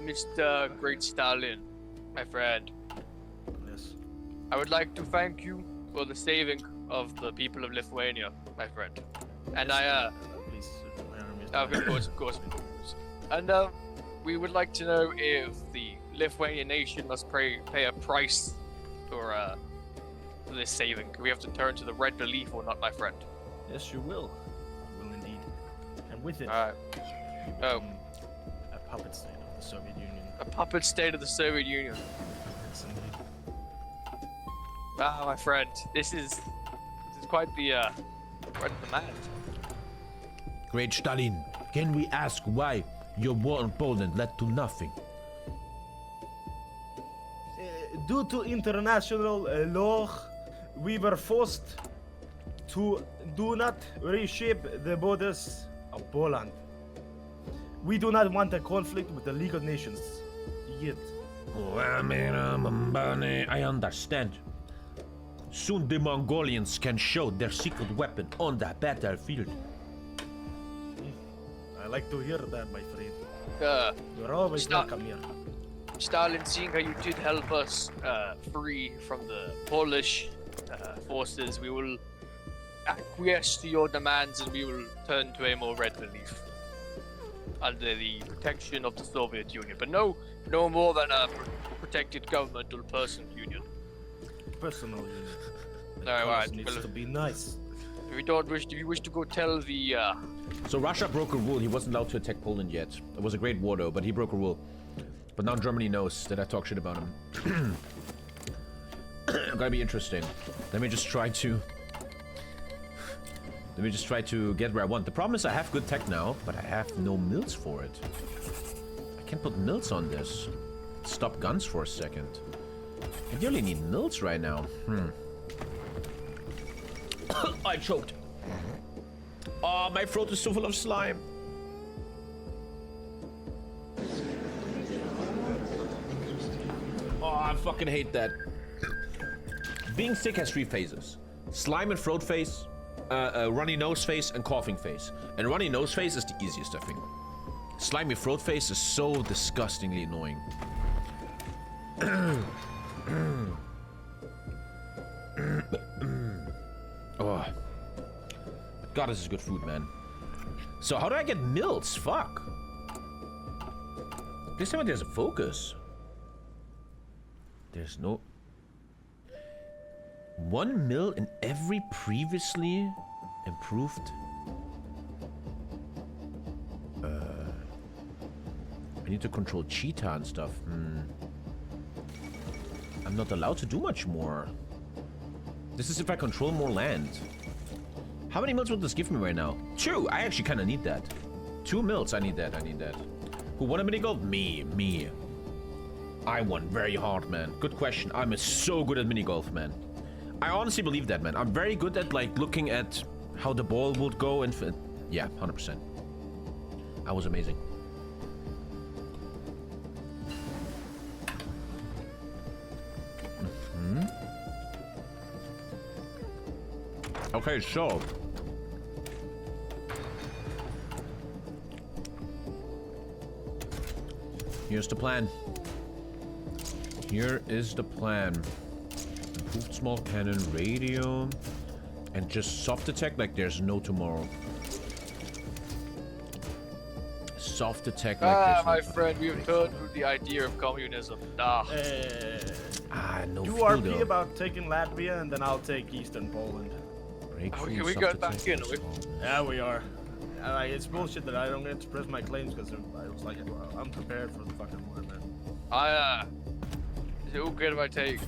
Mr. Great Stalin, my friend. Yes. I would like to thank you for the saving of the people of Lithuania, my friend. And Please, of course. And we would like to know if the Lithuanian nation must pay a price for this saving. We have to turn to the red belief or not, my friend. Yes, you will. You will indeed. And with it, Alright. Oh. a puppet state of the Soviet Union. A puppet state of the Soviet Union. Yes, indeed. Ah, my friend, this is quite the man. Great Stalin, can we ask why your war in Poland led to nothing? Due to international law, we were forced to do not reshape the borders of Poland. We do not want a conflict with the League of Nations. Yet. I understand. Soon the Mongolians can show their secret weapon on the battlefield. I like to hear that, my friend. You're always Stop. welcome here. Stalin, seeing how you did help us free from the Polish forces, we will acquiesce to your demands and we will turn to a more red relief under the protection of the Soviet Union. But no more than a protected governmental person union. Personal unit. All right. Needs Well, to be nice. if you wish to go tell the So Russia broke a rule. He wasn't allowed to attack Poland yet. It was a great war though, but he broke a rule. But now Germany knows that I talk shit about him. Gotta be interesting. Let me just try to get where I want. The problem is I have good tech now, but I have no mills for it. I can't put mills on this. Stop guns for a second. I really need mills right now. I choked. Oh, my throat is so full of slime. Oh, I fucking hate that. Being sick has 3 phases. Slime and throat phase, runny nose phase, and coughing phase. And runny nose phase is the easiest, I think. Slimy throat phase is so disgustingly annoying. Oh. God, this is good food, man. So how do I get mills? Fuck. This time there's a focus. There's no... 1 mil in every previously improved... I need to control cheetah and stuff. I'm not allowed to do much more. This is if I control more land. How many mills would this give me right now? 2! I actually kind of need that. 2 mills, I need that. Who won a mini golf? Me. I won very hard, man. Good question. I'm so good at mini golf, man. I honestly believe that, man. I'm very good at, like, looking at how the ball would go and... Yeah, 100%. I was amazing. Okay, so... Here's the plan. Here is the plan. Improved small cannon, radio, and just soft attack like there's no tomorrow. Soft attack like there's my no friend, we have turned to the idea of communism. no Do feel, RP though. about taking Latvia, and then I'll take Eastern Poland. Breakthrough, Okay, we soft got back attack in, is we- small. Yeah, we are. It's bullshit that I don't get to press my claims because I was like, I'm prepared for the fucking war, man. Is it all good if I take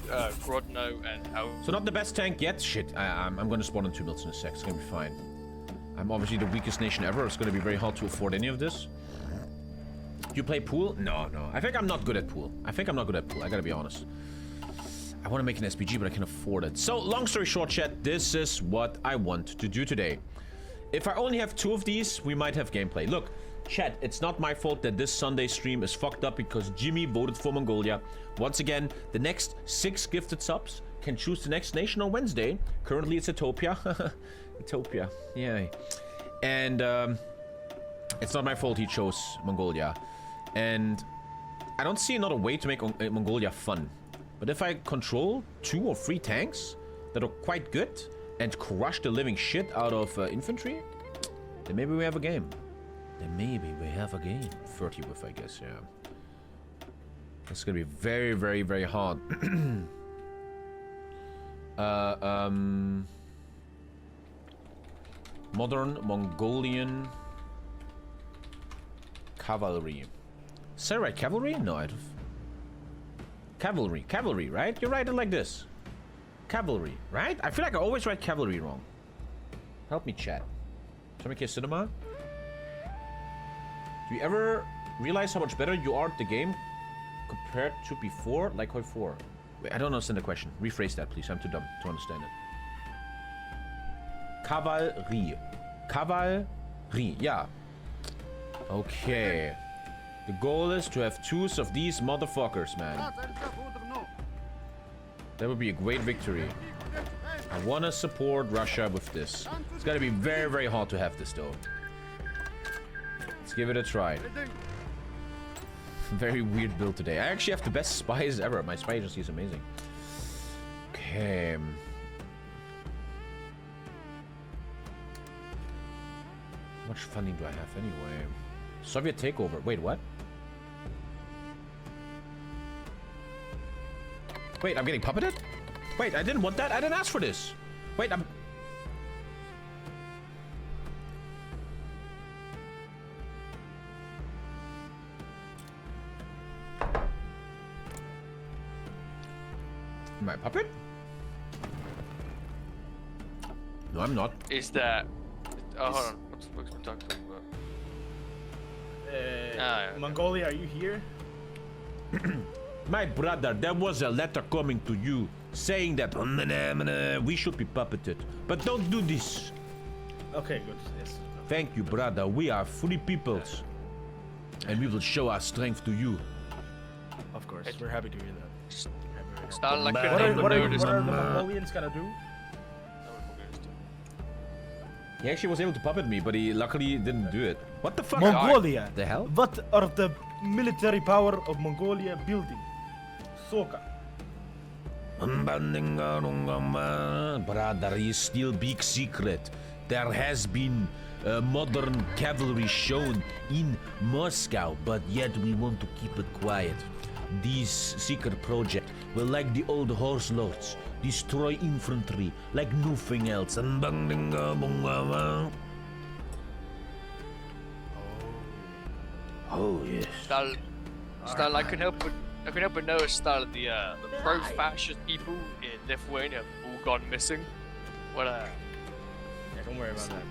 Grodno and how? So not the best tank yet. Shit, I'm gonna spawn in 2 mills in a sec. It's gonna be fine. I'm obviously the weakest nation ever. It's gonna be very hard to afford any of this. Do you play pool? No. I think I'm not good at pool. I gotta be honest. I want to make an SPG, but I can't afford it. So, long story short, chat, this is what I want to do today. If I only have 2 of these, we might have gameplay. Look, chat, it's not my fault that this Sunday stream is fucked up because Jimmy voted for Mongolia. Once again, the next 6 gifted subs can choose the next nation on Wednesday. Currently, it's Ethiopia. Ethiopia, yay. And it's not my fault he chose Mongolia. And I don't see another way to make Mongolia fun. But if I control 2 or 3 tanks that are quite good and crush the living shit out of infantry, then maybe we have a game. 30 with, I guess, yeah. It's gonna be very, very, very hard. Modern Mongolian cavalry. Is that right? Cavalry? No, I don't. Cavalry. Cavalry, right? You write it like this. Cavalry, right? I feel like I always write cavalry wrong. Help me, chat. TommyKay Cinema? Do you ever realize how much better you are at the game compared to before? Like HOI4. Wait, I don't understand the question. Rephrase that, please. I'm too dumb to understand it. Cavalry. Cavalry, yeah. Okay. The goal is to have 2 of these motherfuckers, man. That would be a great victory. I want to support Russia with this. It's got to be very, very hard to have this, though. Let's give it a try. Very weird build today. I actually have the best spies ever. My spy agency is amazing. Okay. How much funding do I have anyway? Soviet takeover. Wait, what? Wait, I'm getting puppeted? Wait, I didn't want that. I didn't ask for this. Wait, I'm... Am I a puppet? No, I'm not. Is that... Oh, hold on. What's we talking about? Yeah. Mongolia, are you here? My brother, there was a letter coming to you saying that we should be puppeted. But don't do this. Okay, good. Yes. Thank you, brother. We are free peoples. And we will show our strength to you. Of course, we're happy to hear that. Stalin, I What couldn't are even notice. the Mongolians gonna do? He actually was able to puppet me, but he luckily didn't do it. What the fuck? Mongolia! The hell? What are the military power of Mongolia building? Soka. Brother, is still big secret. There has been modern cavalry shown in Moscow, but yet we want to keep it quiet. This secret project will, like the old horse lords, destroy infantry like nothing else. Oh yes. Stalin, I can help but notice, Stalin, the pro-fascist people in Lithuania have all gone missing. What Yeah, don't worry about that.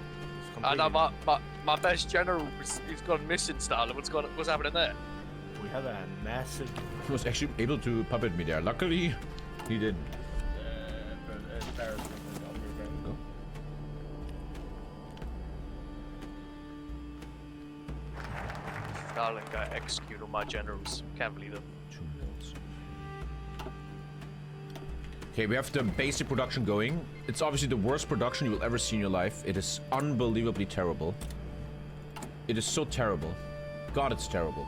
It's I know completely- my best general he's gone missing, Stalin. What's happening there? We have a massive He was actually able to puppet me there. Luckily, he didn't. Go. Stalin got execute all my generals. Can't believe them. 2 minutes. Okay, we have the basic production going. It's obviously the worst production you will ever see in your life. It is unbelievably terrible. It is so terrible. God, it's terrible.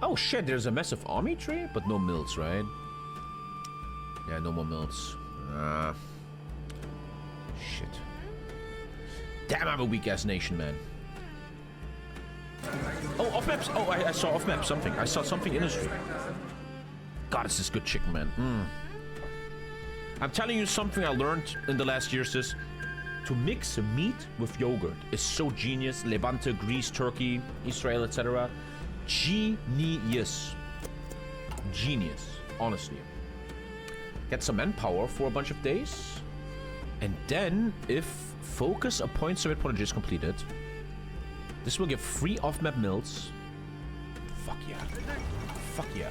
Oh shit, there's a massive army tree, but no mills, right? Yeah, no more mills. Shit. Damn, I'm a weak-ass nation, man. Oh, off maps. Oh, I saw off map something. I saw something in the stream. God, it's this good chicken, man. I'm telling you something I learned in the last years is to mix meat with yogurt is so genius. Levante, Greece, Turkey, Israel, etc. Genius. Genius, honestly. Get some manpower for a bunch of days. And then, if focus a point Soviet project is completed, this will give free off-map mills. Fuck yeah. Fuck yeah.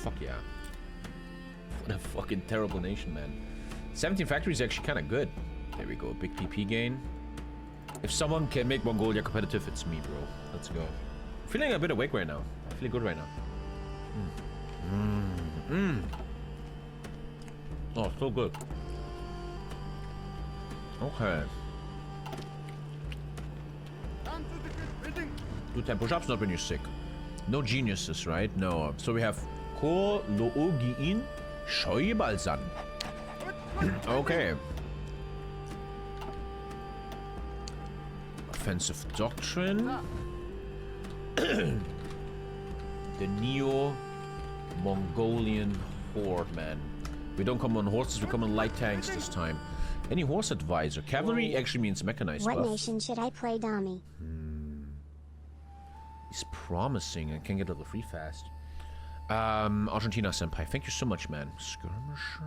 Fuck yeah. What a fucking terrible nation, man. 17 factories is actually kind of good. There we go, big PP gain. If someone can make Mongolia competitive, it's me, bro. Let's go. Feeling a bit awake right now. I feel good right now. Oh, so good. Okay. Do 10 push-ups, not when you're sick. No geniuses, right? No. So we have Ko Loogiin Shoibalsan. Okay. Offensive doctrine. The Neo-Mongolian horde, man. We don't come on horses, we come on light tanks this time. Any horse advisor? Cavalry actually means mechanized What buff. nation should I play dummy? He's promising. I can get level 3 fast. Argentina Senpai, thank you so much, man. Skirmisher.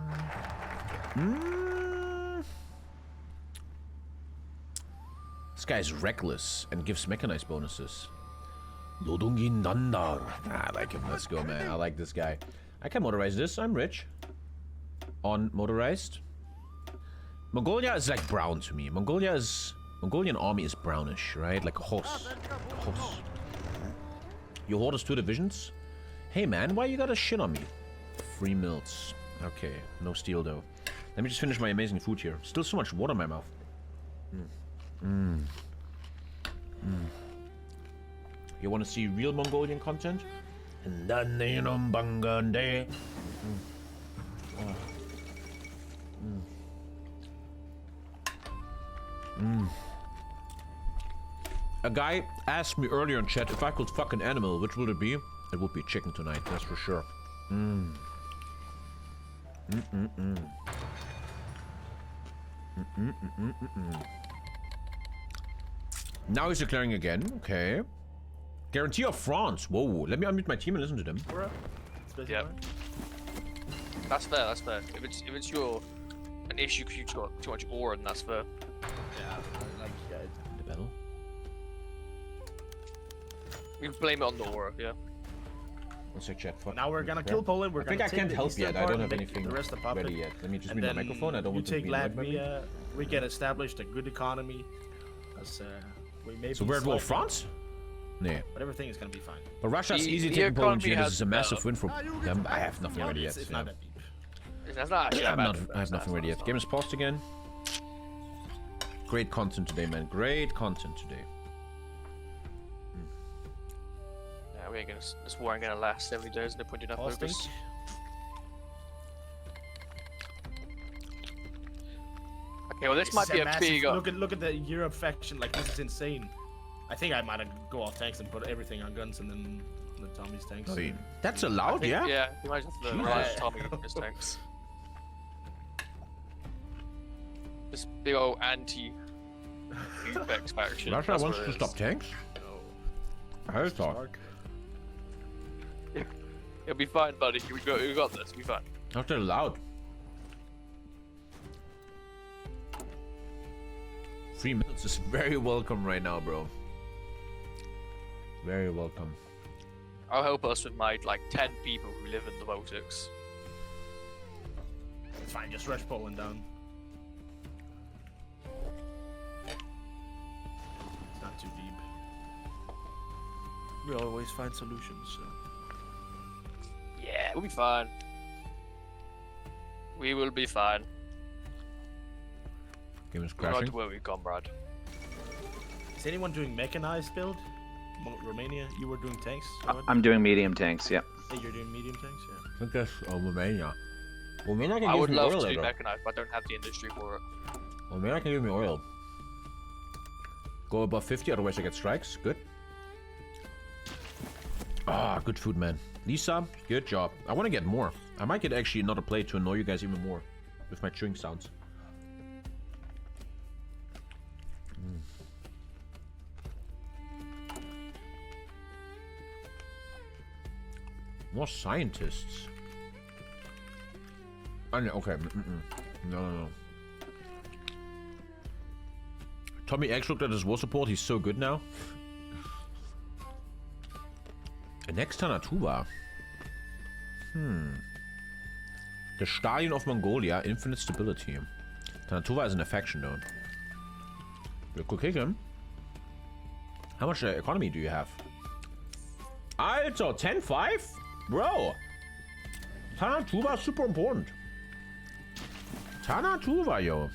This guy's reckless and gives mechanized bonuses. Lodungin Nandar. I like him. Let's go, man. I like this guy. I can motorize this. I'm rich. On motorized. Mongolia is like brown to me. Mongolian army is brownish, right? Like a horse. A horse. Your horde is 2 divisions? Hey man, why you gotta shit on me? 3 mils. Okay, no steel though. Let me just finish my amazing food here. Still so much water in my mouth. You wanna see real Mongolian content? A guy asked me earlier in chat if I could fuck an animal, which would it be? It would be a chicken tonight, that's for sure. Now he's declaring again. Okay. Guarantee of France. Whoa. Let me unmute my team and listen to them. Yep. That's fair. That's fair. If it's an issue because you've got too much ore, then that's fair. Yeah, like The battle. You can blame it on the ore. Yeah. One sec, chat. Fuck. now we're gonna kill Poland. We're I think gonna I take can't the help eastern yet. I part don't and have make anything the rest of puppet. ready yet. Let me just And mute my then microphone. I don't you want to take be annoyed by me. Latvia. We can establish a good economy. Because we may So be we're at war slightly- France? Nah. But everything is gonna be fine. But Russia's The- easy the taking Poland economy here. This has is a massive win for them. I have nothing Yeah, ready yet. it's Yeah. not that deep. That's not actually I that have, bad. I have nothing ready yet. Game is paused again. Great content today, man. Great content today. Yeah, we ain't gonna. This war ain't gonna last 70 days. No point in that Hosting. focus. Okay, well this might be a big. Look at the Europe faction. Like this is insane. I think I might go off tanks and put everything on guns and then the Tommy's tanks. That's allowed, yeah? Yeah, you might have to Jesus. rise Tommy his tanks. This big old anti-Uzbek faction. Russia that's wants what to it stop is. tanks? I thought. It'll be fine, buddy. We got this. It'll be fine. Not that allowed. 3 minutes is very welcome right now, bro. Very welcome. I'll help us with my like 10 people who live in the Baltics. It's fine. Just rush Poland down. It's not too deep. We always find solutions. So. Yeah, we'll be fine. We will be fine. Game is We're not crashing. to worry, comrade. Is anyone doing mechanized build? Romania, you were doing tanks. I'm doing medium tanks, yeah. Hey, you're doing medium tanks, yeah. I think that's Romania. Romania can I give would me love oil to do later. mechanized, but I don't have the industry for it. Romania can give me oil. Go above 50, otherwise I get strikes. Good. Ah, good food, man. Lisa, good job. I want to get more. I might get actually another plate to annoy you guys even more with my chewing sounds. More scientists. Oh, no, okay. No. Tommy X looked at his war support. He's so good now. Next Tanatuba. The Stallion of Mongolia. Infinite stability. Tanatuba is an affection, though. You could kick him. How much economy do you have? Alter, 10-5? Bro. Tanatuba is super important. Tanatuba, yo.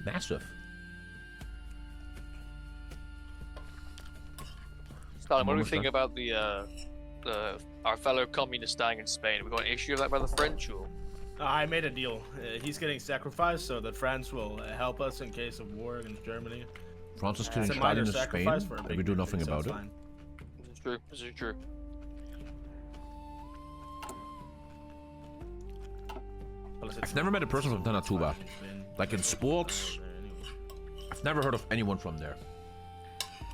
Massive. Stalin, what do we think about our fellow communists dying in Spain? We got an issue with that by the French, or? I made a deal. He's getting sacrificed so that France will help us in case of war against Germany. France is It's killing a minor Stalin in Spain, sacrifice for a and big we do victory, nothing so about it's it. fine. This is true. This is true. I've never met a person from Tanatuba. Like in sports, I've never heard of anyone from there.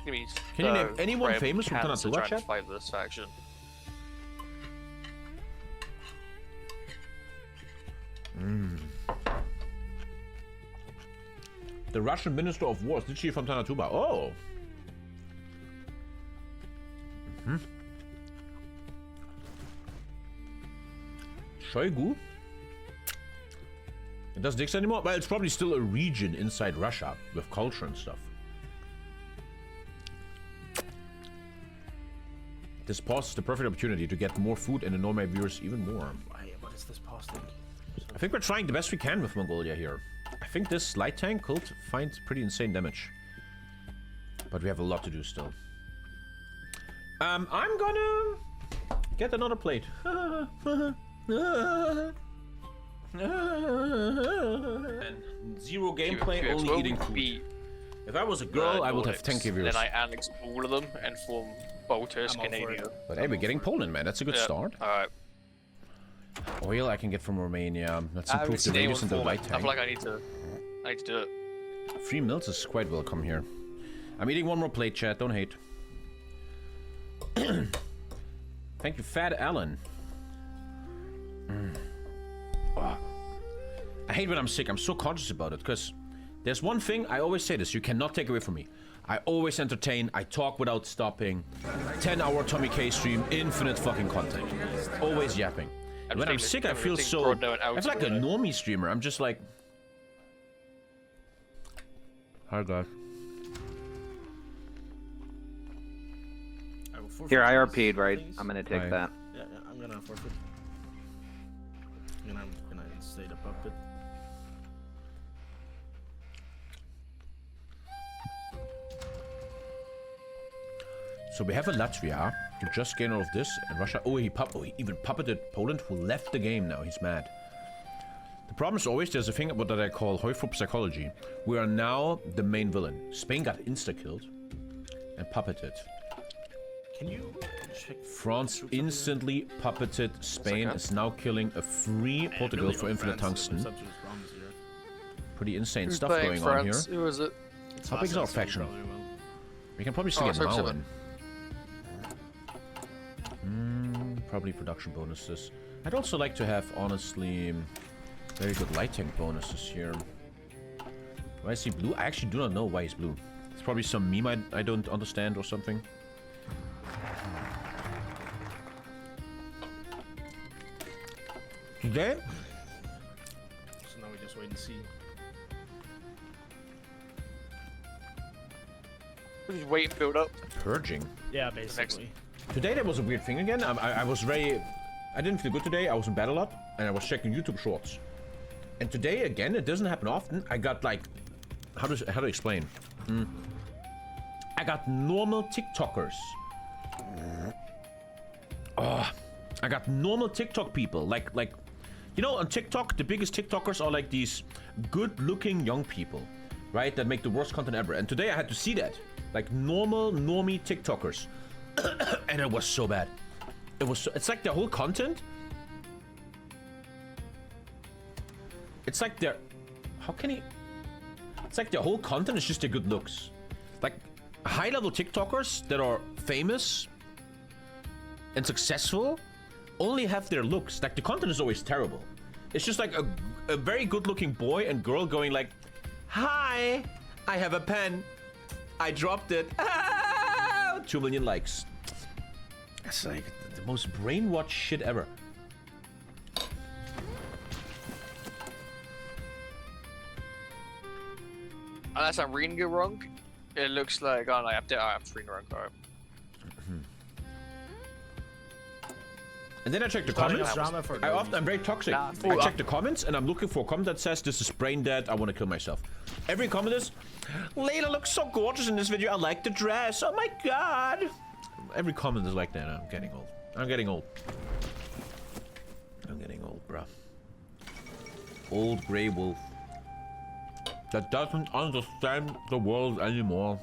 Can you name anyone famous from Tanatuba, chat? Fight this faction. The Russian Minister of War is literally from Tanatuba. Oh. Shoigu? It doesn't exist anymore? Well, it's probably still a region inside Russia with culture and stuff. This pause is the perfect opportunity to get more food and annoy my viewers even more. What is this pause thing? I think we're trying the best we can with Mongolia here. I think this light tank could find pretty insane damage. But we have a lot to do still. I'm gonna get another plate. And zero gameplay, only eating food. If I was a girl, I would have 10k viewers. Then I annex all of them and form Baltus Canada. But hey, we're getting Poland, man. That's a good start. Alright. Oil I can get from Romania. Let's improve the radius and the light tank. I feel like I need to do it. 3 mils is quite welcome here. I'm eating one more plate, chat. Don't hate. Thank you, Fat Alan. Oh. I hate when I'm sick. I'm so conscious about it because there's one thing I always say this. You cannot take away from me. I always entertain. I talk without stopping. 10-hour TommyKay stream. Infinite fucking content. Always yapping. And when I'm sick, I feel so... I feel like a normie streamer. I'm just like... Hi, guys. Here, I RP'd, right? I'm gonna take that. Yeah, I'm gonna forfeit. I'm gonna stay the puppet. So we have a Latvia who just gained all of this, and Russia. Oh, he even puppeted Poland, who left the game now. He's mad. The problem is always there's a thing about that I call HOI4 psychology. We are now the main villain. Spain got insta-killed and puppeted. Can you check? France instantly puppeted Spain, is now killing a free Portugal for infinite tungsten. Pretty insane stuff going on here. Who is it? How big is our faction? We can probably still get Mao in. Probably production bonuses. I'd also like to have, honestly, very good light tank bonuses here. Why is he blue? I actually do not know why he's blue. It's probably some meme I don't understand or something. Today? So now we just wait and see. We just wait and build up. Purging. Yeah, basically. Today there was a weird thing again. I was very... I didn't feel good today. I was in bed a lot. And I was checking YouTube shorts. And today, again, it doesn't happen often. I got like... How to explain? I got normal TikTokers. Oh, I got normal TikTok people. Like... You know, on TikTok, the biggest TikTokers are like these good-looking young people. Right? That make the worst content ever. And today I had to see that. Like normal, normie TikTokers. And it was so bad. It was so, it's like their whole content. It's like their... How can he... It's like their whole content is just their good looks. Like high-level TikTokers that are famous and successful only have their looks. Like the content is always terrible. It's just like a very good-looking boy and girl going like, "Hi, I have a pen. I dropped it. Ah! 2 million likes." It's like the most brainwashed shit ever. Unless I'm reading it wrong, it looks like... Oh, no, I have to read it wrong. Alright. And then I check the comments. I'm very toxic. I check the comments and I'm looking for a comment that says, "This is brain dead. I want to kill myself." Every comment is, "Layla looks so gorgeous in this video. I like the dress. Oh my god." Every comment is like that. I'm getting old. I'm getting old. I'm getting old, bruh. Old grey wolf that doesn't understand the world anymore.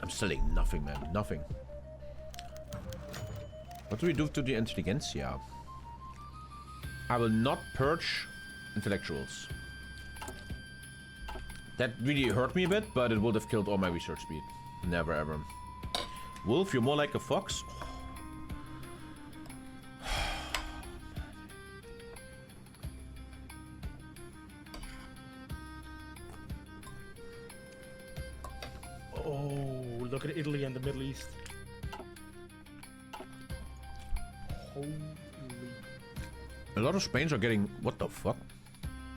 I'm selling nothing, man. Nothing. What do we do to the intelligentsia? I will not purge intellectuals. That really hurt me a bit, but it would have killed all my research speed. Never ever. Wolf, you're more like a fox. Oh, look at Italy and the Middle East. Holy. A lot of Spains are getting... What the fuck?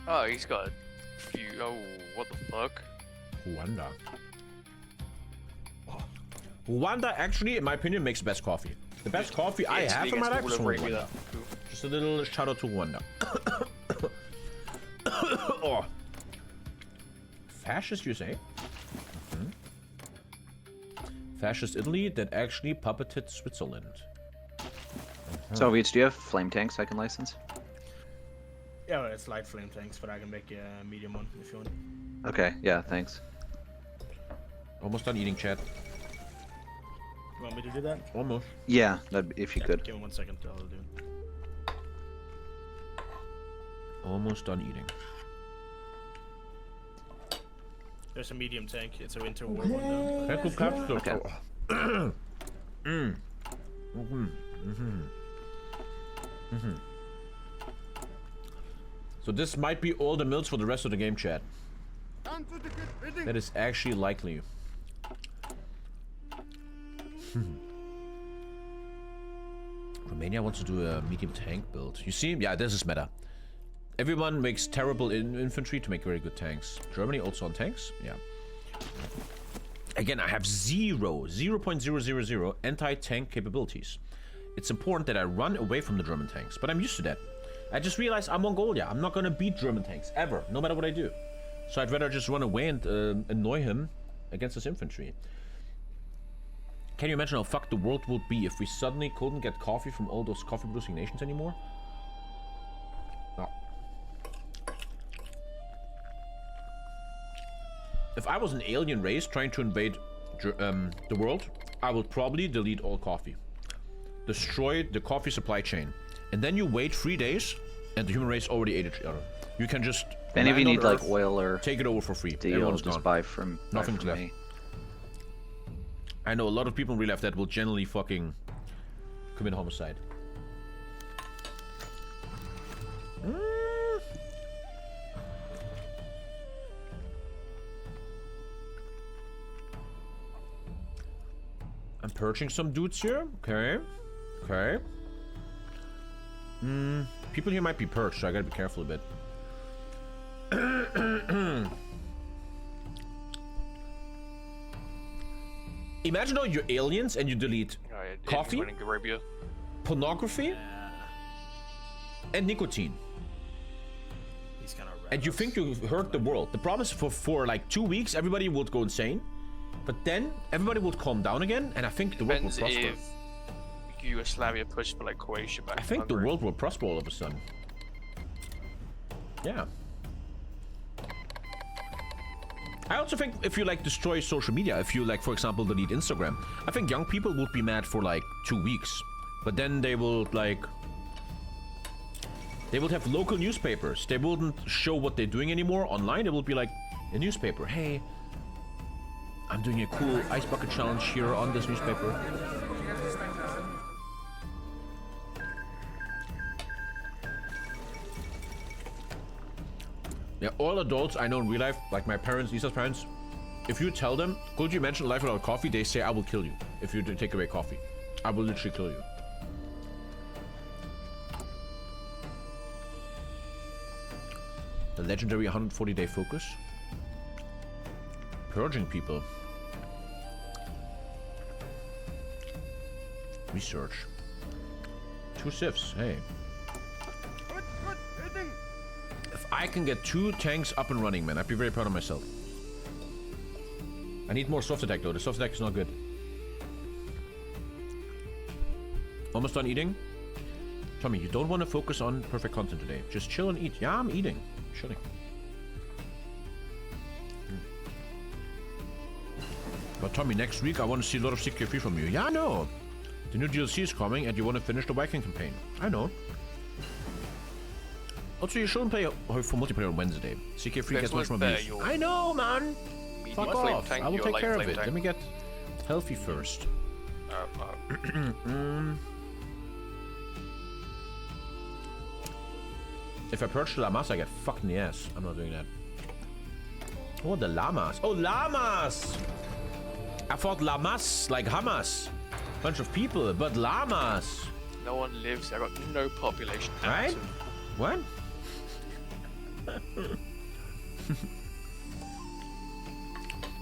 Oh, he's got a few. Oh, what the fuck? Rwanda. Rwanda actually, in my opinion, makes the best coffee. The best coffee I have in my life is from Rwanda. Cool. Just a little shout out to Rwanda. Oh. Fascist, you say? Fascist Italy that actually puppeted Switzerland. Soviets, do you have flame tanks I can license? Yeah, well, it's light flame tanks, but I can make a medium one if you want. Okay, yeah, thanks. Almost done eating, chat. You want me to do that? Almost. Yeah, if you could. Give me 1 second, I'll do it. Almost done eating. There's a medium tank. It's a winter war one though. That could capture. Okay. So this might be all the mills for the rest of the game, chat. That is actually likely. Romania wants to do a medium tank build. You see? Yeah, this is meta. Everyone makes terrible infantry to make very good tanks. Germany also on tanks? Yeah. Again, I have 0.000 anti-tank capabilities. It's important that I run away from the German tanks, but I'm used to that. I just realized I'm Mongolia. I'm not gonna beat German tanks, ever, no matter what I do. So I'd rather just run away and annoy him against his infantry. Can you imagine how fucked the world would be if we suddenly couldn't get coffee from all those coffee-producing nations anymore? No. If I was an alien race trying to invade the world, I would probably delete all coffee. Destroy the coffee supply chain. And then you wait 3 days, and the human race already ate each other. You can just... If any of you need like oil or take it over for free. deal, Everyone's just gone. buy from Nothing's left. me. I know a lot of people in real life that will generally fucking commit homicide. I'm purging some dudes here. Okay. Okay. People here might be purged, so I gotta be careful a bit. Imagine though you're aliens and you delete coffee, Arabia. pornography, and nicotine. He's gonna And you think you hurt the world. The problem is for like 2 weeks, everybody would go insane. But then everybody would calm down again, and I think the world will Depends prosper. if Yugoslavia pushed for like Croatia back. I think the Hungary. world will prosper all of a sudden. Yeah. I also think if you like destroy social media, if you like, for example, delete Instagram, I think young people would be mad for like 2 weeks. But then they will like... They would have local newspapers. They wouldn't show what they're doing anymore online. It would be like a newspaper. Hey, I'm doing a cool ice bucket challenge here on this newspaper. Yeah, all adults I know in real life, like my parents, Lisa's parents, if you tell them, could you mention life without coffee? They say, I will kill you if you take away coffee. I will literally kill you. The legendary 140-day focus. Purging people. Research. 2 sieves, hey. If I can get 2 tanks up and running, man, I'd be very proud of myself. I need more soft attack though, the soft attack is not good. Almost done eating? Tommy, you don't want to focus on perfect content today. Just chill and eat. Yeah, I'm eating. Chilling. But Tommy, next week I want to see a lot of CK3 from you. Yeah, I know. The new DLC is coming and you want to finish the Viking campaign. I know. Also, you shouldn't play HOI4 multiplayer on Wednesday. CK3 gets much more bear views. your I know, man. medium Fuck flame off. tank, I will your take light care of flame it. tank. Let me get healthy first. If I purge the llamas, I get fucked in the ass. I'm not doing that. Oh, the llamas. Oh, llamas! I thought llamas like Hamas. Bunch of people, but llamas. No one lives. I got no population. Right? What?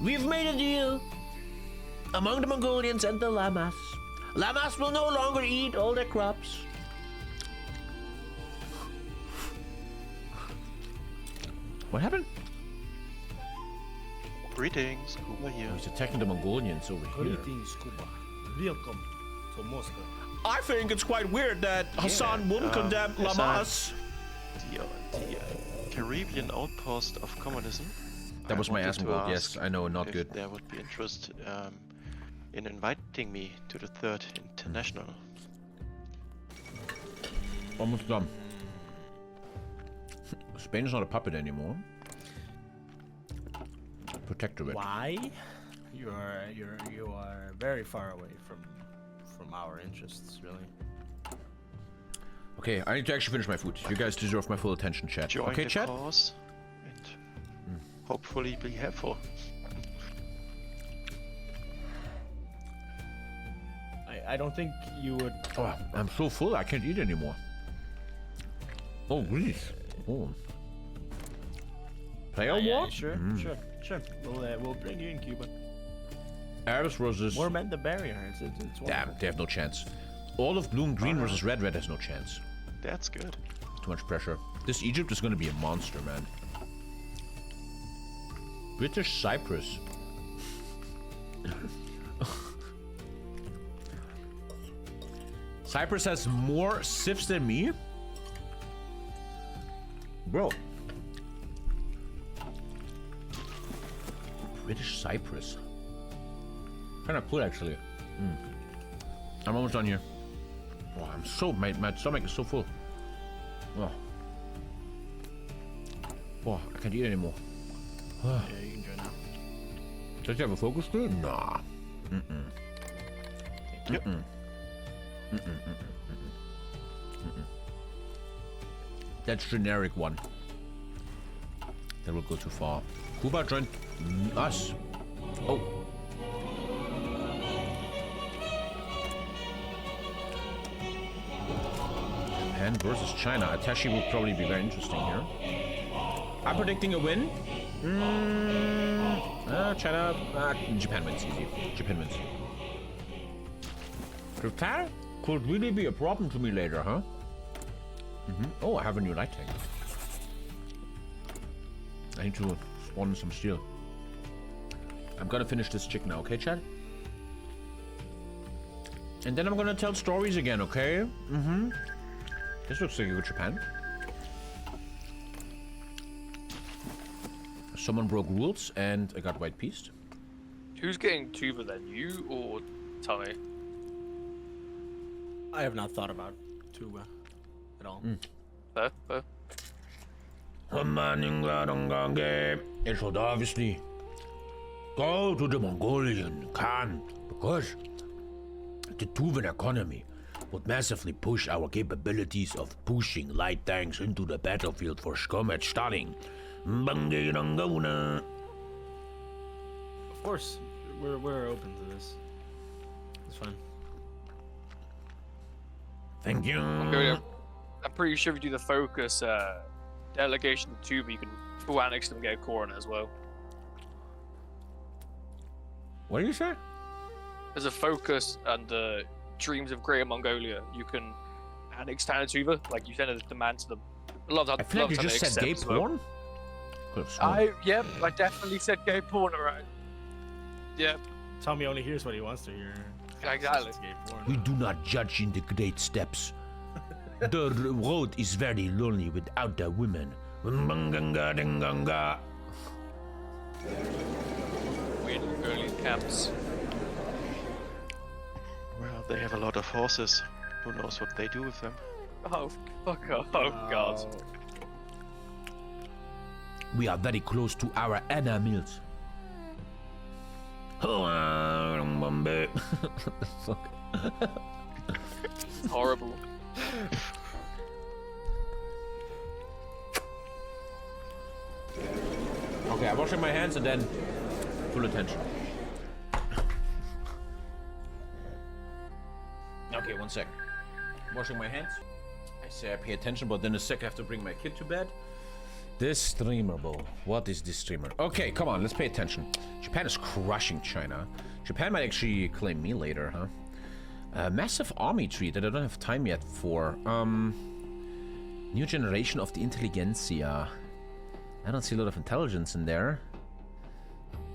We've made a deal among the Mongolians and the llamas. Llamas will no longer eat all their crops. What happened? Greetings, Kuba here. He's attacking the Mongolians over here. Greetings, Kuba. Welcome to Moscow. I think it's quite weird that Hassan wouldn't condemn Hassan. llamas. The Caribbean outpost of communism. That was my wanted ass to goal. ask Yes, I know, not if good. there would be interest in inviting me to the Third International. Almost done. Spain is not a puppet anymore. Protectorate. Why? You are very far away from our interests, really. Okay, I need to actually finish my food. You guys deserve my full attention, chat. Join Okay, the chat? cause and hopefully be helpful. I don't think you would. Oh, I'm so full, I can't eat anymore. Oh, please. Oh. Player Yeah, war? sure. We'll bring you in, Cuba. Arabs versus... More men the barrier. It's wonderful. Damn, they have no chance. All of blue and green versus red. Red has no chance. That's good. Too much pressure. This Egypt is gonna be a monster, man. British Cyprus. Cyprus has more sips than me? Bro. British Cyprus. Kinda cool, actually. I'm almost done here. Oh, I'm so... My stomach is so full. Oh. Oh, I can't eat anymore. Yeah, you can join now. Does he have a focus screen? Nah. That's generic one. That will go too far. Kuba joined us. Oh. Japan versus China. Atashi will probably be very interesting here. I'm predicting a win. China. Japan wins easy. Japan wins. Japan could really be a problem to me later, huh? Oh, I have a new light tank. I need to spawn some steel. I'm gonna finish this chick now, okay, Chad? And then I'm gonna tell stories again, okay? This looks like a good Japan. Someone broke rules and I got white pieced. Who's getting tuber then? You or Tommy? I have not thought about Tuba at all. Fair. It should obviously go to the Mongolian Khan because the Tuvan economy would massively push our capabilities of pushing light tanks into the battlefield for skirmish starting. Of course, we're open to this. It's fine. Thank you. Okay, I'm pretty sure if you do the focus delegation to tuber, you can full annex them and get a core on it as well. What do you say? There's a focus and the dreams of Greater Mongolia. You can annex Tanatuba, like you send a demand to them. I feel like you just said gay porn. I definitely said gay porn, alright. Yeah, Tommy only hears what he wants to hear. exactly. It's gay porn. We do not judge in the great steps. The road is very lonely without the women. Weird Mongolian camps. Well, they have a lot of horses. Who knows what they do with them? Oh, fuck off. Oh, God. We are very close to our enemies. What the fuck? It's horrible. Okay, I'm washing my hands and then full attention. Okay, 1 sec. Washing my hands. I say I pay attention, but then a sec I have to bring my kid to bed. This streamer, bro. What is this streamer? Okay, come on, let's pay attention. Japan is crushing China. Japan might actually claim me later, huh? A massive army tree that I don't have time yet for. New generation of the intelligentsia. I don't see a lot of intelligence in there.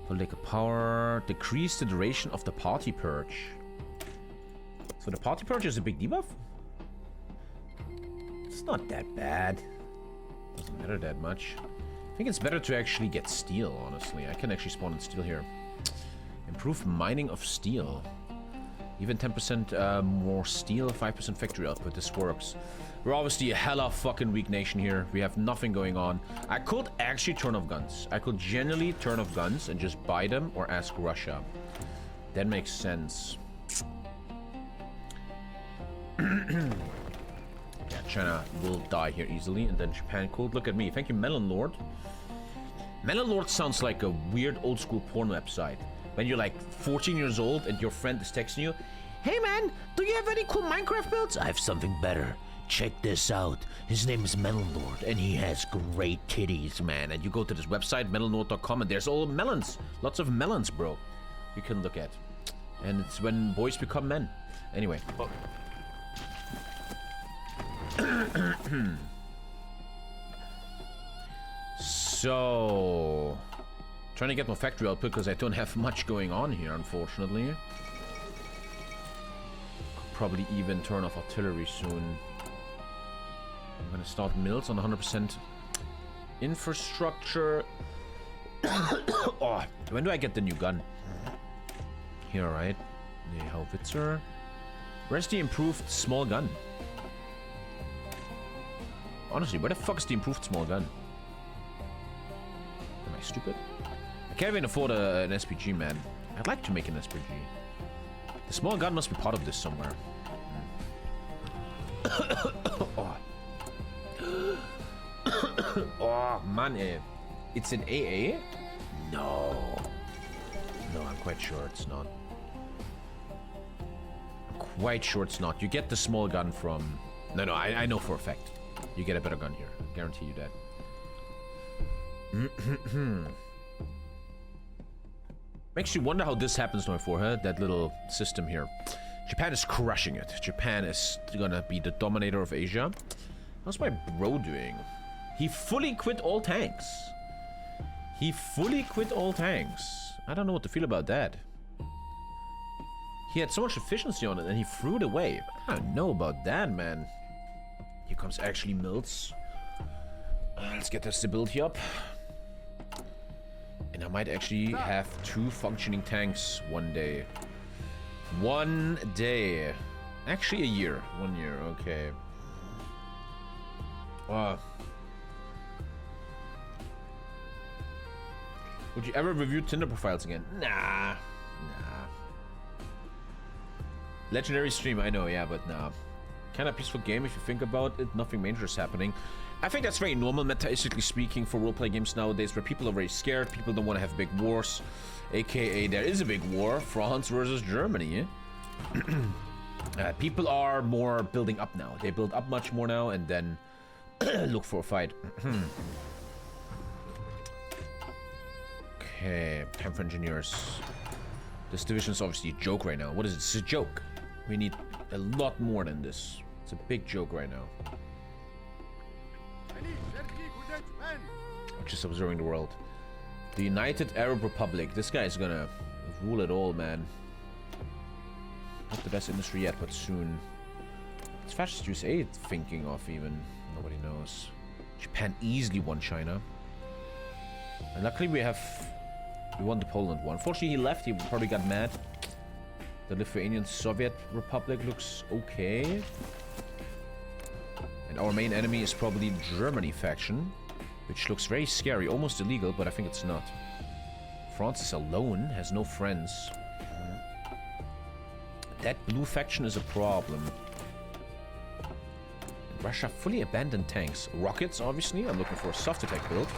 Political power. Decrease the duration of the party purge. So the party purge is a big debuff? It's not that bad. Doesn't matter that much. I think it's better to actually get steel, honestly. I can actually spawn in steel here. Improve mining of steel. Even 10% more steel, 5% factory output. This works. We're obviously a hella fucking weak nation here. We have nothing going on. I could actually turn off guns. I could genuinely turn off guns and just buy them or ask Russia. That makes sense. Yeah, China will die here easily, and then Japan could. Look at me. Thank you, Melon Lord. Melon Lord sounds like a weird old school porn website. When you're like 14 years old and your friend is texting you, "Hey man, do you have any cool Minecraft builds?" "I have something better. Check this out. His name is Melon Lord, and he has great titties, man." And you go to this website, melonlord.com, and there's all melons. Lots of melons, bro. You can look at. And it's when boys become men. Anyway. Oh. So, trying to get more factory output because I don't have much going on here, unfortunately. Could probably even turn off artillery soon. I'm gonna start mills on 100% infrastructure. Oh, when do I get the new gun? Here, right? The howitzer. Where's the improved small gun? Honestly, where the fuck is the improved small gun? Am I stupid? I can't even afford an SPG, man. I'd like to make an SPG. The small gun must be part of this somewhere. Oh. Oh, man, it's an AA? No. No, I'm quite sure it's not. I'm quite sure it's not. You get the small gun from... No, I know for a fact. You get a better gun here. I guarantee you that. Makes you wonder how this happens to my forehead, that little system here. Japan is crushing it. Japan is gonna be the dominator of Asia. How's my bro doing? He fully quit all tanks. He fully quit all tanks. I don't know what to feel about that. He had so much efficiency on it and he threw it away. I don't know about that, man. Here comes actually mills. Let's get the stability up. And I might actually have 2 functioning tanks one day. One day. Actually a year. 1 year, okay. Would you ever review Tinder profiles again? Nah. Legendary stream, I know, yeah, but nah. Kind of peaceful game if you think about it. Nothing major is happening. I think that's very normal, metaistically speaking, for roleplay games nowadays, where people are very scared. People don't want to have big wars. AKA, there is a big war. France versus Germany. People are more building up now. They build up much more now and then look for a fight. Okay, time for engineers. This division is obviously a joke right now. What is it? It's a joke. We need a lot more than this. It's a big joke right now. I'm just observing the world. The United Arab Republic. This guy is gonna rule it all, man. Not the best industry yet, but soon. It's fascist USA thinking of even. Nobody knows. Japan easily won China. And luckily we won the Poland one. Unfortunately he left, he probably got mad. The Lithuanian Soviet Republic looks okay. And our main enemy is probably Germany faction. which looks very scary, almost illegal, but I think it's not. France is alone, has no friends. That blue faction is a problem. Russia fully abandoned tanks. Rockets, obviously. I'm looking for a soft attack build.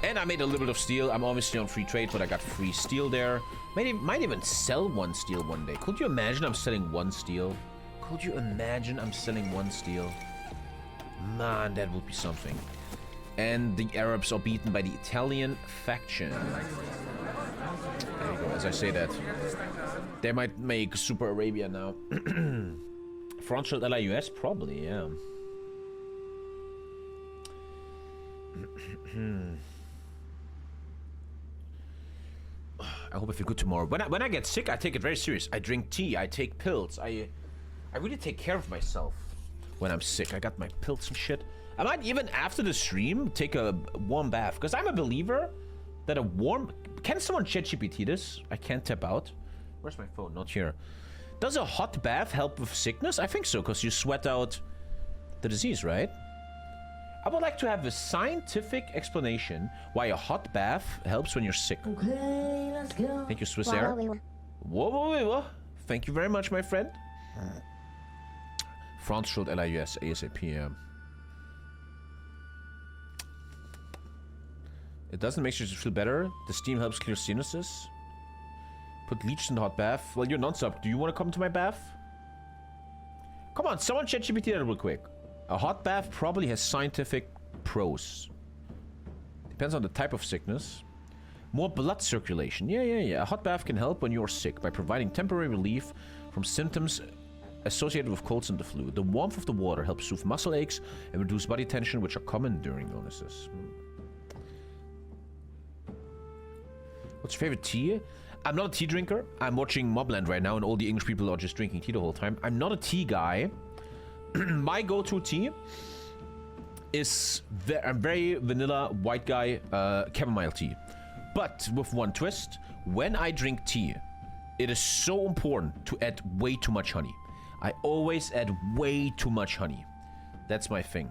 And I made a little bit of steel. I'm obviously on free trade, but I got free steel there. Might even sell one steel one day. Could you imagine I'm selling one steel? Could you imagine I'm selling one steel? Man, that would be something. And the Arabs are beaten by the Italian faction. There you go, as I say that. They might make Super Arabia now. France should ally US? Probably, yeah. I hope I feel good tomorrow. When I get sick, I take it very serious. I drink tea, I take pills. I really take care of myself when I'm sick. I got my pills and shit. I might even, after the stream, take a warm bath. Because I'm a believer that a warm... Can someone ChatGPT this? I can't tap out. Where's my phone? Not here. Does a hot bath help with sickness? I think so, because you sweat out the disease, right? I would like to have a scientific explanation why a hot bath helps when you're sick. Okay, let's go. Thank you, Swiss Air. Whoa. Thank you very much, my friend. France should ally US ASAP, yeah. It doesn't make you feel better. The steam helps clear sinuses. Put leech in the hot bath. Well, you're non-stop. Do you want to come to my bath? Come on, someone ChatGPT that real quick. A hot bath probably has scientific pros. Depends on the type of sickness. More blood circulation. Yeah. A hot bath can help when you're sick by providing temporary relief from symptoms associated with colds and the flu. The warmth of the water helps soothe muscle aches and reduce body tension, which are common during illnesses. What's your favorite tea? I'm not a tea drinker. I'm watching Mobland right now, and all the English people are just drinking tea the whole time. I'm not a tea guy. My go-to tea is I'm very vanilla white guy chamomile tea. But with one twist, when I drink tea, it is so important to add way too much honey. I always add way too much honey. That's my thing.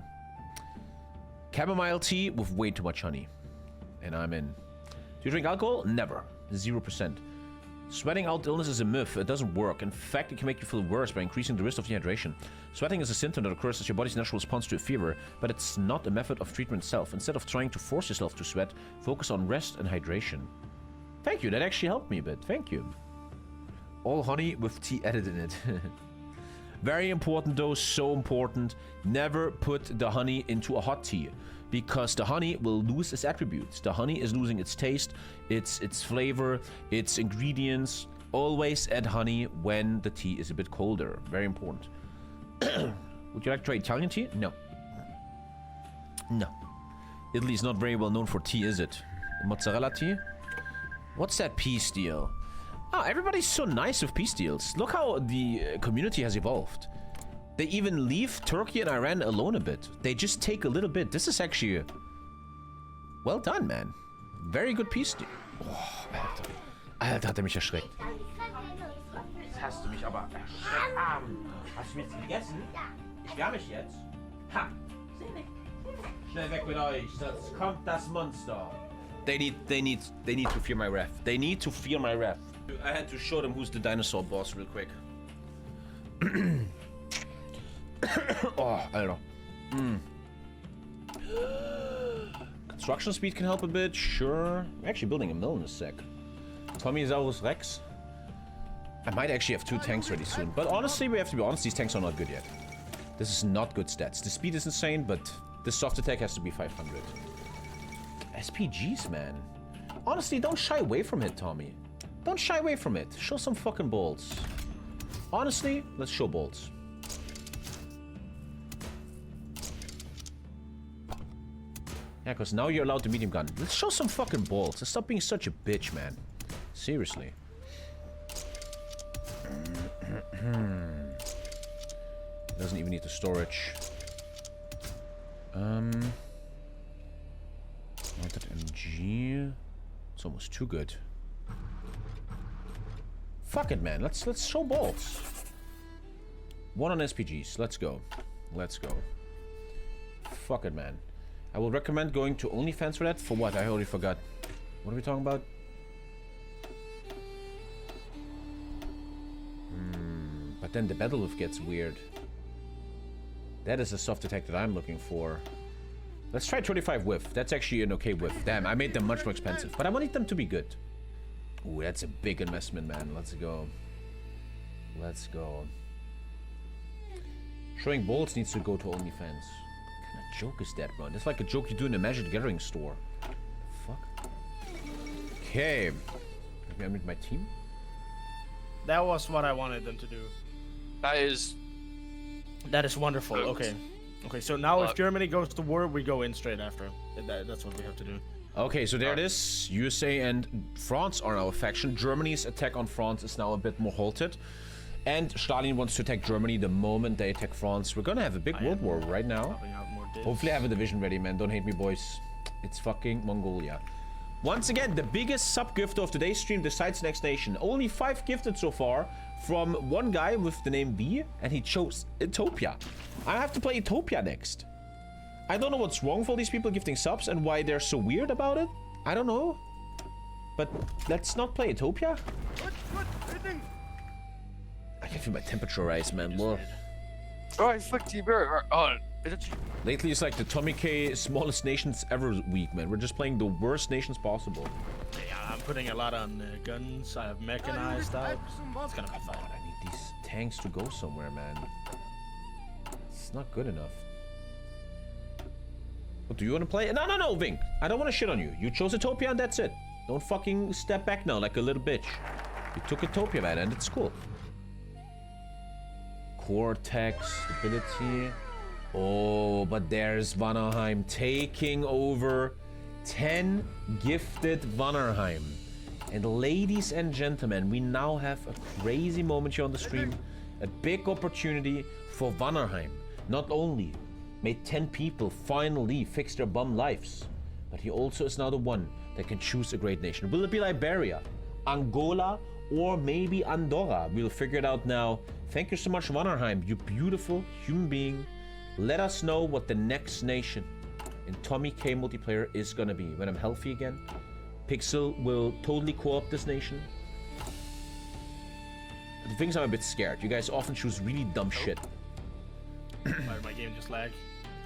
Chamomile tea with way too much honey. And I'm in. Do you drink alcohol? Never. 0%. Sweating out illness is a myth. It doesn't work. In fact, it can make you feel worse by increasing the risk of dehydration. Sweating is a symptom that occurs as your body's natural response to a fever, but it's not a method of treatment itself. Instead of trying to force yourself to sweat, focus on rest and hydration. Thank you. That actually helped me a bit. Thank you. All honey with tea added in it. Very important though, so important. Never put the honey into a hot tea, because the honey will lose its attributes. The honey is losing its taste, its flavor, its ingredients. Always add honey when the tea is a bit colder. Very important. Would you like to try Italian tea? No. No. Italy is not very well known for tea, is it? Mozzarella tea? What's that peace deal? Ah, everybody's so nice with peace deals. Look how the community has evolved. They even leave Turkey and Iran alone a bit. They just take a little bit. This is actually... well done, man. Very good peace deal. Oh, Alter. Alter, hat er mich erschreckt. Jetzt hast du mich aber erschreckt. Hast du mich gegessen? Ich wärme mich jetzt. Ha! Schnell weg mit euch, sonst kommt das Monster. They need to fear my wrath. They need to fear my wrath. I had to show them who's the dinosaur boss real quick. Oh, I don't know. Construction speed can help a bit, sure. I'm actually building a mill in a sec. Tommysaurus Rex. I might actually have 2 tanks ready soon. But honestly, we have to be honest, these tanks are not good yet. This is not good stats. The speed is insane, but this soft attack has to be 500. SPGs, man. Honestly, don't shy away from it, Tommy. Don't shy away from it. Show some fucking balls. Honestly, let's show balls. Yeah, because now you're allowed the medium gun. Let's show some fucking balls. Let's stop being such a bitch, man. Seriously. Doesn't even need the storage. Mounted MG. It's almost too good. Fuck it, man. Let's show balls. 1 on SPGs. Let's go. Let's go. Fuck it, man. I will recommend going to OnlyFans for that. For what? I already forgot. What are we talking about? But then the battle width gets weird. That is a soft attack that I'm looking for. Let's try 25 whiff. That's actually an okay whiff. Damn, I made them much more expensive. But I wanted them to be good. Ooh, that's a big investment, man. Let's go. Let's go. Showing balls needs to go to OnlyFans. What kind of joke is that, bro? That's like a joke you do in a Magic Gathering store. The fuck? Okay. Maybe I'm with my team? That was what I wanted them to do. That is wonderful. Okay. Okay, so now if Germany goes to war, we go in straight after. That's what we have to do. Okay, so there it is. USA and France are now a faction. Germany's attack on France is now a bit more halted. And Stalin wants to attack Germany the moment they attack France. We're gonna have a big world war right now. Hopefully I have a division ready, man. Don't hate me, boys. It's fucking Mongolia. Once again, the biggest sub-gifter of today's stream decides next nation. Only 5 gifted so far from one guy with the name B, and he chose Ethiopia. I have to play Ethiopia next. I don't know what's wrong with all these people gifting subs and why they're so weird about it. I don't know. But let's not play Ethiopia. I can feel my temperature rise, man. Whoa. Oh, fuck you, bro. Oh, is it? Lately, it's like the TommyKay smallest nations ever week, man. We're just playing the worst nations possible. Yeah, I'm putting a lot on guns. I have mechanized out. It's gonna be fine. I need these tanks to go somewhere, man. It's not good enough. What, do you want to play? No, no, no, Vink. I don't want to shit on you. You chose Ethiopia and that's it. Don't fucking step back now like a little bitch. You took Ethiopia, man, and it's cool. Cortex, stability. Oh, but there's Vanaheim taking over 10 gifted Vanaheim. And ladies and gentlemen, we now have a crazy moment here on the stream. A big opportunity for Vanaheim. Not only made 10 people finally fix their bum lives, but he also is now the one that can choose a great nation. Will it be Liberia, Angola, or maybe Andorra? We'll figure it out now. Thank you so much, Vanaheim, you beautiful human being. Let us know what the next nation in TommyKay multiplayer is gonna be. When I'm healthy again, Pixel will totally co-op this nation. The things I'm a bit scared. You guys often choose really dumb shit. My game just lagged.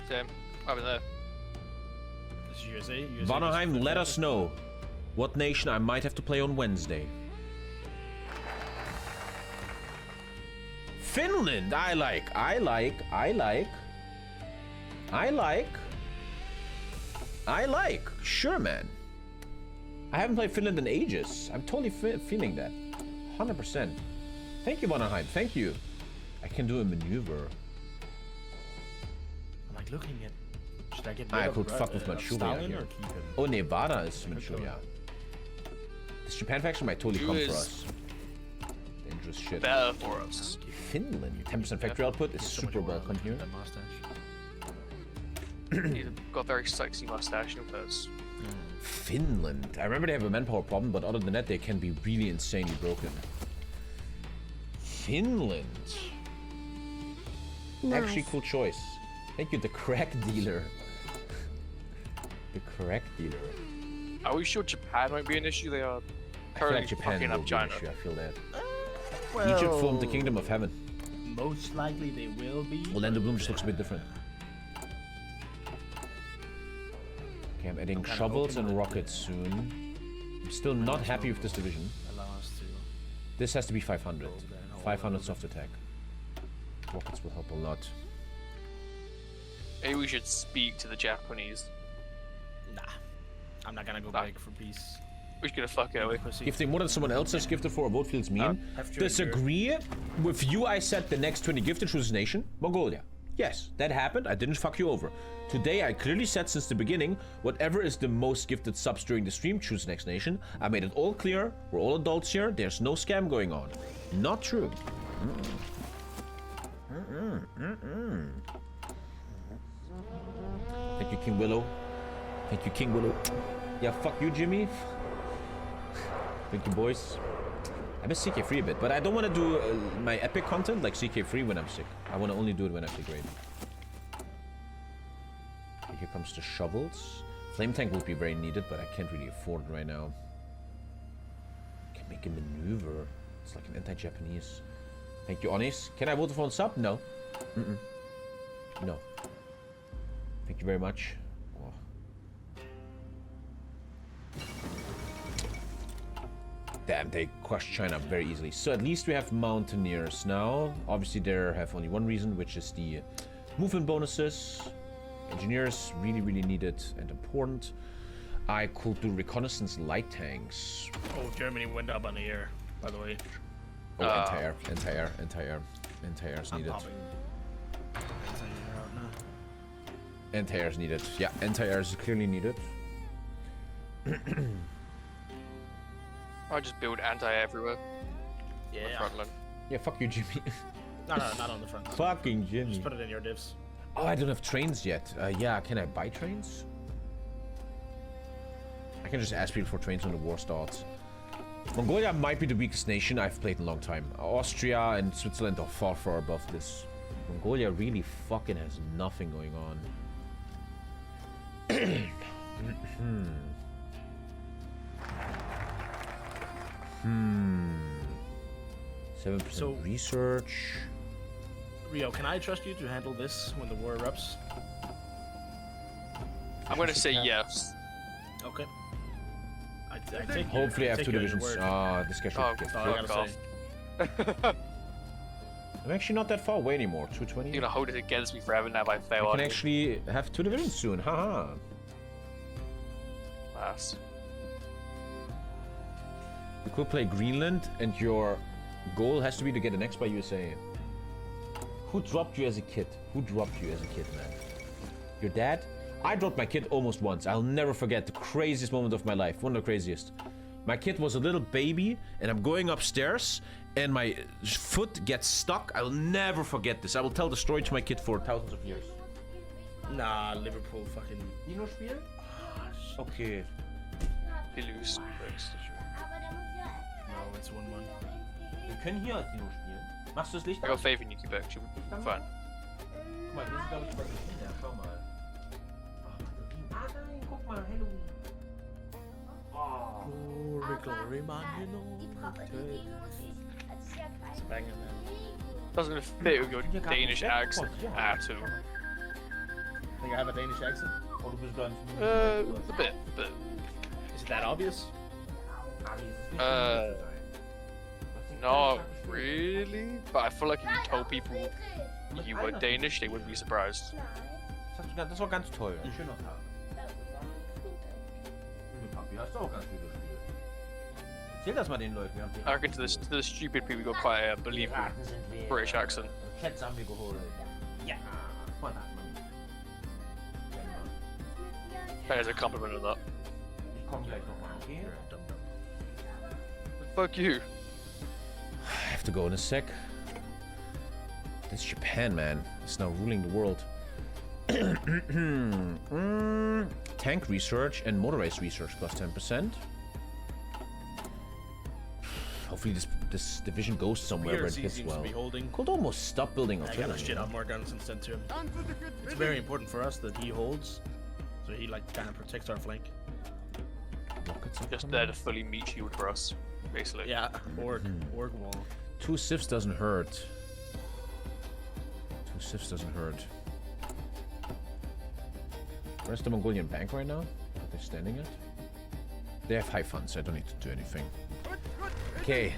Same. Over there. This is USA. Vanaheim, let us know what nation I might have to play on Wednesday. Finland, I like. Sure, man. I haven't played Finland in ages. I'm totally feeling that. 100%. Thank you, Vanaheim. Thank you. I can do a maneuver. I'm like looking at. Should I get? I could fuck with Manchuria here. Oh, Nevada is Manchuria. This Japan faction might totally come for us. Dangerous shit. Better for us. Finland. 10% factory output is super welcome here. You've got a very sexy mustache, no purse. Finland. I remember they have a manpower problem, but other than that, they can be really insanely broken. Finland. Nice. Actually, cool choice. Thank you, the crack dealer. The crack dealer. Are we sure Japan won't be an issue? They are I feel currently like Japan fucking will up be an China. issue. I feel that. Well, Egypt formed the Kingdom of Heaven. Most likely they will be. Orlando Bloom just looks a bit different. Okay, I'm adding shovels and rockets soon. I'm still not happy with this division. This has to be 500. 500 soft attack. Rockets will help a lot. Maybe we should speak to the Japanese. Nah, I'm not gonna go beg for peace. We're just gonna fuck it away. Gifting more than someone else has gifted for a vote feels mean. Disagree with you. I said the next 20 gifted choose nation. Mongolia. Yes, that happened. I didn't fuck you over. Today, I clearly said since the beginning, whatever is the most gifted subs during the stream, choose next nation. I made it all clear. We're all adults here. There's no scam going on. Not true. Thank you, King Willow. Thank you, King Willow. Yeah, fuck you, Jimmy. Thank you, boys. I miss CK3 a bit, but I don't want to do my epic content like CK3 when I'm sick. I want to only do it when I feel great. here comes the shovels. Flame tank will be very needed, but I can't really afford it right now. Can make a maneuver. It's like an anti-Japanese. Thank you, Onis. Can I vote for a sub? No. No. Thank you very much. Oh. Damn, they crushed China very easily. So at least we have mountaineers now. Obviously, they have only one reason, which is the movement bonuses. Engineers really, really needed and important. I could do reconnaissance light tanks. Oh, Germany went up on the air, by the way. Oh, anti-air is needed. Anti-air is needed. Yeah, anti-air is clearly needed. I just build anti everywhere. Yeah. Front line. Yeah, fuck you, Jimmy. No, not on the front. Fucking Jimmy. Just put it in your divs. Oh, I don't have trains yet. Yeah, can I buy trains? I can just ask people for trains when the war starts. Mongolia might be the weakest nation I've played in a long time. Austria and Switzerland are far, far above this. Mongolia really fucking has nothing going on. 7% research. Rio, can I trust you to handle this when the war erupts? I'm gonna say yes. Okay. I take Hopefully I have take 2 you at your divisions. word. Ah, this guy should Oh, get I fucked. gotta say. I'm actually not that far away anymore. 220. You're gonna hold it against me forever now if I fail I on can it. actually have 2 divisions soon. Haha. Nice. You could play Greenland, and your goal has to be to get annexed by USA. Who dropped you as a kid? Who dropped you as a kid, man? Your dad? I dropped my kid almost once. I'll never forget the craziest moment of my life. One of the craziest. My kid was a little baby, and I'm going upstairs, and my foot gets stuck. I'll never forget this. I will tell the story to my kid for thousands of years. Nah, Liverpool fucking. Dino spielen? Okay. We lose. No, it's 1-1. Wir können hier Dino spielen. Machst du das Licht I got faith in you, Quebec. She'll be fine. Guck mal, hier ist, glaube ich, Batterien. Ja, schau mal. Ah, nein, guck mal, Halloween. Glory, glory, man, you know. It's banging, man. Doesn't fit with your Danish accent at all. Think I have a Danish accent? Oh, du bist ganz... A bit. Is it that obvious? Not really. But I feel like if you told people you were Danish, they wouldn't be surprised. Das war ganz toll. Ein schöner Tag. Papi, hast du auch ganz viel gespielt. Erzähl das mal den Leuten. I reckon to the stupid people, you got quite a believable British accent. Schätze haben wir geholt. Ja. That is a compliment of that. Ich komm gleich nochmal, okay? Fuck you. I have to go in a sec. This Japan, man, is now ruling the world. Tank research and motorized research plus 10%. Hopefully this division goes somewhere where it hits well. Could almost stop building I gotta artillery. shit out more guns and send to him. It's very important for us that he holds, so he like kind of protects our flank. Rockets are Just coming. there to fully meat shield for us, basically. Yeah, orc wall. 2 sieves doesn't hurt. 2 sieves doesn't hurt. Where's the Mongolian bank right now? Are they standing at? They have high funds, so I don't need to do anything. Okay,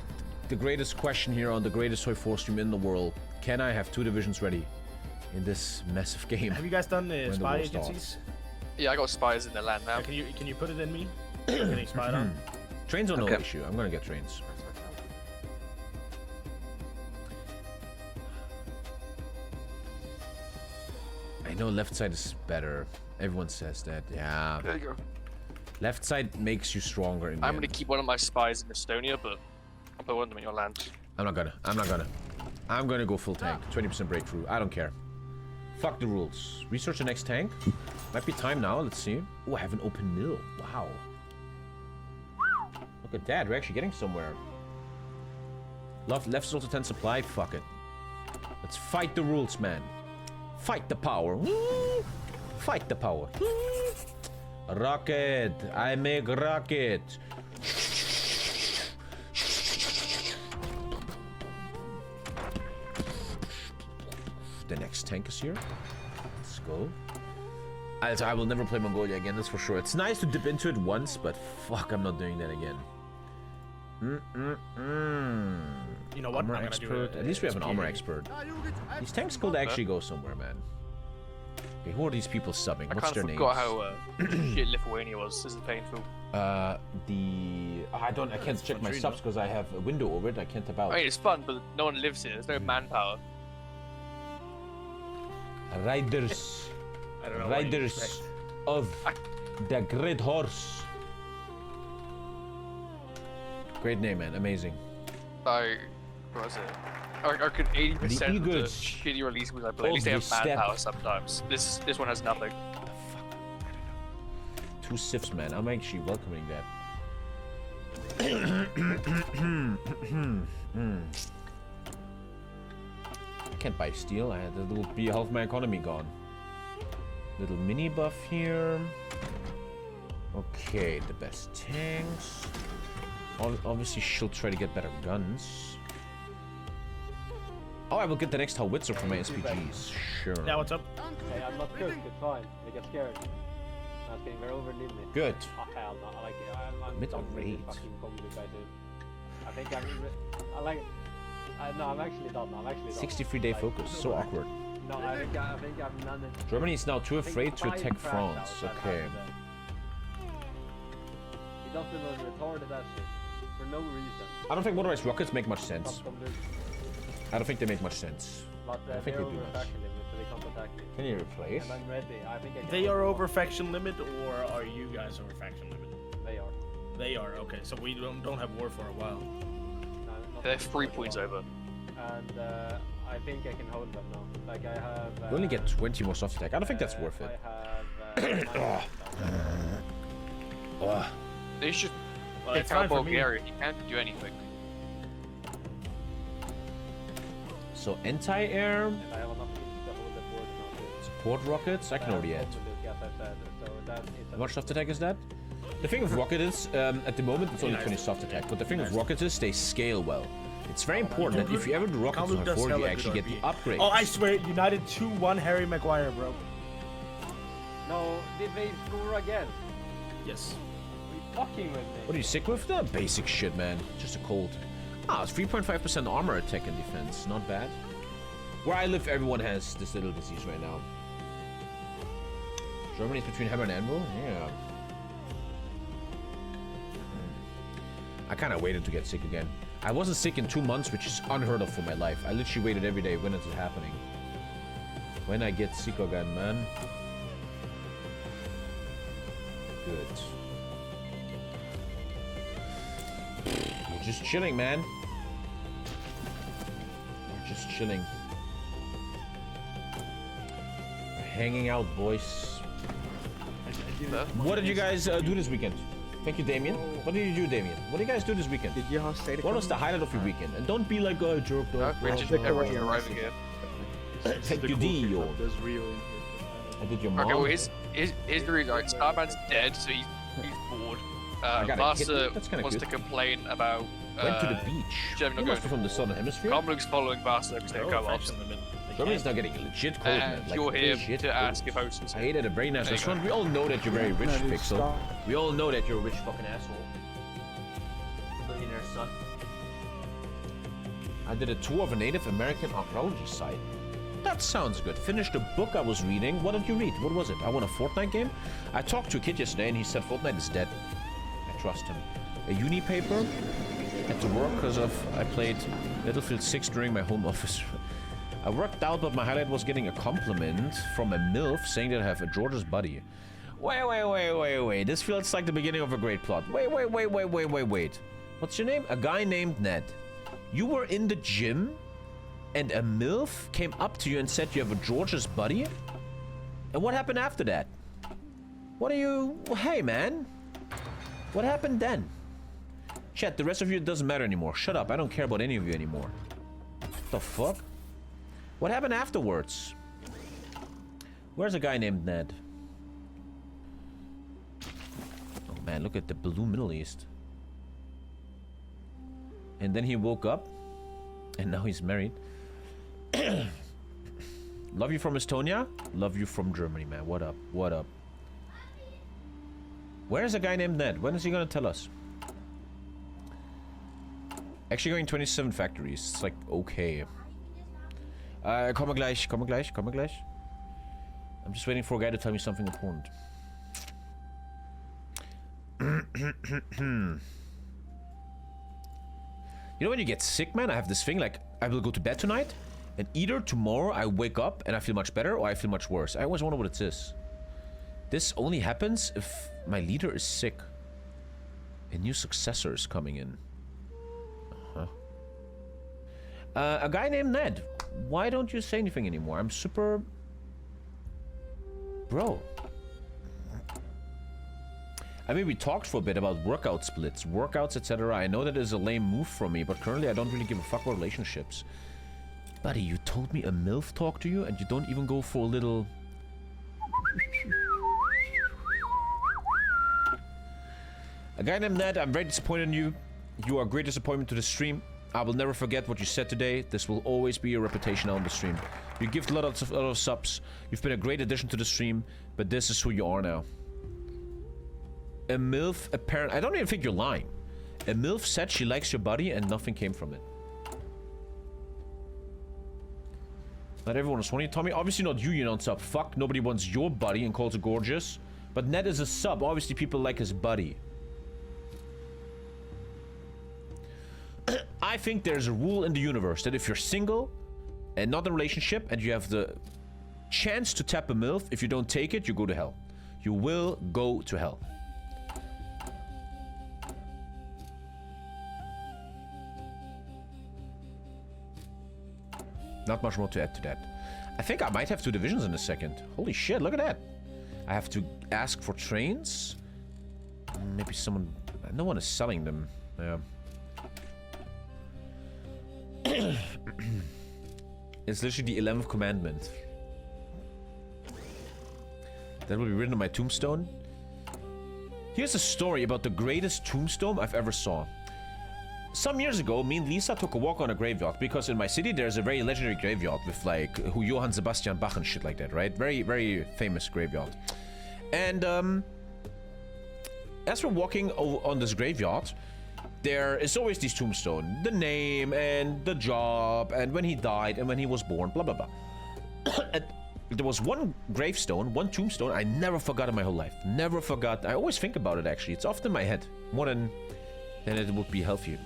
the greatest question here on the greatest HOI4 stream in the world. Can I have 2 divisions ready in this massive game? Have you guys done the spy war starts? agencies? Yeah, I got spies in the land now. Can you put it in me? Getting spied on. Trains are no Okay. issue. I'm gonna get trains. I know left side is better. Everyone says that. Yeah. There you go. Left side makes you stronger. In the I'm gonna end. keep one of my spies in Estonia, but I'll put one of them in your land. I'm not gonna. I'm gonna go full tank. 20% breakthrough. I don't care. Fuck the rules. Research the next tank. Might be time now. Let's see. Oh, I have an open mill. Wow. Look at that. We're actually getting somewhere. Left is also 10 supply. Fuck it. Let's fight the rules, man. Fight the power. Woo! Fight the power. Rocket. I make rocket. The next tank is here. Let's go. I will never play Mongolia again, that's for sure. It's nice to dip into it once, but fuck, I'm not doing that again. You know what? Armor I'm gonna expert. do At least we have an armor expert. These tanks could actually go somewhere, man. Okay, who are these people subbing? I What's kind their of names? forgot how shit Lithuania was. This is painful. I can't check my subs because I have a window over it. I can't tap out. I mean, it's fun, but no one lives here. There's no manpower. Riders. I don't know what you Riders expect. of the Great Horse. Great name, man. Amazing. What was it? I reckon 80% of the eagles shitty releases I play, at of least they the have steppe. manpower sometimes. This one has nothing. Two sifs, man. I'm actually welcoming that. I can't buy steel. I had a little be half my economy gone. Little mini buff here. Okay, the best tanks. Obviously, she'll try to get better guns. Oh, I will get the next howitzer for my SPGs. Sure. Yeah, what's up? Hey, I'm not cooked, it's fine. They get scared. I was getting very overlimit. Good. Oh, hell no. I like it. I'm Mid done with rate. this fucking comedy guy, dude. I think I like it. No, I'm actually done. I'm actually done. 63-day Like, focus. So awkward. No, I think I've none of Germany is now too I think afraid to 5 attack crash France. outs that Okay. happened then. He does the most retarded that shit. For no reason. I don't think motorized rockets make much sense. Some dude. I don't think they make much sense. But I think they're they do over much. faction limit, so they can't attack me. Can you replace? And I'm ready. I think I can They hold are them over off. faction limit, or are you guys over faction limit? They are. They are. Okay, so we don't have war for a while. No, not They're for 3 points a while. over. And I think I can hold them now. Like I have. We only get 20 more soft attack. I don't think that's worth it. I have. They should Well, pick it's out fine for me. Bulgaria. He can't do anything. So anti-air, And I have enough units to hold the board now. too. support rockets. I can already add. Yes, I said. So that is. How much soft attack is that? The thing with rocket is, at the moment, it's only 20 soft attack. But the thing with rockets is they scale well. It's very important that if you ever do rockets on Kamluk does 4, you hella actually good get the RP. upgrade. Oh, I swear, United 2-1 Harry Maguire, bro. No, did they score again? Yes. Are you fucking with me? What are you sick with? The basic shit, man. Just a cold. Ah, it's 3.5% armor attack and defense. Not bad. Where I live, everyone has this little disease right now. Germany's between hammer and anvil? Yeah. I kind of waited to get sick again. I wasn't sick in 2 months, which is unheard of for my life. I literally waited every day. When is it happening? When I get sick again, man. Good. We're just chilling, man. We're just chilling. We're hanging out, boys. What did you guys do this weekend? Thank you, Damien. What did you do, Damien? What did you guys do this weekend? Did you say What was the highlight of your weekend? And don't be like, oh, I jerked off. We're just everyone's arriving here. Thank you, Dio. There's real in here. I did your mom. Okay, well, here's the reason. Right, Starman's dead, so he's bored. I got a Vasa kitten. That's kinda wants good. to complain about. Went to the beach. Germany You not must be going. from the southern hemisphere. Kamluk's following Vasa because they're co-ops. Germany's now getting legit cold, man. And you're here legit to cold. ask if Ocean's I ate at a very nice There you restaurant. go. We all know that you're very rich, No, dude, Pixel. stop. We all know that you're a rich fucking asshole. Millionaire son. I did a tour of a Native American archaeology site. That sounds good. Finished a book I was reading. What did you read? What was it? I won a Fortnite game? I talked to a kid yesterday and he said Fortnite is dead. I trust him. A uni paper had to work because I played Battlefield 6 during my home office. I worked out, but my highlight was getting a compliment from a MILF saying that I have a George's buddy. Wait. This feels like the beginning of a great plot. Wait. What's your name? A guy named Ned. You were in the gym and a MILF came up to you and said you have a George's buddy? And what happened after that? What are you... Hey, man. What happened then? Chat, the rest of you, it doesn't matter anymore. Shut up. I don't care about any of you anymore. What the fuck? What happened afterwards? Where's a guy named Ned? man, look at the blue Middle East. And then he woke up, and now he's married. Love you from Estonia, love you from Germany, man. What up? What up? Where's a guy named Ned? When is he gonna tell us? Actually going 27 factories. It's like, okay. Komme gleich, komme gleich, komme gleich. I'm just waiting for a guy to tell me something important. You know when you get sick, man? I have this thing, like, I will go to bed tonight, and either tomorrow I wake up and I feel much better, or I feel much worse. I always wonder what it is. This only happens if my leader is sick. A new successor is coming in. A guy named Ned. Why don't you say anything anymore? I'm super... Bro. I mean, we talked for a bit about workout splits, workouts, etc. I know that is a lame move from me, but currently I don't really give a fuck about relationships. Buddy, you told me a MILF talked to you, and you don't even go for a little... A guy named Ned, I'm very disappointed in you. You are a great disappointment to the stream. I will never forget what you said today. This will always be your reputation on the stream. You gifted a lot of subs. You've been a great addition to the stream, but this is who you are now. A MILF apparent... I don't even think you're lying. A MILF said she likes your body and nothing came from it. Not everyone is wanting Tommy. Obviously not you, you don't sub. Fuck, nobody wants your body and calls it gorgeous. But Ned is a sub. Obviously people like his body. I think there's a rule in the universe that if you're single and not in a relationship and you have the chance to tap a MILF, if you don't take it, you go to hell. You will go to hell. Not much more to add to that. I think I might have 2 divisions in a second. Holy shit, look at that. I have to ask for trains. Maybe someone... No one is selling them. Yeah. It's literally the 11th commandment. That will be written on my tombstone. Here's a story about the greatest tombstone I've ever saw. Some years ago, me and Lisa took a walk on a graveyard because in my city there's a very legendary graveyard with like who Johann Sebastian Bach and shit like that, right? Very, very famous graveyard. And as we're walking on this graveyard, there is always this tombstone, the name and the job and when he died and when he was born, blah blah blah. And there was one gravestone, one tombstone I never forgot in my whole life. Never forgot. I always think about it actually. It's often in my head more than it would be healthy.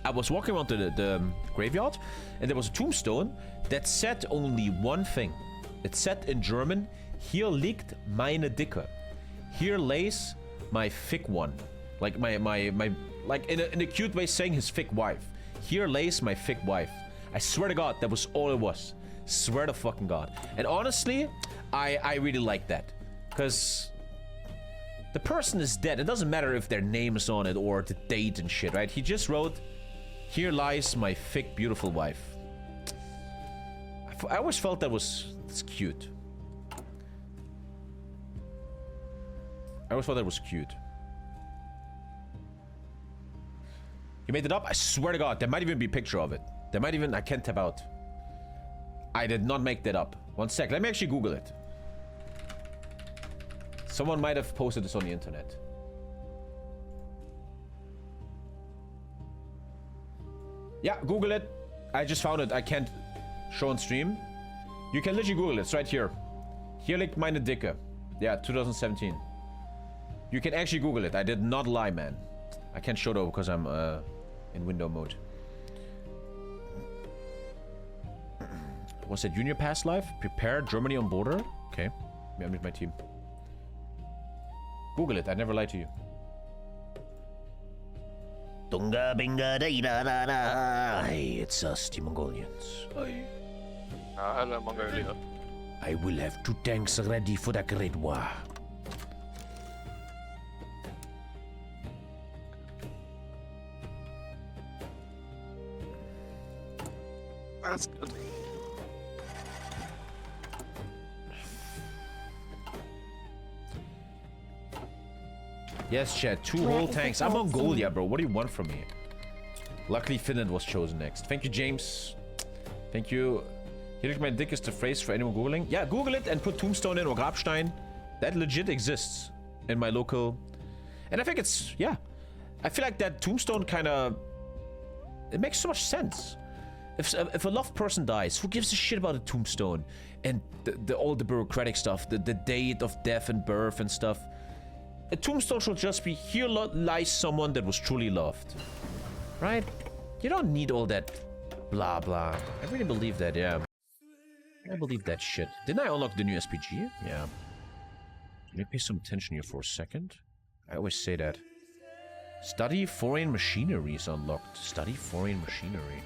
I was walking around the graveyard and there was a tombstone that said only one thing. It said in German, "Hier liegt meine Dicke." Here lays my thick one. Like my like in a cute way saying his thick wife. Here lays my thick wife. I swear to God, that was all it was. Swear to fucking God. And honestly, I really like that. Because the person is dead. It doesn't matter if their name is on it or the date and shit, right? He just wrote, "Here lies my thick, beautiful wife." I always felt that's cute. I always thought that was cute. You made it up? I swear to God, there might even be a picture of it. There might even... I can't tap out. I did not make that up. One sec, let me actually Google it. Someone might have posted this on the internet. Yeah, Google it. I just found it. I can't show on stream. You can literally Google it. It's right here. Hier liegt meine Dicke. Yeah, 2017. You can actually Google it. I did not lie, man. I can't show though because I'm in window mode. Was it Junior Past Life? Prepare Germany on border? Okay. I'm with my team. Google it. I never lied to you. Dunga binga da da da da. Hey, it's us, the Mongolians. Hey. Hello, Mongolia. I will have 2 tanks ready for the Great War. That's good. Yes, chat. 2 Where whole is the tanks. I'm cutscene? Mongolia, bro. What do you want from me? Luckily, Finland was chosen next. Thank you, James. Thank you. Hier my dick is the phrase for anyone Googling. Yeah, Google it and put Tombstone in or Grabstein. That legit exists in my local. And I think it's, yeah. I feel like that Tombstone kind of, it makes so much sense. If a loved person dies, who gives a shit about a tombstone and all the bureaucratic stuff, the date of death and birth and stuff? A tombstone should just be, here lies someone that was truly loved, right? You don't need all that blah blah. I really believe that, yeah. I believe that shit. Didn't I unlock the new SPG? Yeah. Let me pay some attention here for a second. I always say that. Study foreign machinery is unlocked. Study foreign machinery.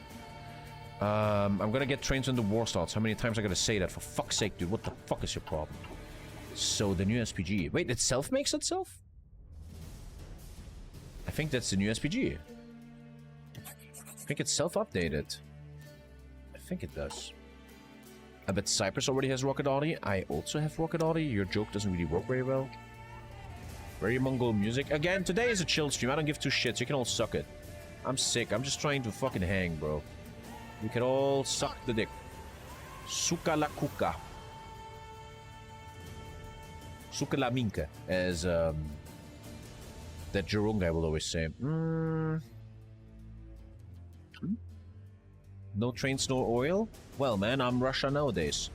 I'm gonna get trains on the war starts. How many times I gotta say that? For fuck's sake, dude. What the fuck is your problem? So, the new SPG. Wait, it self-makes itself? I think that's the new SPG. I think it's self-updated. I think it does. I bet Cyprus already has Rocket Audi. I also have Rocket Audi. Your joke doesn't really work very well. Very Mongol music. Again, today is a chill stream. I don't give two shits. You can all suck it. I'm sick. I'm just trying to fucking hang, bro. You can all suck the dick. Suka la kuka. Suka la minka. As, that Jerome guy will always say. No trains, no oil? Well, man, I'm Russia nowadays.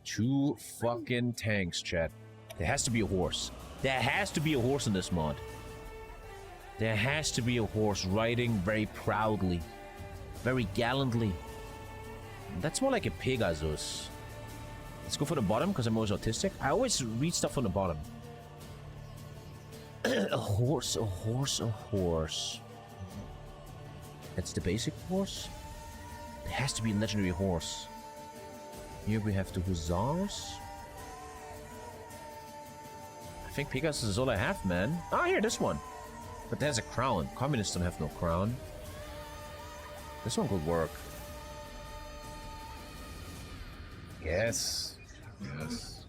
Two fucking tanks, chat. There has to be a horse. There has to be a horse in this mod. There has to be a horse riding very proudly. Very gallantly. That's more like a Pegasus. Let's go for the bottom, because I'm always autistic. I always read stuff on the bottom. A horse, a horse, a horse. That's the basic horse? It has to be a legendary horse. Here we have the hussars. I think Pegasus is all I have, man. Ah, here, this one. But there's a crown. Communists don't have no crown. This one could work. Yes. Yes.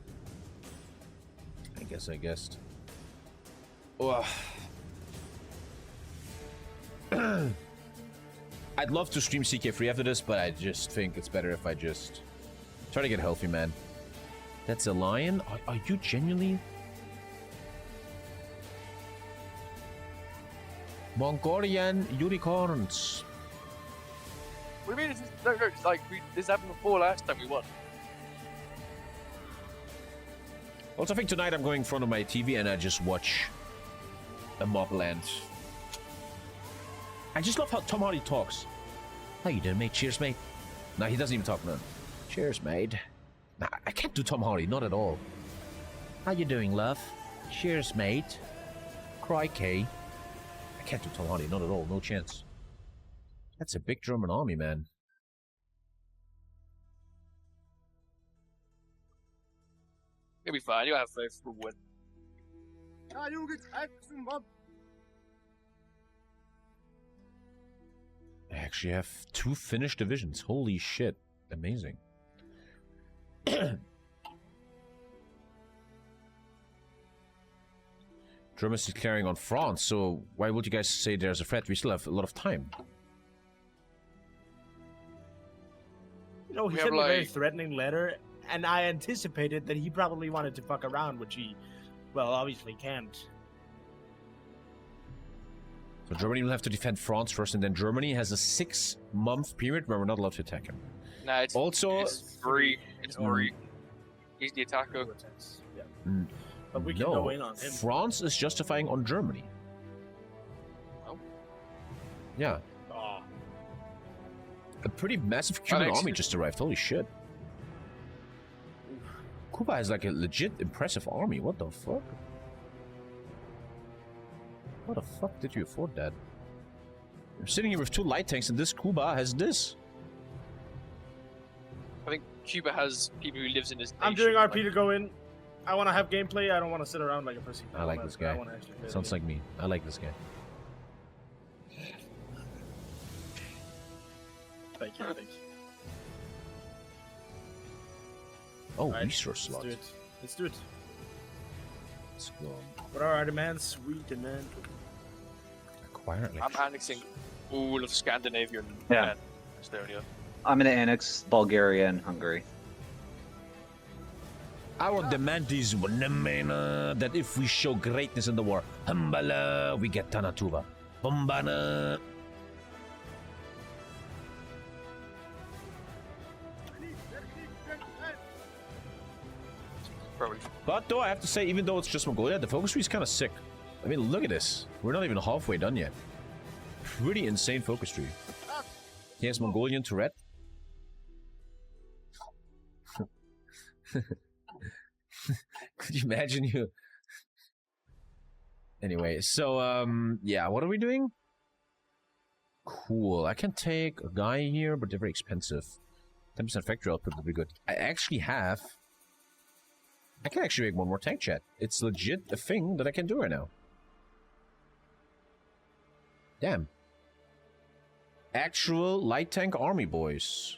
I guessed. Oh. I'd love to stream CK3 after this, but I just think it's better if I just try to get healthy, man. That's a lion? Are you genuinely? Mongolian unicorns. What do you mean? No, it's like this happened before last time we won. Also, I think tonight I'm going in front of my TV and I just watch a mob land. I just love how Tom Hardy talks. How you doing, mate? Cheers, mate. No, he doesn't even talk, man. Cheers, mate. Nah, I can't do Tom Hardy, not at all. How you doing, love? Cheers, mate. Crikey. I can't do Tom Hardy, not at all, no chance. That's a big German army, man. You'll be fine. You'll have faith for a win. I actually have 2 Finnish divisions. Holy shit. Amazing. Germany is declaring on France, so why would you guys say there's a threat? We still have a lot of time. You know, he sent me a very threatening letter, and I anticipated that he probably wanted to fuck around, which he, well, obviously can't. So Germany will have to defend France first, and then Germany has a 6-month period where we're not allowed to attack him. Nah, it's also it's free. It's free. He's the attacker. Yeah. But we can go in on him. France is justifying on Germany. Oh. Yeah. Oh. A pretty massive Cuban army just arrived. Holy shit. Cuba has like a legit impressive army. What the fuck? How the fuck did you afford that? I'm sitting here with 2 light tanks and this Cuba has this. I think Cuba has people who lives in this nation. I'm doing RP to go in. I want to have gameplay. I don't want to sit around like a pussy. I like this guy. Sounds like me. I like this guy. Thank you. Thank you. Oh, Alright, resource slot. Let's do it. Let's do it. Let's go. What are our demands? We demand. Acquire I'm annexing all of Scandinavia and Yeah. Estonia. I'm gonna annex Bulgaria and Hungary. Our demand is that if we show greatness in the war, Humbala, we get Tanatuva. Bombana. Probably. But though I have to say, even though it's just Mongolia, the focus tree is kind of sick. I mean, look at this. We're not even halfway done yet. Pretty insane focus tree. Here's Mongolian Tourette. Could you imagine you? Anyway, so yeah, what are we doing? Cool. I can take a guy here, but they're very expensive. 10% factory output would be good. I can actually make one more tank, chat. It's legit a thing that I can do right now. Damn. Actual light tank army, boys.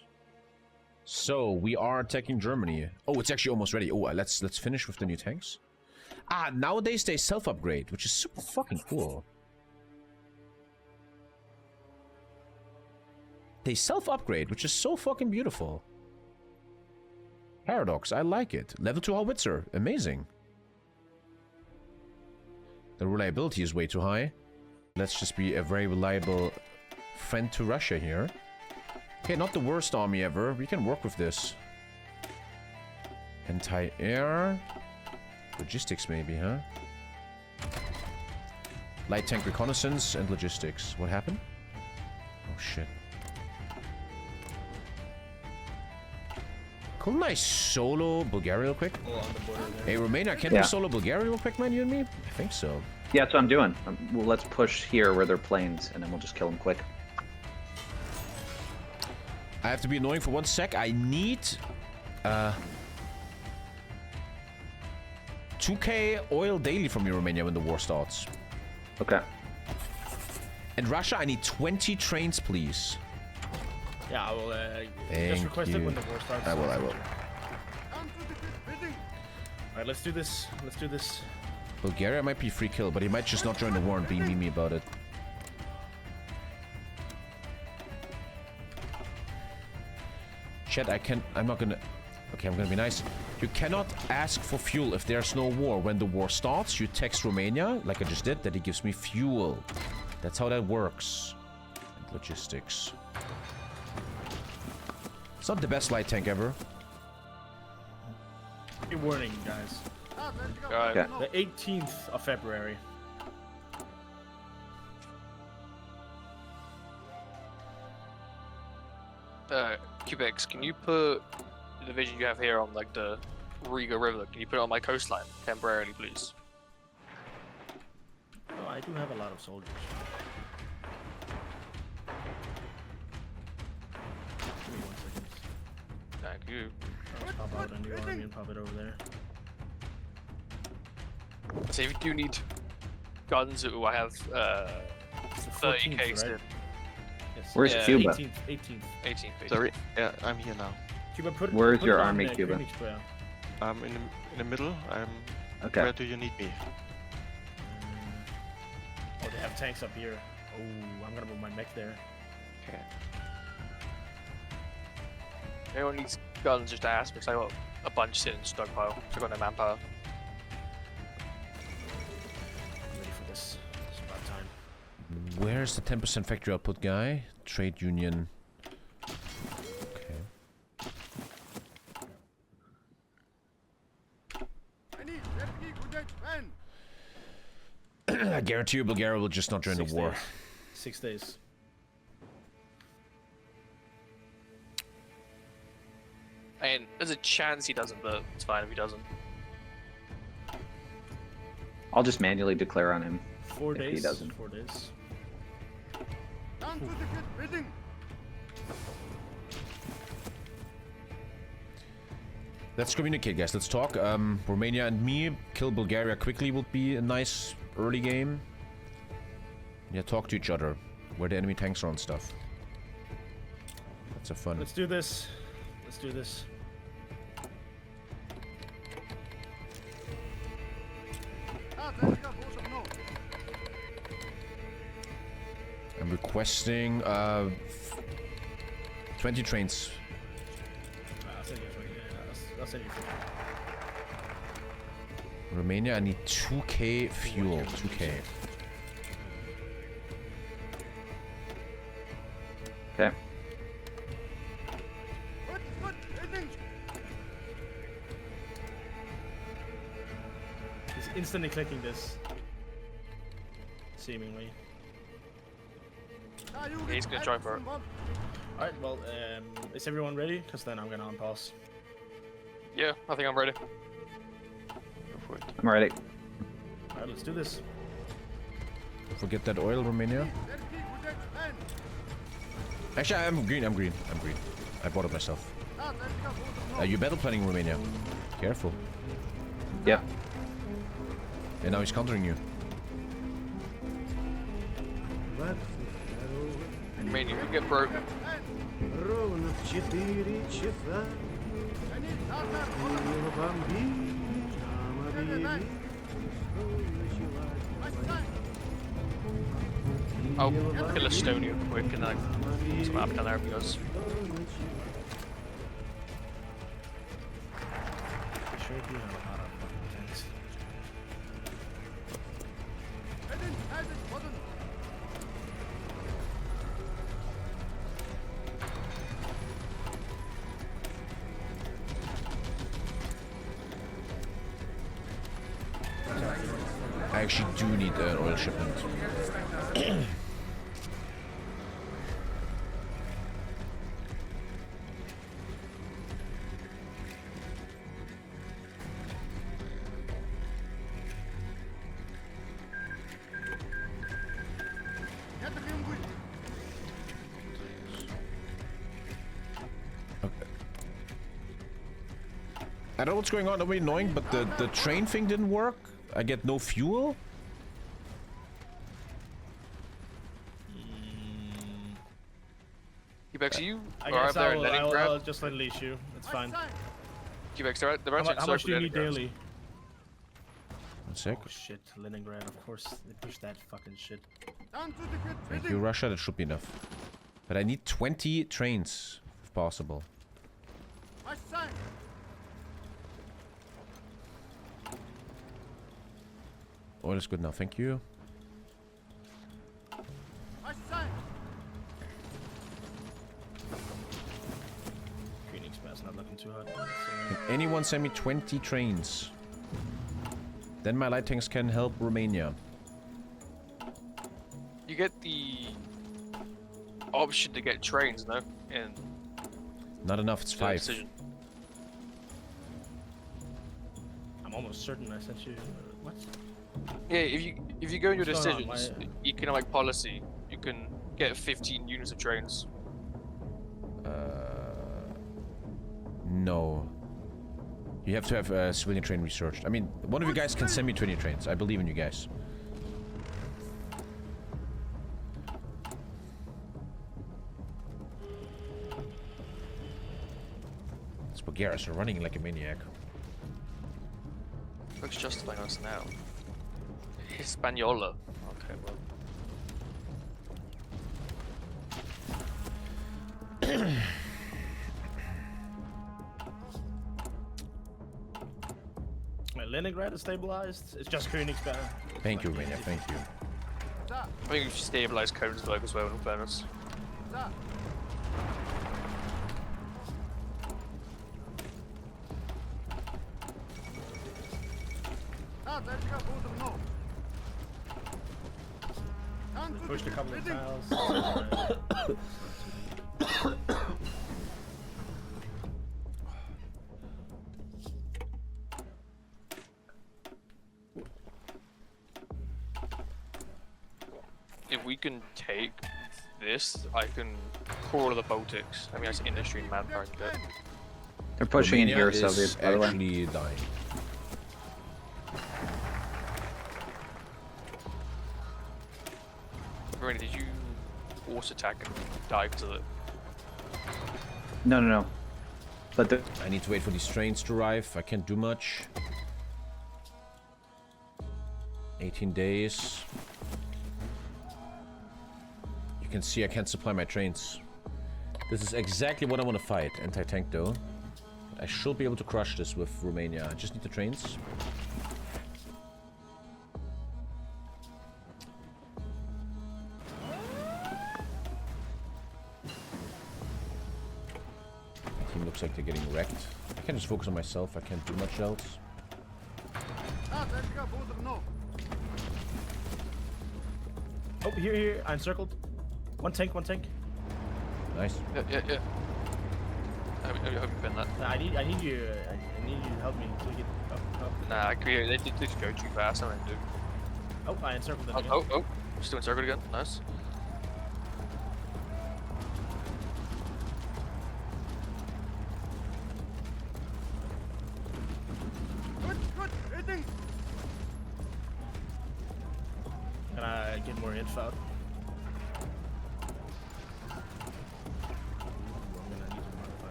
So we are attacking Germany. Oh, it's actually almost ready. Oh, let's finish with the new tanks. Ah, nowadays they self-upgrade, which is super fucking cool. They self-upgrade, which is so fucking beautiful. Paradox, I like it. Level 2 howitzer, amazing. The reliability is way too high. Let's just be a very reliable friend to Russia here. Okay, not the worst army ever. We can work with this. Anti-air. Logistics maybe, huh? Light tank reconnaissance and logistics. What happened? Oh shit. Couldn't I solo Bulgaria real quick? Oh, on the border there. Hey, Romania, can we solo Bulgaria real quick, man, you and me? I think so. Yeah, that's what I'm doing. Well, let's push here where they're plains, and then we'll just kill them quick. I have to be annoying for 1 sec. I need 2k oil daily from you, Romania, when the war starts. Okay. And Russia, I need 20 trains, please. Yeah, I will Thank just request it you. when the war starts. I will. Alright, let's do this. Let's do this. Bulgaria might be free kill, but he might just not join the war and be meme about it. Chat, I'm not gonna... Okay, I'm gonna be nice. You cannot ask for fuel if there's no war. When the war starts, you text Romania, like I just did, that he gives me fuel. That's how that works. And logistics. It's not the best light tank ever. Be warning, guys. Okay. The 18th of February. Cubex, can you put the division you have here on like the Riga River? Can you put it on my coastline temporarily, please? Oh, I do have a lot of soldiers. Give me 1 second. Thank you. I'll pop out a new army and pop it over there. So if you do need guns, ooh, I have It's the 30k 14th, still. right? Yes. Where's Yeah, Cuba? 18th. 18th. Sorry, yeah, I'm here now. Cuba, put Where's put your it on, army, Cuba? Königsberg. I'm in the middle. I'm. Okay. Where do you need me? Oh, they have tanks up here. Oh, I'm gonna move my mech there. Okay. Anyone needs guns, just ask because I got a bunch sitting in stockpile. So I got no manpower. I'm ready for this. It's about time. Where's the 10% factory output guy? Trade union. Okay. I guarantee you Bulgaria will just not join the war. 6 days. And there's a chance he doesn't, but it's fine if he doesn't. I'll just manually declare on him. 4 If he days. doesn't. 4 days. Let's communicate, guys. Let's talk. Romania and me kill Bulgaria quickly would be a nice early game. Yeah, talk to each other. Where the enemy tanks are and stuff. That's a fun. Let's do this. Let's do this. I'm requesting 20 trains. That's it. Romania, I need 2k fuel. 2k. Okay. He's instantly clicking this. Seemingly. Yeah, he's gonna try for it. Alright, well, is everyone ready? Because then I'm gonna unpause. Yeah, I think I'm ready. Go for it. I'm ready. Alright, let's do this. Don't forget that oil, Romania. Actually, I'm green. I bought it myself. You battle planning Romania. Careful. Yep. And now he's countering you. I mean, if you get broke, Ровно в 4 часа. Его бомбили, там объявили, I'll kill Estonia quick and then see what happens there because Sure do have a lot of fucking things. I actually do need an oil shipment. I don't know what's going on, that'll be annoying, but the train thing didn't work. I get no fuel. Quebec, you I are up guess there in Leningrad. I'll just unleash you. It's fine. Quebec, they're How actually much do you need daily? 1 sec. Oh shit, Leningrad, of course. They push that fucking shit. Thank you, Russia. That should be enough. But I need 20 trains, if possible. Oil is good now, thank you. Phoenix Pass not looking too hot. Can anyone send me 20 trains? Then my light tanks can help Romania. You get the option to get trains, no? And Not enough, it's 5. decision. I'm almost certain I sent you. What? Yeah, if you go in your What's going on? decisions, economic policy, you can get 15 units of trains. No. You have to have civilian train researched. I mean, one of you guys can send me 20 trains. I believe in you guys. These Bulgarians are running like a maniac. What's justifying us now? Hispaniola. Okay, well. Leningrad is stabilized. It's just Königsberg. Thank you, Romania. Thank you. I think we should stabilize Königsberg as well, in fairness. We pushed a couple of tiles. If we can take this, I can core the Baltics. I mean, that's industry and manpower and shit. They're pushing in Romania here, is Soviet, by the way. actually dying. Marina, did you force attack and die because of it? No, no, no. But the I need to wait for these trains to arrive. I can't do much. 18 days. You can see I can't supply my trains. This is exactly what I want to fight. Anti-tank though. I should be able to crush this with Romania. I just need the trains. My team looks like they're getting wrecked. I can just focus on myself. I can't do much else. Oh, here, I'm circled. One tank. Nice. Yeah. I hope you been that. Nah, I need you. I need you to help me to get up. Nah, I agree. They just go too fast. I do. Oh, I encircled them again. Oh. Still encircled again. Nice. Can I get more info?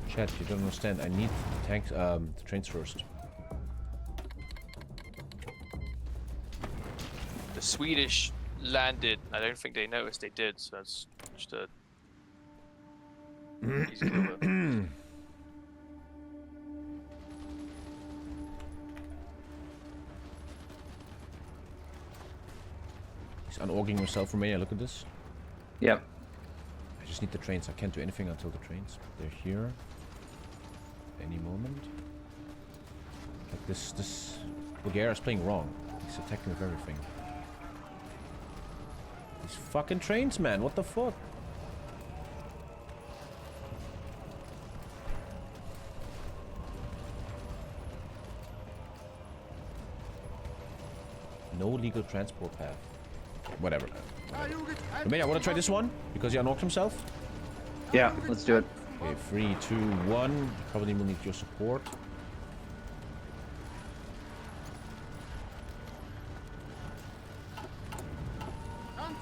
Chat, you don't understand. I need the tanks, the trains first. The Swedish landed. I don't think they noticed they did, so that's just a easy cover. He's unorging himself, Romania. Look at this. Yep. I just need the trains. I can't do anything until the trains. They're here. Any moment. Like this Bulgaria is playing wrong. He's attacking with everything. These fucking trains, man. What the fuck? No legal transport path. Whatever. Romania, want to try this one? Because he unlocked himself? Yeah, let's do it. Okay, 3, 2, 1. Probably will need your support.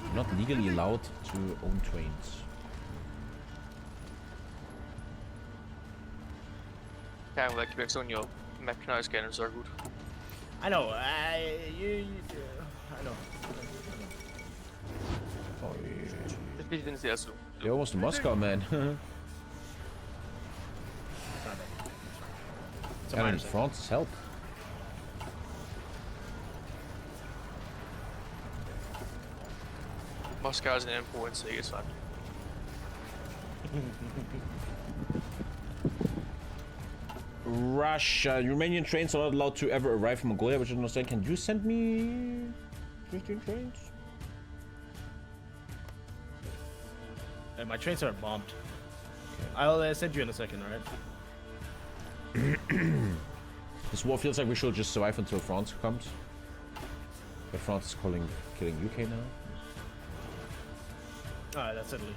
You're not legally allowed to own trains. Can't like fix on your mechanized getting encircled. I know. I know. Oh, yeah. You're almost in Moscow, man. And in France, help. Moscow is an important city, it's fine. Russia. Romanian trains are not allowed to ever arrive in Mongolia, which I don't understand. Can you send me 15 trains? My trains are bombed. Okay. I'll send you in a second, alright? This war feels like we should just survive until France comes. But France is killing UK now. Alright, that's Italy.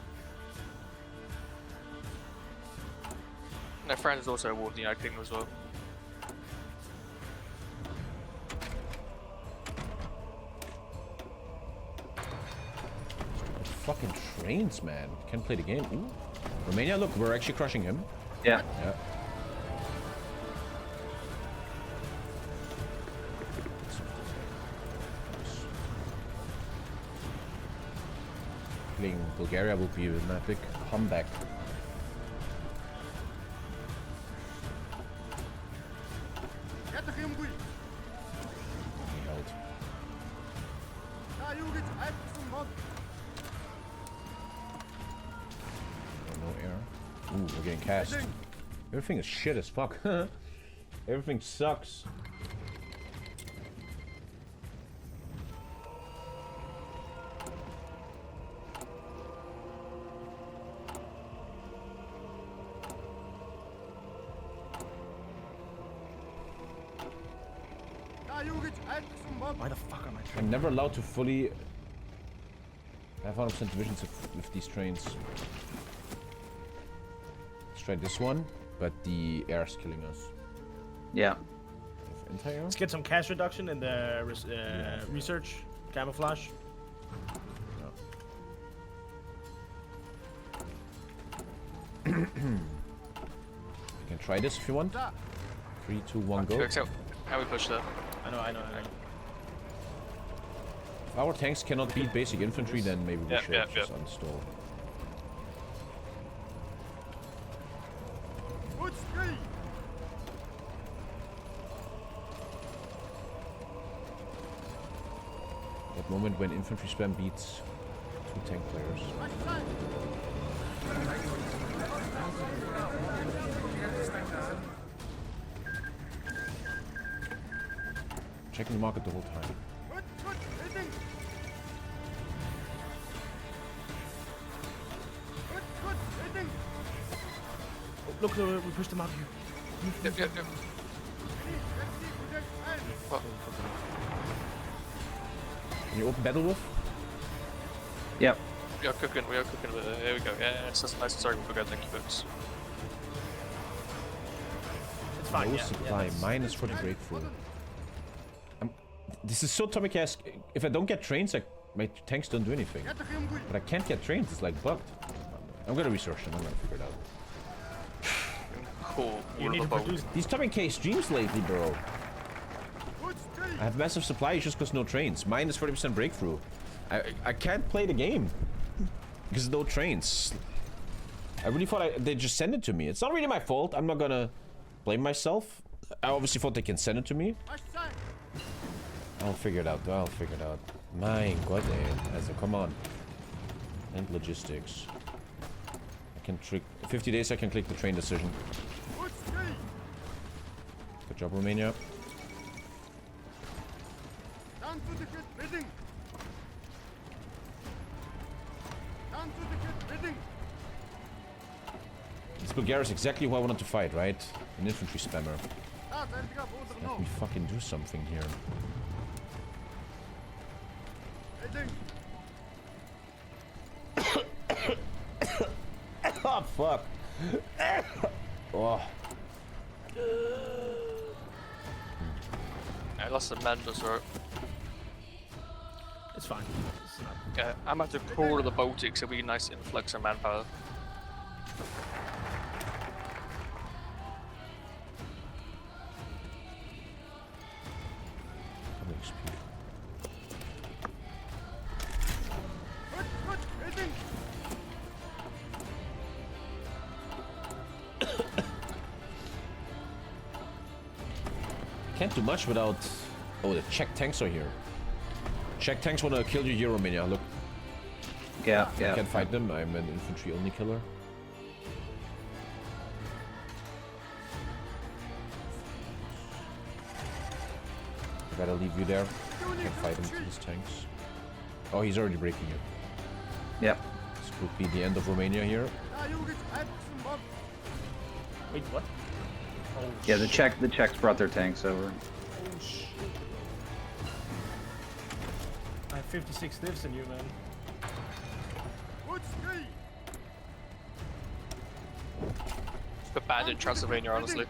No, France is also a war with the United Kingdom as well. Stupid fucking trains, man. Can't play the game. Ooh. Romania, look, we're actually crushing him. Yeah. Yeah. Bulgaria will be an epic comeback. No air. Ooh, we're getting cast. Everything is shit as fuck. Everything sucks. Why the fuck am I I'm never allowed to fully have 100% divisions with these trains. Let's try this one, but the air is killing us. Yeah. Entire? Let's get some cash reduction in the research camouflage. I can try this if you want. 3, 2, 1, go. Except how we push there. I know. If our tanks cannot beat basic infantry, then maybe we should just uninstall. That moment when infantry spam beats 2 tank players. Checking the market the whole time. Look, we pushed them out here. Yep. Can you open Battle Wolf? Yep. We are cooking. There we go. Yeah, it's just nice and sorry we forgot. Thank you, folks. It's fine. No Yeah, supply, minus for the breakthrough. This is so TommyKay. If I don't get trains, my tanks don't do anything. But I can't get trains. It's like bugged. I'm gonna research them. I'm gonna figure it out. Cool. You need to produce. These TommyKay streams lately, bro. I have massive supply issues because no trains. Minus 40% breakthrough. I can't play the game because no trains. I really thought they'd just send it to me. It's not really my fault. I'm not gonna blame myself. I obviously thought they can send it to me. I'll figure it out. My god, also come on. And logistics. I can trick 50 days. I can click the train decision. Good job, Romania. This Bulgaria is exactly who I wanted to fight, right? An infantry spammer. Let me fucking do something here. Oh, fuck. Oh. I lost the man as well. It's fine. It's not. I'm at the core of the Baltics, so it'll be a nice influx of manpower. Can't do much without... Oh, the Czech tanks are here. Czech tanks want to kill you here, Romania. Look. Yeah. I can't fight them. I'm an infantry-only killer. I gotta leave you there. I can't fight him with his tanks. Oh, he's already breaking it. Yep. This could be the end of Romania here. Wait, what? Oh, Yeah, the Czechs brought their tanks over. Oh, shit. I have 56 divs in you, man. It's bad in Transylvania, honestly.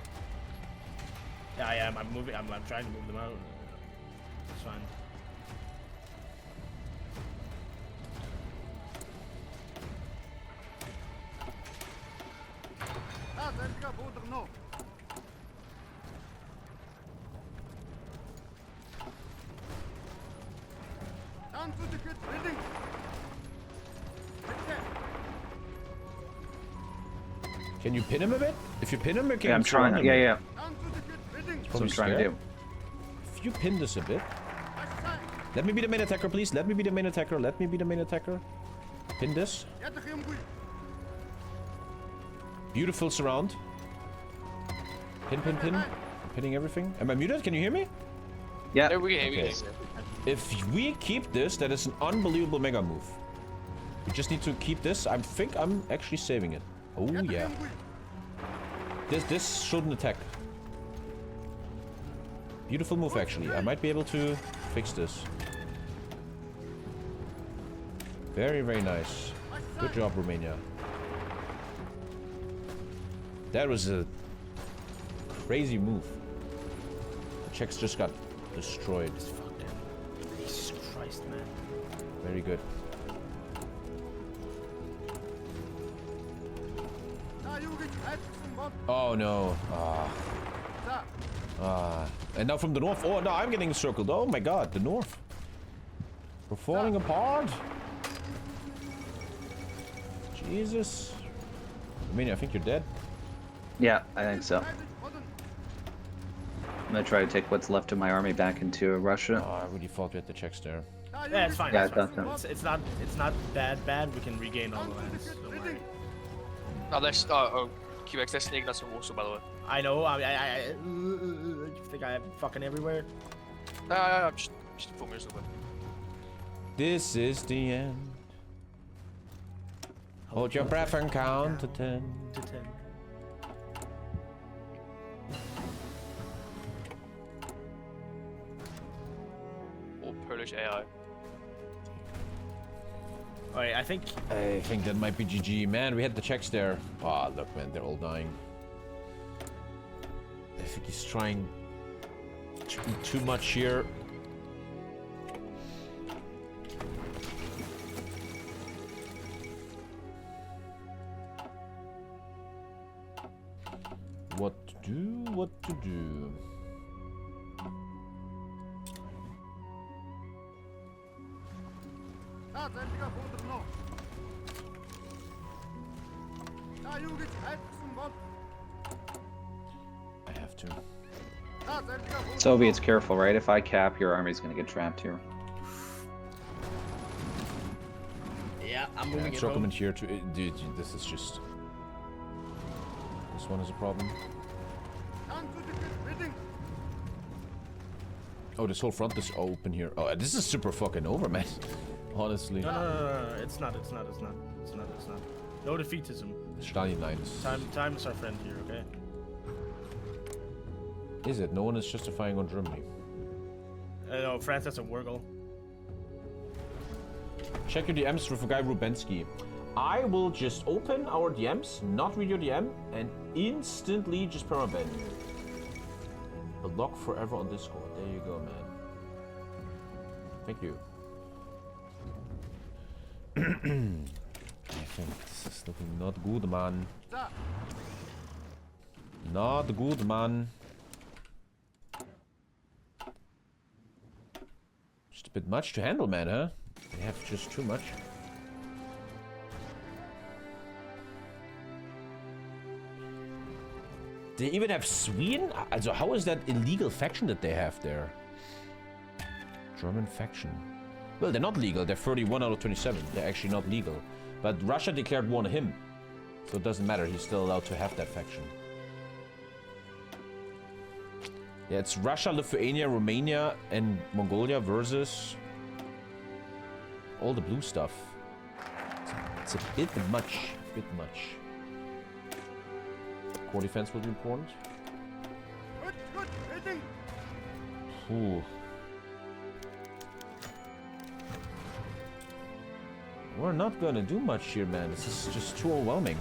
Yeah, I am. I'm moving. I'm trying to move them out. It's fine. Can you pin him a bit? If you pin him, you can. Yeah, I'm trying. Yeah. That's what I'm trying to do. If you pin this a bit. Let me be the main attacker, please. Let me be the main attacker. Let me be the main attacker. Pin this. Beautiful surround. Pin. I'm pinning everything. Am I muted? Can you hear me? Yeah. No, we can hear you. If we keep this, that is an unbelievable mega move. We just need to keep this. I think I'm actually saving it. Oh yeah. This shouldn't attack. Beautiful move actually. I might be able to fix this. Very, very nice. Good job, Romania. That was a crazy move. The Czechs just got destroyed. Jesus Christ, man. Very good. Oh no. And now from the north. Oh no, I'm getting circled. Oh my god, the north. We're falling apart. Jesus. I mean, I think you're dead. Yeah, I think so. I'm gonna try to take what's left of my army back into Russia. Oh, I really thought we had the checks there. Yeah, it's fine. Yeah, it's I fine. thought so. It's not that bad. We can regain all the lands. Don't worry. No, there's QX, there's Ignas and Warsaw, by the way. I know. You think I'm fucking everywhere? I'm just informing you. This is the end. Hold your breath and count to 10. To 10. Or Polish AI. Alright, I think that might be GG. Man, we had the checks there. Ah, look, man, they're all dying. I think he's trying too much here. What to do? What to do? I have to. Soviets, careful, right? If I cap, your army's gonna get trapped here. yeah, I'm moving it Throw home. in here too. Dude, this is just. This one is a problem. Oh, this whole front is open here. Oh, this is super fucking over, man. Honestly. No. It's not. No defeatism. Stalin line is. Time is our friend here, okay? Is it? No one is justifying on Germany. No, France has a Wurgle. Check your DMs with a guy Rubensky. I will just open our DMs, not read your DM, and instantly just permaban you. Block forever on Discord. There you go, man. Thank you. I think this is looking not good, man. Not good, man. Just a bit much to handle, man, huh? They have just too much. They even have Sweden? Also, how is that illegal faction that they have there? German faction. Well, they're not legal. They're 31 out of 27. They're actually not legal. But Russia declared war on him. So it doesn't matter. He's still allowed to have that faction. Yeah, it's Russia, Lithuania, Romania, and Mongolia versus all the blue stuff. It's a bit much. Core defense will be important. Ooh. We're not gonna do much here, man. This is just too overwhelming.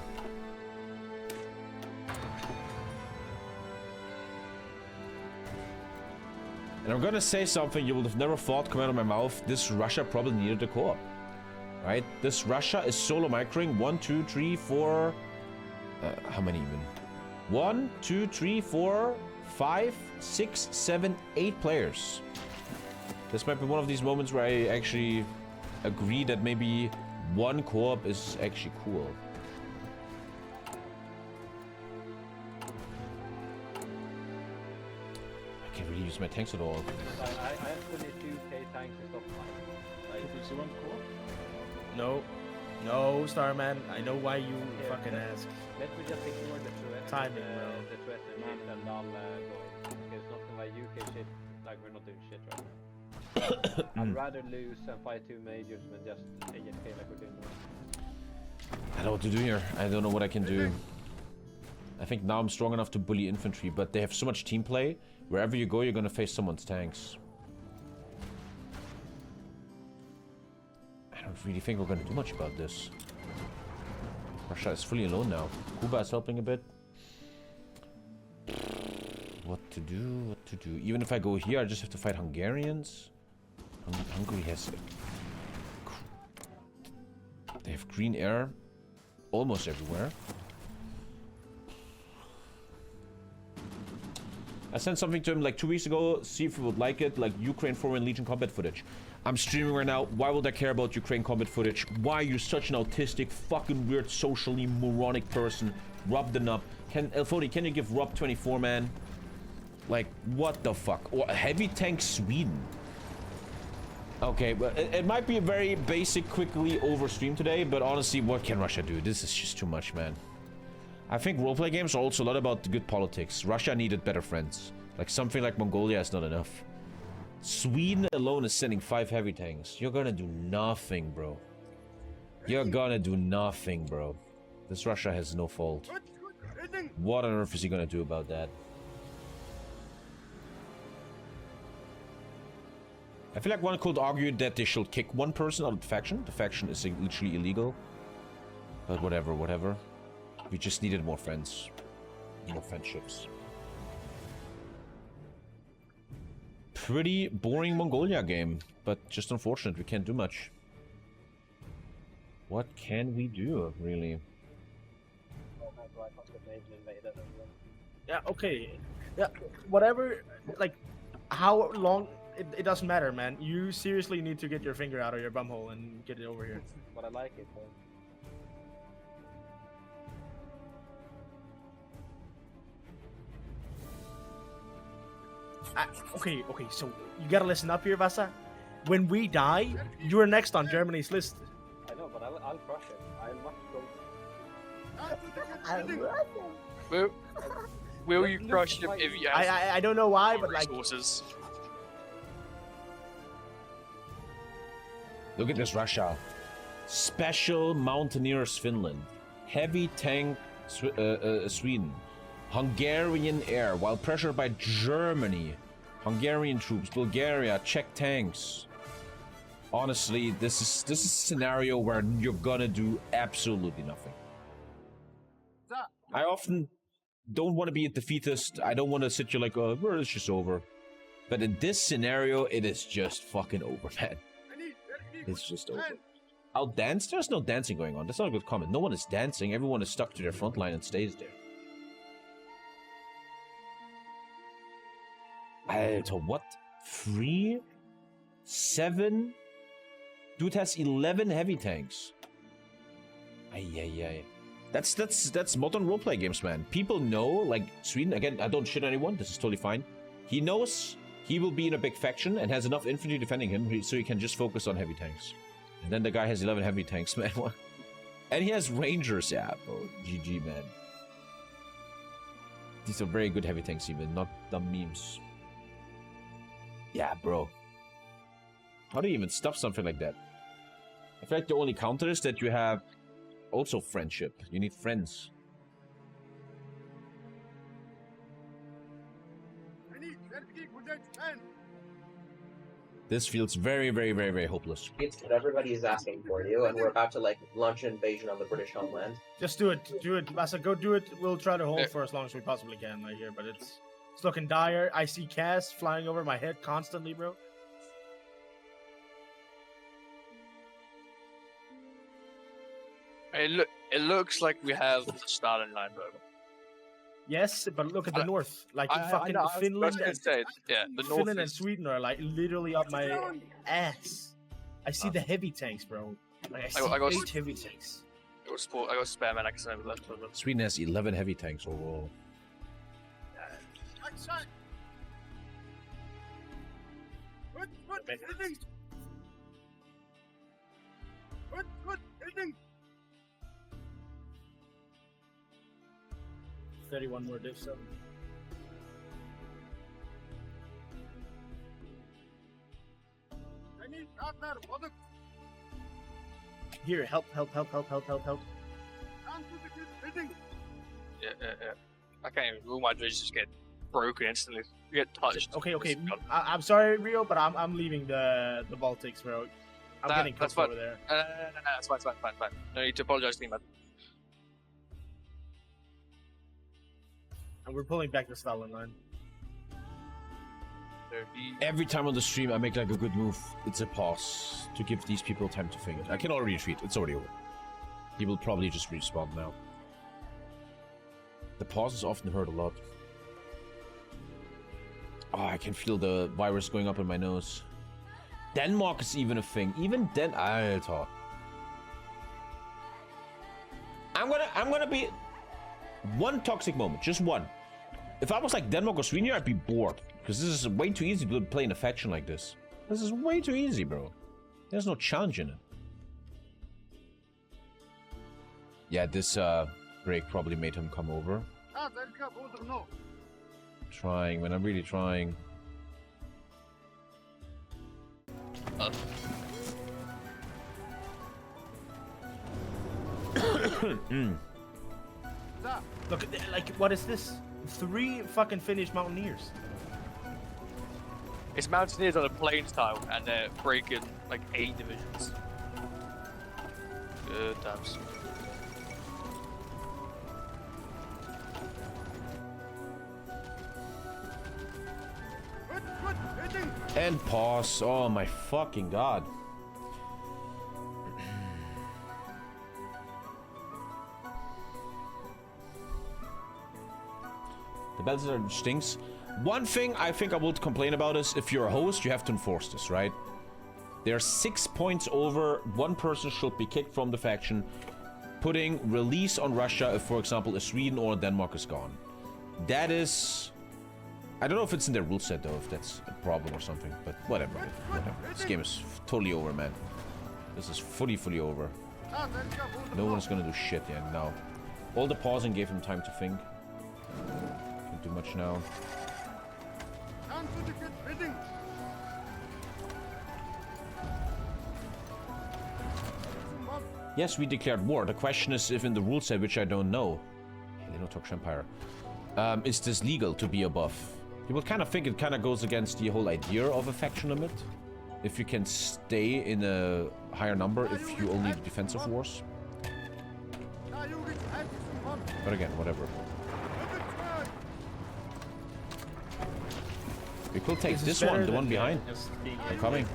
And I'm gonna say something you would have never thought come out of my mouth. This Russia probably needed a co-op. Right? This Russia is solo microing 1, 2, 3, 4... how many even? 1, 2, 3, 4, 5, 6, 7, 8 players. This might be one of these moments where I actually agree that maybe one co-op is actually cool. I can't really use my tanks at all. I have 22k tanks in stockpile. Like, if you want core? No, Starman. I know why you fucking ask. Let me just ignore the threat. Timing, the threat and all going. Because nothing like UK shit. Like, we're not doing shit right now. I'd rather lose and fight 2 majors than just AFK like we're doing now. I don't know what to do here. I don't know what I can do. I think now I'm strong enough to bully infantry, but they have so much team play. Wherever you go, you're gonna face someone's tanks. I don't really think we're gonna do much about this. Russia is fully alone now. Cuba is helping a bit. What to do? Even if I go here, I just have to fight Hungarians. Hungary has... They have green air almost everywhere. I sent something to him like 2 weeks ago, see if he would like it, like Ukraine Foreign Legion combat footage. I'm streaming right now. Why would I care about Ukraine combat footage? Why are you such an autistic, fucking weird, socially moronic person? Rub the nub. VOD, can you give Rob 24, man? Like, what the fuck? Oh, heavy tank Sweden. Okay, but it might be a very basic, quickly over stream today, but honestly, what can Russia do? This is just too much, man. I think roleplay games are also a lot about good politics. Russia needed better friends. Like, something like Mongolia is not enough. Sweden alone is sending 5 heavy tanks. You're gonna do nothing, bro. You're gonna do nothing, bro. This Russia has no fault. What on earth is he gonna do about that? I feel like one could argue that they should kick one person out of the faction. The faction is literally illegal. But whatever, whatever. We just needed more friends. More friendships. Pretty boring Mongolia game, but just unfortunate, we can't do much. What can we do, really? Yeah, okay. Yeah, whatever, like, how long, it doesn't matter, man. You seriously need to get your finger out of your bumhole and get it over here. But I like it, though. Okay, so you gotta listen up here, Vasa. When we die, you're next on Germany's list. I know, but I'll crush it. I must go. Will you crush him if you have I don't know why, but like resources? Look at this Russia. Special Mountaineers Finland. Heavy tank Sweden. Hungarian air while pressured by Germany. Hungarian troops, Bulgaria, Czech tanks. Honestly, this is a scenario where you're gonna do absolutely nothing. I often don't want to be a defeatist. I don't want to sit here like, oh, well, it's just over. But in this scenario, it is just fucking over, man. It's just over. I'll dance? There's no dancing going on. That's not a good comment. No one is dancing. Everyone is stuck to their front line and stays there. So what? 3? 7? Dude has 11 heavy tanks. Ay. That's modern roleplay games, man. People know, like Sweden, again, I don't shit anyone, this is totally fine. He knows he will be in a big faction and has enough infantry defending him, so he can just focus on heavy tanks. And then the guy has 11 heavy tanks, man. And he has rangers, yeah, bro. GG, man. These are very good heavy tanks even, not dumb memes. Yeah, bro. How do you even stop something like that? I feel like the only counter is that you have also friendship. You need friends. This feels very, very, very, very hopeless. It's what everybody is asking for you, and we're about to like launch an invasion on the British homeland. Just do it, Vasa. Go do it. We'll try to hold for as long as we possibly can, right here. But it's looking dire. I see Cass flying over my head constantly, bro. It looks like we have the Stalin line, bro. Yes, but look at the north. Like fucking Finland and the north Finland and Sweden are like literally up my ass. I see the heavy tanks, bro. Like, I see 8 heavy tanks. I got spare man accident left. Sweden has 11 heavy tanks overall. What? 31 more div 7. Here, help. Yeah. I can't even. All my dredges just get broken instantly. You get touched. Okay. I'm sorry, Rio, but I'm leaving the Baltics, bro. I'm getting cooked over there. No, that's fine. No need to apologize to me, man. And we're pulling back the Stalin line. Every time on the stream I make like a good move, it's a pause to give these people time to think. I can already retreat, it's already over. He will probably just respawn now. The pauses often hurt a lot. Oh, I can feel the virus going up in my nose. Denmark is even a thing. Even Alter. I'm gonna be one toxic moment, just one. If I was like Denmark or Sweden, I'd be bored because this is way too easy to play in a faction like this. This is way too easy, bro. There's no challenge in it. Yeah, this break probably made him come over. Trying, man, I'm really trying. Look, like, what is this? 3 fucking Finnish mountaineers. It's mountaineers on a plains tile, and they're breaking like 8 divisions. Good times. And pause. Oh my fucking god. The battle stinks. One thing I think I would complain about is if you're a host, you have to enforce this, right? There are 6 points over. One person should be kicked from the faction, putting release on Russia if, for example, a Sweden or Denmark is gone. That is... I don't know if it's in their rule set though, if that's a problem or something, but whatever. Whatever. This game is totally over, man. This is fully over. No one's gonna do shit yet now. All the pausing gave him time to think. Can't do much now. Yes, we declared war. The question is if in the rule set, which I don't know. Turkish Empire. Is this legal to be above? You would kind of think it kind of goes against the whole idea of a faction limit. If you can stay in a higher number if you only do defensive wars. But again, whatever. We could take this one, the one behind. I'm coming.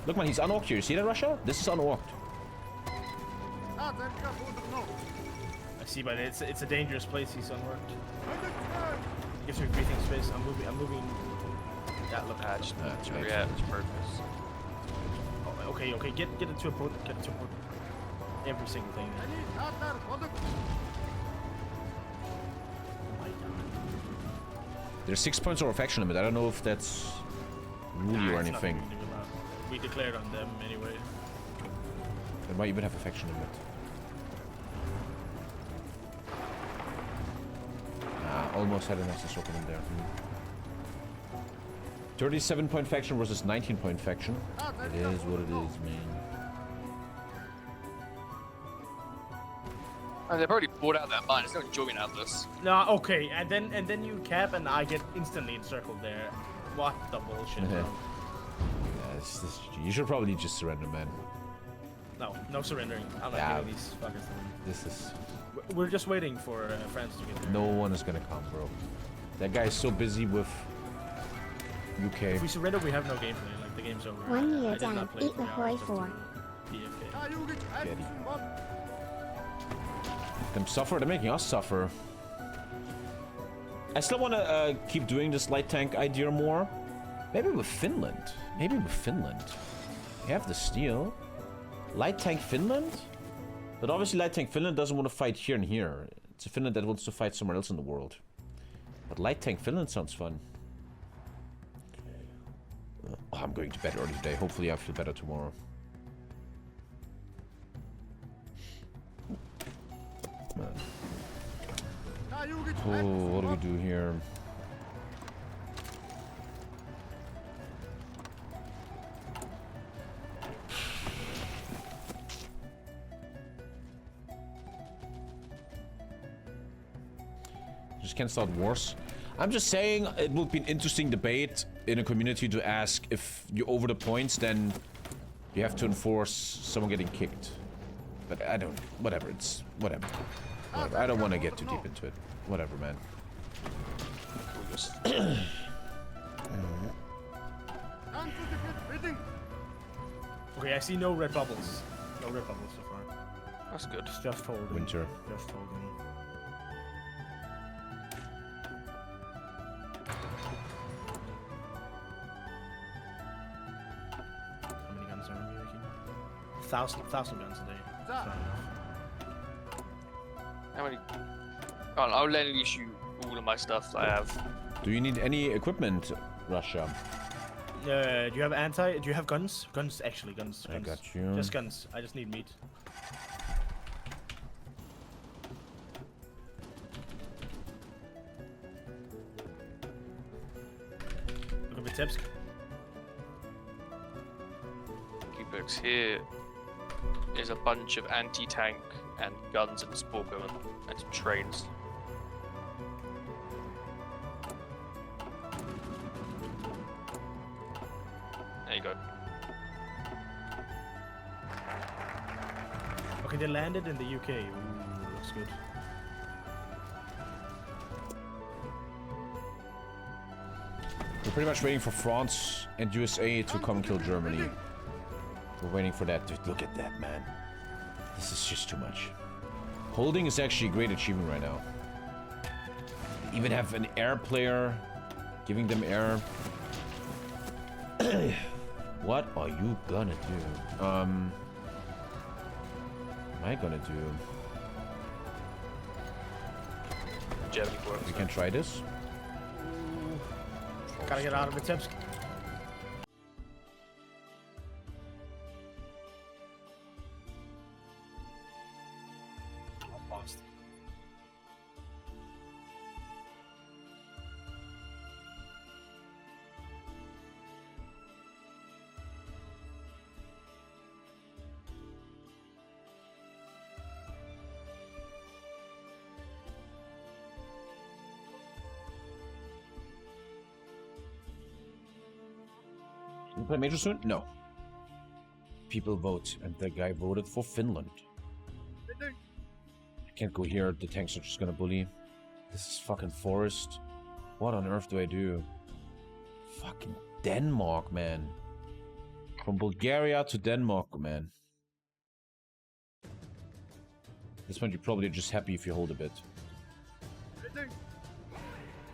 Look, man, he's unorked here. You see that, Russia? This is unorked. I see, but it's a dangerous place. He's unworked. Gives me breathing space. I'm moving. That look. That's purpose. Oh, okay. Get it to a boat. Get it to a boat. Every single thing. Oh my god. There's 6 points over faction limit. I don't know if that's ruley or anything. We declared on them anyway. They might even have a faction limit. Almost had an access open in there. 37-point faction versus 19-point faction. It is what it is, man. And they've already bought out that mine. There's no join out this. No, okay, and then you cap and I get instantly encircled there. What the bullshit, bro? You should probably just surrender, man. No surrendering. I'm not giving these fuckers. This is... We're just waiting for France to get there. No one is gonna come, bro. That guy is so busy with UK. If we surrender, we have no gameplay. Like, the game's over. 1 year down, eat the HOI4. Them suffer, they're making us suffer. I still want to keep doing this light tank idea more. Maybe with Finland. We have the steel. Light tank Finland? But obviously light tank Finland doesn't want to fight here and here. It's a Finland that wants to fight somewhere else in the world. But light tank Finland sounds fun. Oh, I'm going to bed early today. Hopefully I feel better tomorrow. Man. Oh, what do we do here? Just can't start wars. I'm just saying it would be an interesting debate in a community to ask if you over the points, then you have to enforce someone getting kicked. But I don't... Whatever, it's... Whatever. I don't want to get too deep into it. Whatever, man. Okay, I see no red bubbles. No red bubbles so far. That's good. Just holding. Winter. Just holding. 1,000 guns a day. It's not enough. How many? I'll lend you all of my stuff that I have. Do you need any equipment, Russia? Do you have anti? Do you have guns? Guns, actually, guns. I got you. Just guns. I just need meat. Look at Vitebsk. Books here is a bunch of anti-tank and guns and sporgo and some trains. There you go. Okay, they landed in the UK. Ooh, looks good. We're pretty much waiting for France and USA to come kill Germany. We're waiting for that. Dude, look at that, man. This is just too much. Holding is actually a great achievement right now. Even have an air player, giving them air. What are you gonna do? Am I gonna do? Germany works. We can try this. Gotta get out of Vitebsk. Lost. You play Major soon? No. People vote, and the guy voted for Finland. I can't go here, the tanks are just gonna bully. This is fucking forest. What on earth do I do? Fucking Denmark, man. From Bulgaria to Denmark, man. At this point, you're probably just happy if you hold a bit.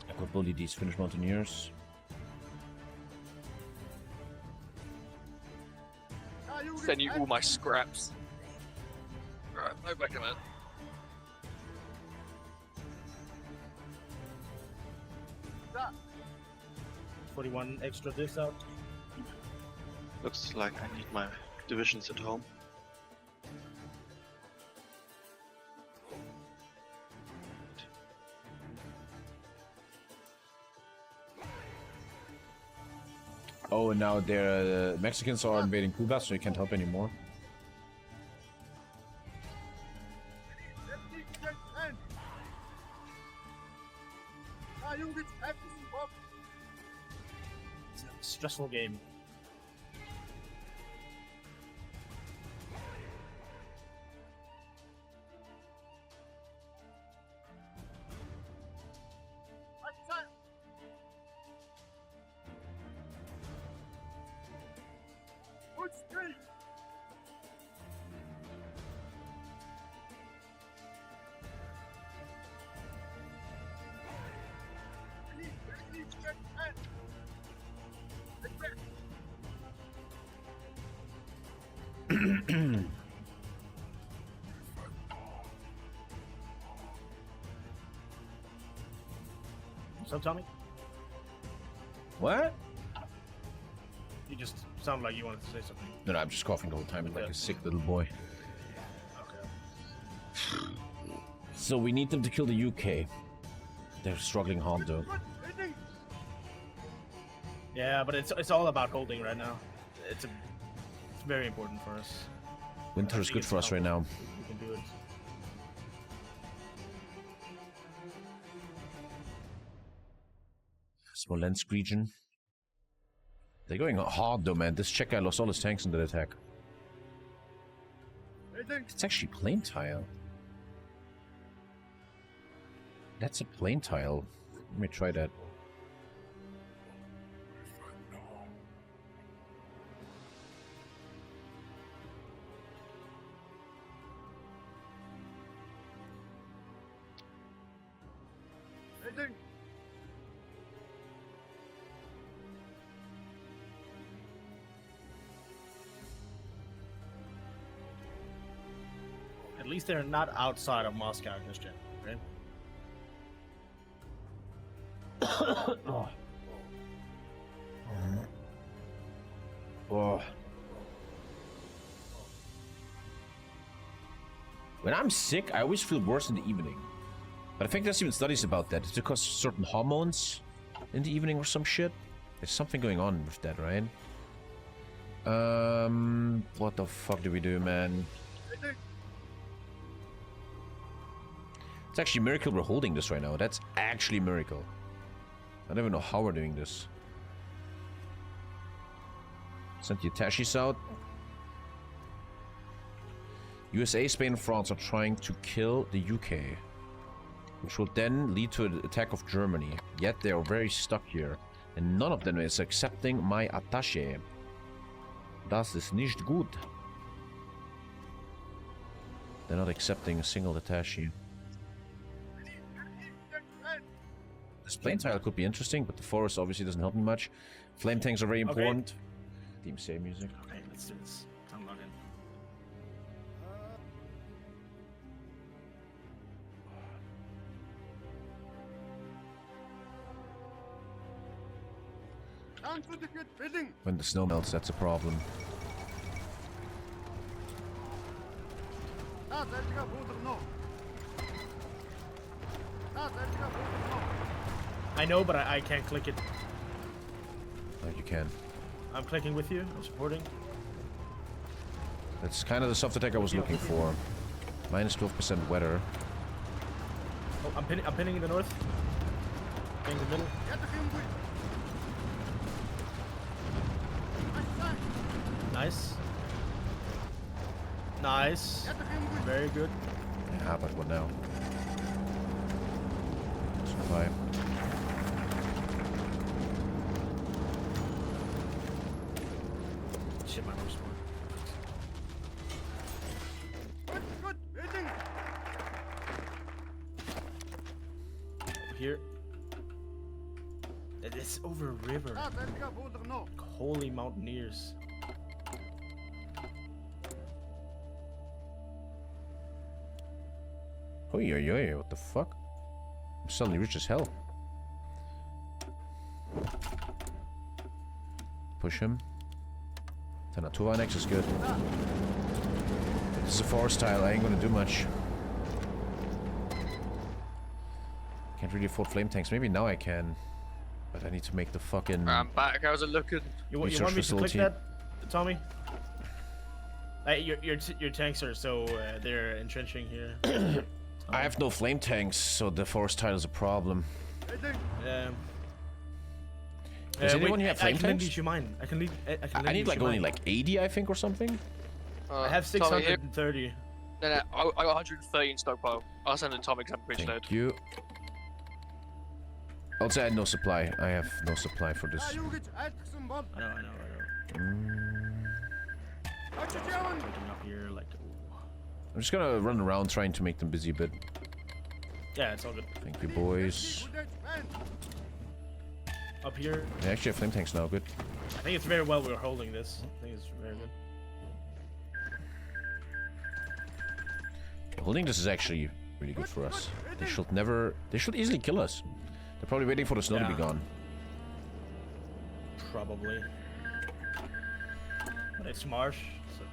I could bully these Finnish mountaineers. Send you all my scraps. Alright, no back in it. 41 extra this out. Looks like I need my divisions at home. Oh, and now the Mexicans are invading Cuba, so you can't help anymore. It's a stressful game. So, Tommy? What? You just sound like you wanted to say something. No, I'm just coughing the whole time like a sick little boy. Okay. So we need them to kill the UK. They're struggling hard though. Yeah, but it's all about holding right now. It's very important for us. Winter is good for us right now. We can do it. Smolensk region. They're going hard though, man. This Czech guy lost all his tanks in that attack. It's actually plain tile. That's a plain tile. Let me try that. least they're not outside of Moscow just yet, right? Oh. Oh. When I'm sick, I always feel worse in the evening. But I think there's even studies about that. It's because certain hormones in the evening or some shit. There's something going on with that, right? What the fuck do we do, man? It's actually a miracle we're holding this right now. That's actually a miracle. I don't even know how we're doing this. Send the attachés out. USA, Spain, and France are trying to kill the UK, which will then lead to an attack of Germany. Yet they are very stuck here, and none of them is accepting my attaché. Das ist nicht gut. They're not accepting a single attaché. This plane tile could be interesting, but the forest obviously doesn't help me much. Flame tanks are very important. Team say music. Okay, let's do this. I'm logged in. When the snow melts, that's a problem. I know, but I can't click it. Like you can. I'm clicking with you. I'm supporting. That's kind of the soft attack I was looking for. Minus 12% weather. Oh, I'm pinning in the north. In the middle. Nice. Nice. Very good. Yeah, but what now? Survive. Shit, my horse more. Here. It's over a river. Holy mountaineers. Oi, oi, oi, what the fuck? I'm suddenly rich as hell. Push him. Tanatua next is good. This is a forest tile, I ain't gonna do much. Can't really afford flame tanks. Maybe now I can. But I need to make the fucking... I'm back, how's it looking? You want me to click that, Tommy? Your tanks are so they're entrenching here. I have no flame tanks, so the forest tile is a problem. Does anyone here have flame I can tanks? lead you mine. I can lead. I need like only like 80, I think, or something. I have 630. No, I got 130 in stockpile. I'll send in Tommy because I'm pretty load. Thank you. Also, I had no supply. I have no supply for this. I know. Up here, like. I'm just gonna run around trying to make them busy a bit. Yeah, it's all good. Thank you, boys. Up here. I actually have flame tanks now. Good. I think it's very well we're holding this. I think it's very good. Holding this is actually really good for us. They should never... They should easily kill us. They're probably waiting for the snow to be gone. Probably. But it's marsh, so...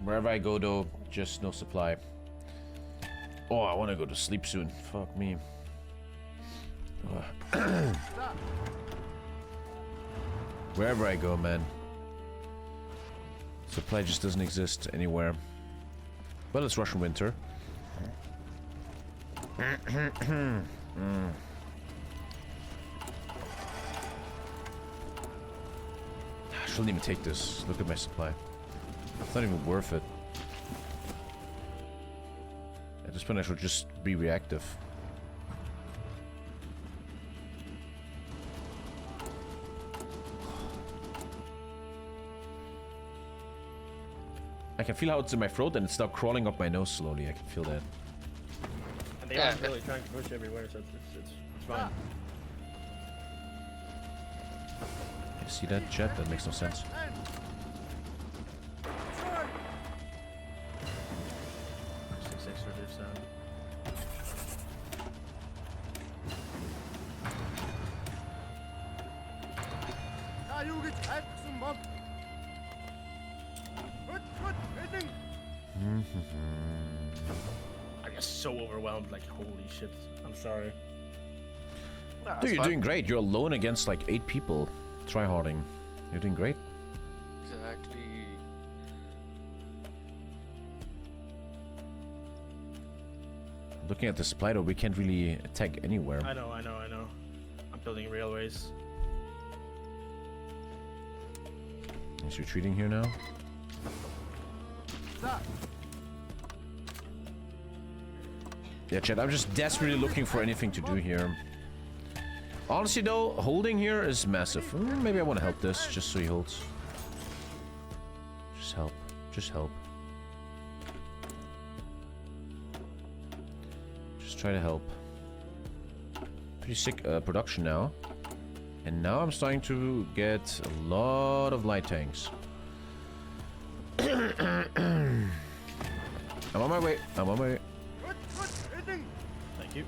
Wherever I go, though, just no supply. Oh, I want to go to sleep soon. Fuck me. Wherever I go, man. Supply just doesn't exist anywhere. Well, it's Russian winter. I shouldn't even take this. Look at my supply. It's not even worth it. At this point, I should just be reactive. I can feel how it's in my throat and it's now crawling up my nose slowly. I can feel that. And they aren't really trying to push everywhere, so it's fine. You see that, chat? That makes no sense. I'm just so overwhelmed, like, holy shit. I'm sorry. Dude, you're doing great. You're alone against like 8 people. Tryharding. You're doing great. Exactly. Looking at the supply though, we can't really attack anywhere. I know. I'm building railways. He's retreating here now. Yeah, chat, I'm just desperately looking for anything to do here. Honestly though, holding here is massive. Maybe I want to help this, just so he holds. Just help. Just help. Just try to help. Pretty sick production now. And now I'm starting to get a lot of light tanks. I'm on my way. I'm on my way. Thank you.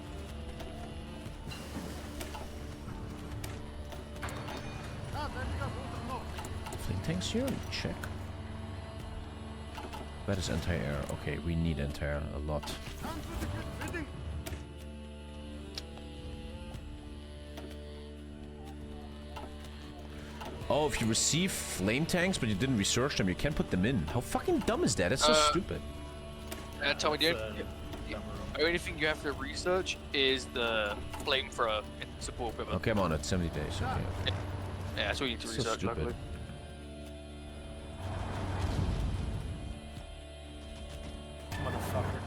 Flame tanks here? Check. That is anti-air. Okay, we need anti-air a lot. Oh, if you receive flame tanks but you didn't research them, you can't put them in. How fucking dumb is that? It's so stupid. Tommy, the only thing you have to research is the flamethrower support equipment. Okay, I'm on it. 70 days. Okay. Yeah, that's what you need to So research, stupid. luckily. Motherfucker.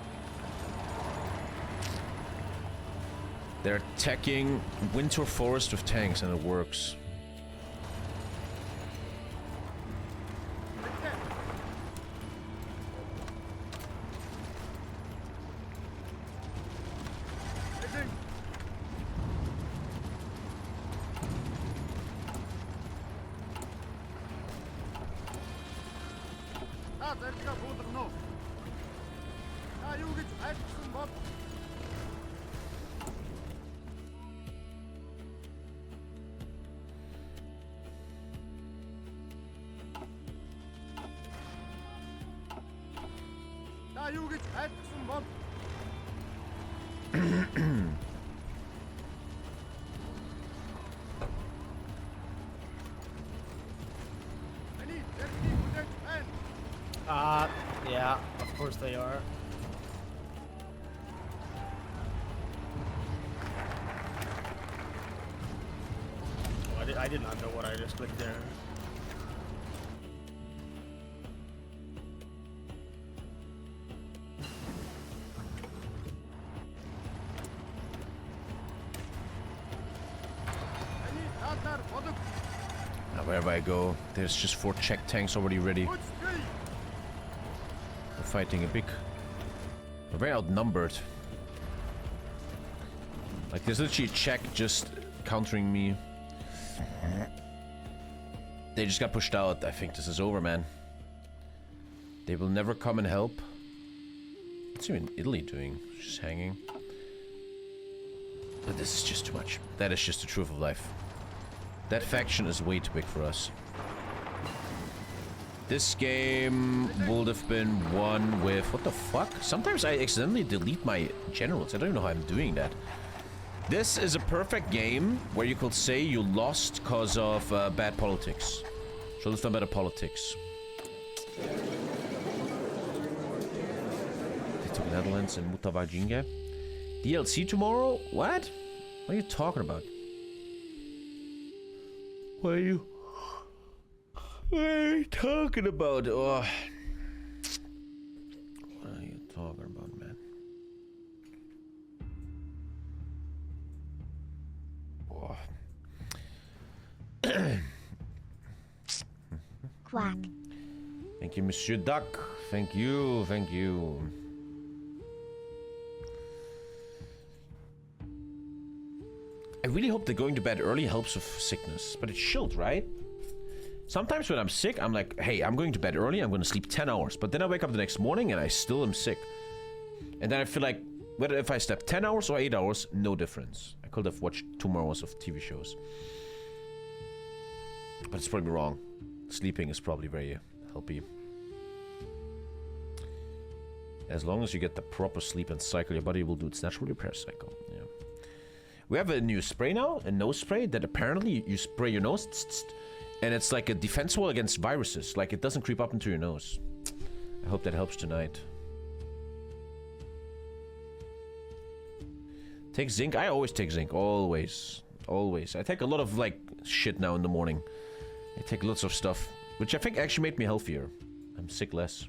They're attacking Winter Forest with tanks and it works. Yeah, of course they are. Oh, I did not know what I just clicked there. Now wherever I go, there's just 4 Czech tanks already ready. We're fighting a big... We're very outnumbered. Like there's literally a Czech just countering me. They just got pushed out. I think this is over, man. They will never come and help. What's even Italy doing? Just hanging. But this is just too much. That is just the truth of life. That faction is way too big for us. This game would have been won with... What the fuck? Sometimes I accidentally delete my generals. I don't even know how I'm doing that. This is a perfect game where you could say you lost because of bad politics. Should have done better politics. They took Netherlands and Mutavajinga. DLC tomorrow? What? What are you talking about? What are you talking about? Oh, Thank you, Monsieur Duck. Thank you, thank you. I really hope that going to bed early helps with sickness, but it should, right? Sometimes when I'm sick, I'm like, hey, I'm going to bed early, I'm going to sleep 10 hours. But then I wake up the next morning and I still am sick. And then I feel like, whether if I slept 10 hours or 8 hours, no difference. I could have watched 2 more hours of TV shows. But it's probably wrong. Sleeping is probably very healthy. As long as you get the proper sleep and cycle, your body will do its natural repair cycle. Yeah. We have a new spray now, a nose spray, that apparently you spray your nose, and it's like a defense wall against viruses. Like, it doesn't creep up into your nose. I hope that helps tonight. Take zinc. I always take zinc. Always. Always. I take a lot of, like, shit now in the morning. I take lots of stuff, which I think actually made me healthier. I'm sick less.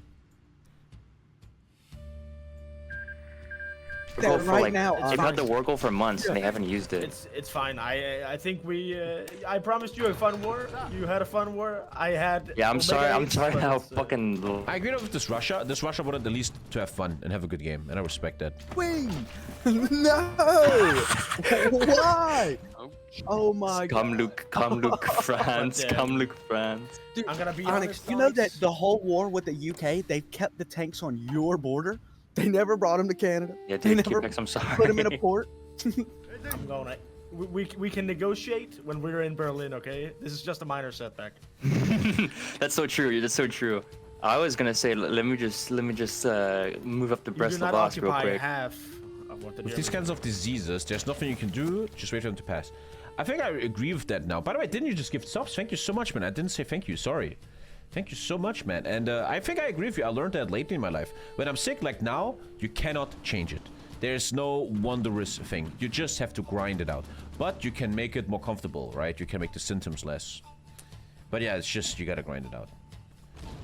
That right now, they've had the Wargle for months and they haven't used it. It's fine. I think we. I promised you a fun war. You had a fun war. I had. Yeah, I'm sorry how fucking. I agree with this Russia. This Russia wanted at least to have fun and have a good game, and I respect that. Wait! No! Why? Oh my god. Come Luke, France. Come Luke, France. Dude, I'm gonna be Onyx, honest, you know that Onyx. the whole war with the UK, they kept the tanks on your border? They never brought them to Canada. Yeah, they dude, never Quebec, I'm sorry. put them in a port. I'm gonna. We can negotiate when we're in Berlin, okay? This is just a minor setback. That's so true. That's so true. I was gonna say, let me just move up to You do not Brest-Litovsk real occupy quick. half of what the With these kinds of diseases, there's nothing you can do. Just wait for them to pass. I think I agree with that now. By the way, didn't you just give subs? Thank you so much, man. I didn't say thank you. Sorry. Thank you so much, man. And I think I agree with you. I learned that lately in my life. When I'm sick, like now, you cannot change it. There's no wondrous thing. You just have to grind it out. But you can make it more comfortable, right? You can make the symptoms less. But yeah, it's just, you gotta grind it out.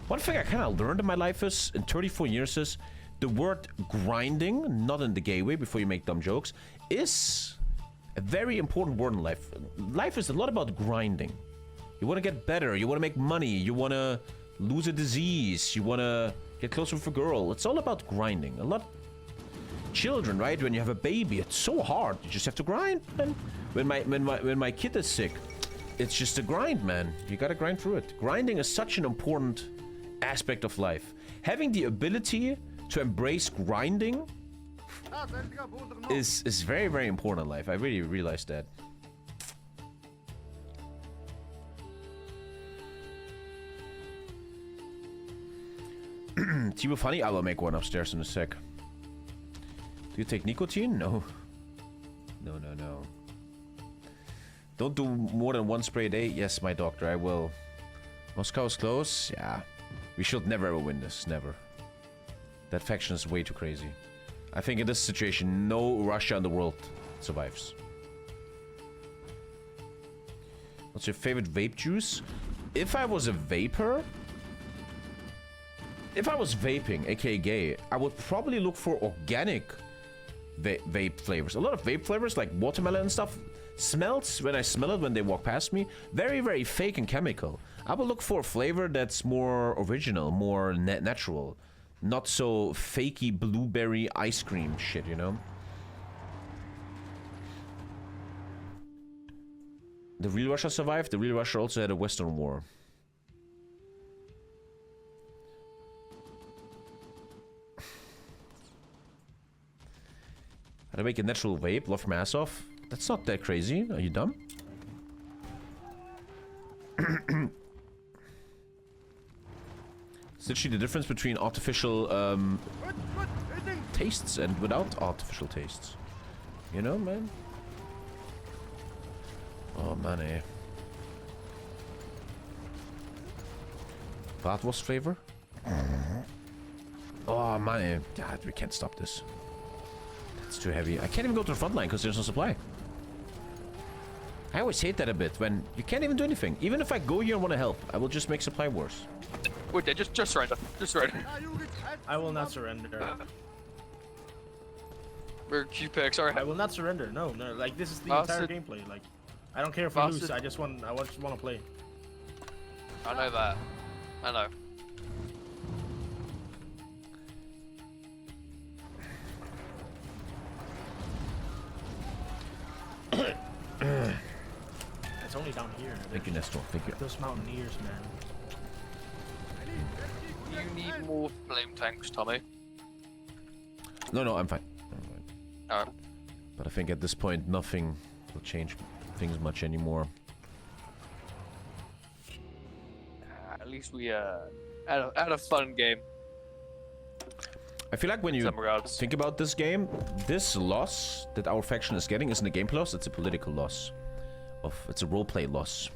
One thing I kind of learned in my life is, in 34 years, is the word grinding, not in the gay way, before you make dumb jokes, is a very important word in life. Life is a lot about grinding. You want to get better, you want to make money, you want to lose a disease, you want to get closer with a girl. It's all about grinding. A lot. Children, right? When you have a baby, it's so hard. You just have to grind. And when my kid is sick, it's just a grind, man. You gotta grind through it. Grinding is such an important aspect of life. Having the ability to embrace grinding is very, very important in life. I really realized that. Timo Funny, I will make one upstairs in a sec. Do you take nicotine? No. No. Don't do more than 1 spray a day? Yes, my doctor, I will. Moscow is close? Yeah. We should never ever win this. Never. That faction is way too crazy. I think in this situation, no Russia in the world survives. What's your favorite vape juice? If I was a vapor... If I was vaping, aka gay, I would probably look for organic vape flavors. A lot of vape flavors, like watermelon and stuff, smells, when I smell it when they walk past me, very, very fake and chemical. I would look for a flavor that's more original, more natural. Not so fakey blueberry ice cream shit, you know? The real Russia survived. The real Russia also had a Western war. How to make a natural vape? Love my ass off? That's not that crazy. Are you dumb? It's literally the difference between artificial tastes and without artificial tastes. You know, man? Oh, man, eh. Bratwurst flavor? Oh, man, eh. God, we can't stop this. It's too heavy. I can't even go to the front line because there's no supply. I always hate that a bit, when you can't even do anything. Even if I go here and want to help, I will just make supply worse. Wait, just surrender. Just surrender. I will not surrender. We're QPEX, sorry. I will not surrender. No. Like, this is the entire gameplay. Like, I don't care if we lose. I just want to play. I know that. I know. It's only down here. Thank you, Nestor. Thank you. Those mountaineers, man. You need more flame tanks, Tommy. No, I'm fine. Alright. But I think at this point, nothing will change things much anymore. At least we had a fun game. I feel like when you Some regards. think about this game, this loss that our faction is getting isn't a gameplay loss, it's a political loss. It's a roleplay loss.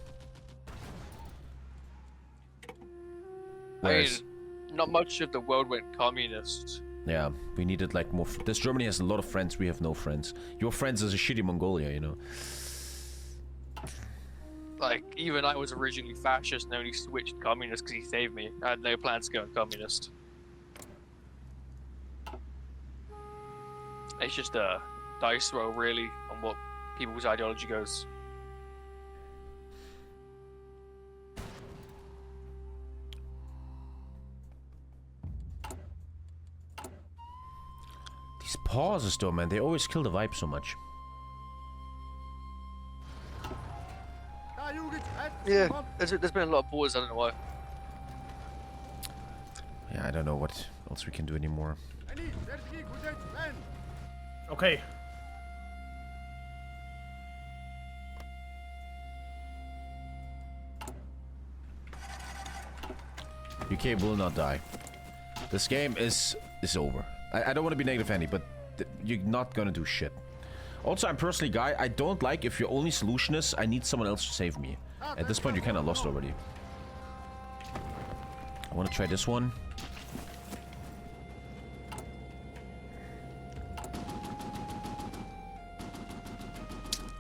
Whereas, I mean, not much of the world went communist. yeah, we needed like more. This Germany has a lot of friends, we have no friends. Your friends is a shitty Mongolia, you know. Like, even I was originally fascist and only switched communist because he saved me. I had no plans to go communist. It's just a dice roll, really, on what people's ideology goes. These pauses though, man, they always kill the vibe so much. Yeah, there's been a lot of pauses, I don't know why. Yeah, I don't know what else we can do anymore. Okay. UK will not die. This game is over. I don't want to be negative, Andy, but you're not gonna do shit. Also, I'm personally, guy, I don't like if your only solution is I need someone else to save me. At this point, you're kind of lost already. I want to try this one.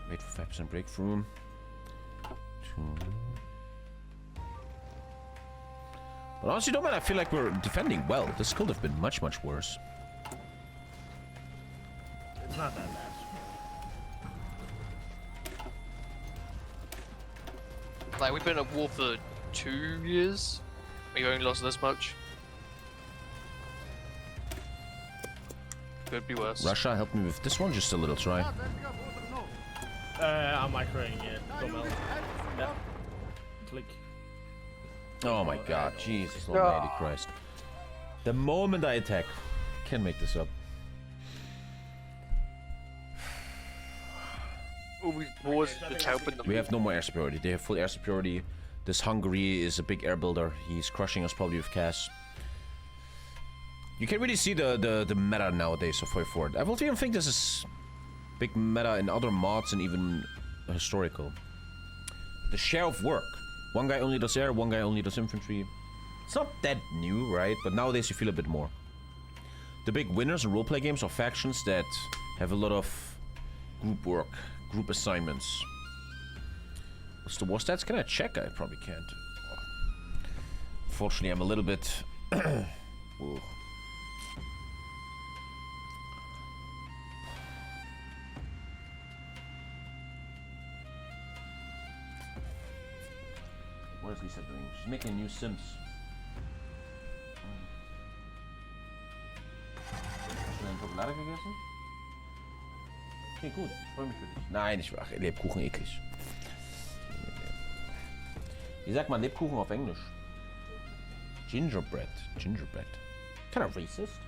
Wait for 5% breakthrough. But honestly, though, man, I feel like we're defending well. This could have been much, much worse. It's not that bad. Like, we've been at war for 2 years. We've only lost this much. Could be worse. Russia, help me with this one, just a little try. I'm microing it. Yeah. Click. Oh my god, Jesus almighty Christ. The moment I attack, can't make this up. All these wars just helping them. We have no more air superiority. They have full air superiority. This Hungary is a big air builder. He's crushing us probably with CAS. You can really see the meta nowadays of HOI4. I don't even think this is big meta in other mods and even historical. The share of work. One guy only does air, one guy only does infantry. It's not that new, right? But nowadays you feel a bit more. The big winners in roleplay games are factions that have a lot of group work, group assignments. What's the war stats? Can I check? I probably can't. Fortunately, I'm a little bit... Whoa. What is Lisa doing? She's making new Sims. Hast du deine Schokolade gegessen? Okay, gut. Ich freue mich für dich. Nein, ich mache Lebkuchen eklig. Wie sagt man Lebkuchen auf Englisch? Gingerbread. Gingerbread. Kind of racist.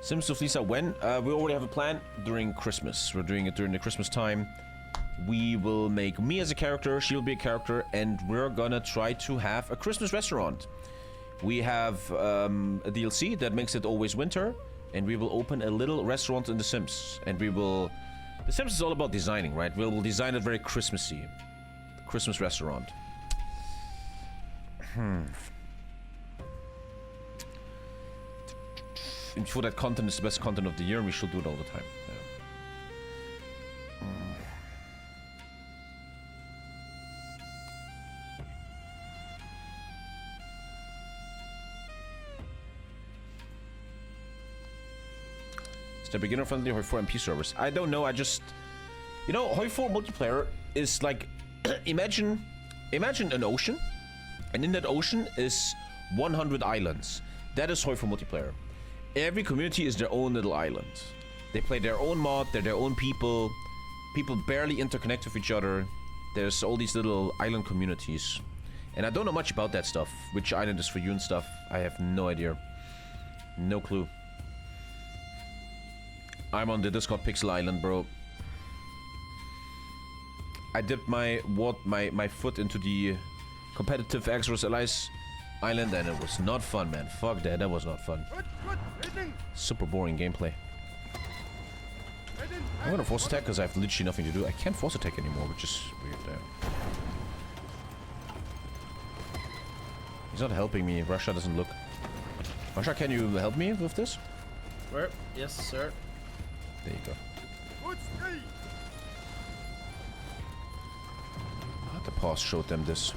Sims of Lisa, when? We already have a plan during Christmas. We're doing it during the Christmas time. We will make me as a character, she'll be a character, and we're gonna try to have a Christmas restaurant. We have a DLC that makes it always winter, and we will open a little restaurant in The Sims. And we will... The Sims is all about designing, right? We'll design it very Christmassy. Christmas restaurant. And for that content is the best content of the year, and we should do it all the time. Yeah. Is there beginner-friendly HOI4 MP servers? I don't know, I just... You know, HOI4 multiplayer is like... imagine an ocean, and in that ocean is 100 islands. That is HOI4 multiplayer. Every community is their own little island. They play their own mod, they're their own people. People barely interconnect with each other. There's all these little island communities. And I don't know much about that stuff. Which island is for you and stuff. I have no idea. No clue. I'm on the Discord Pixel Island, bro. I dipped my foot into the competitive Exodus Allies island and it was not fun, man. Fuck that, that was not fun. Super boring gameplay. I'm gonna force attack because I have literally nothing to do. I can't force attack anymore, which is weird there. He's not helping me. Russia doesn't look. Russia, can you help me with this? Where? Yes, sir. There you go. The pause showed them this.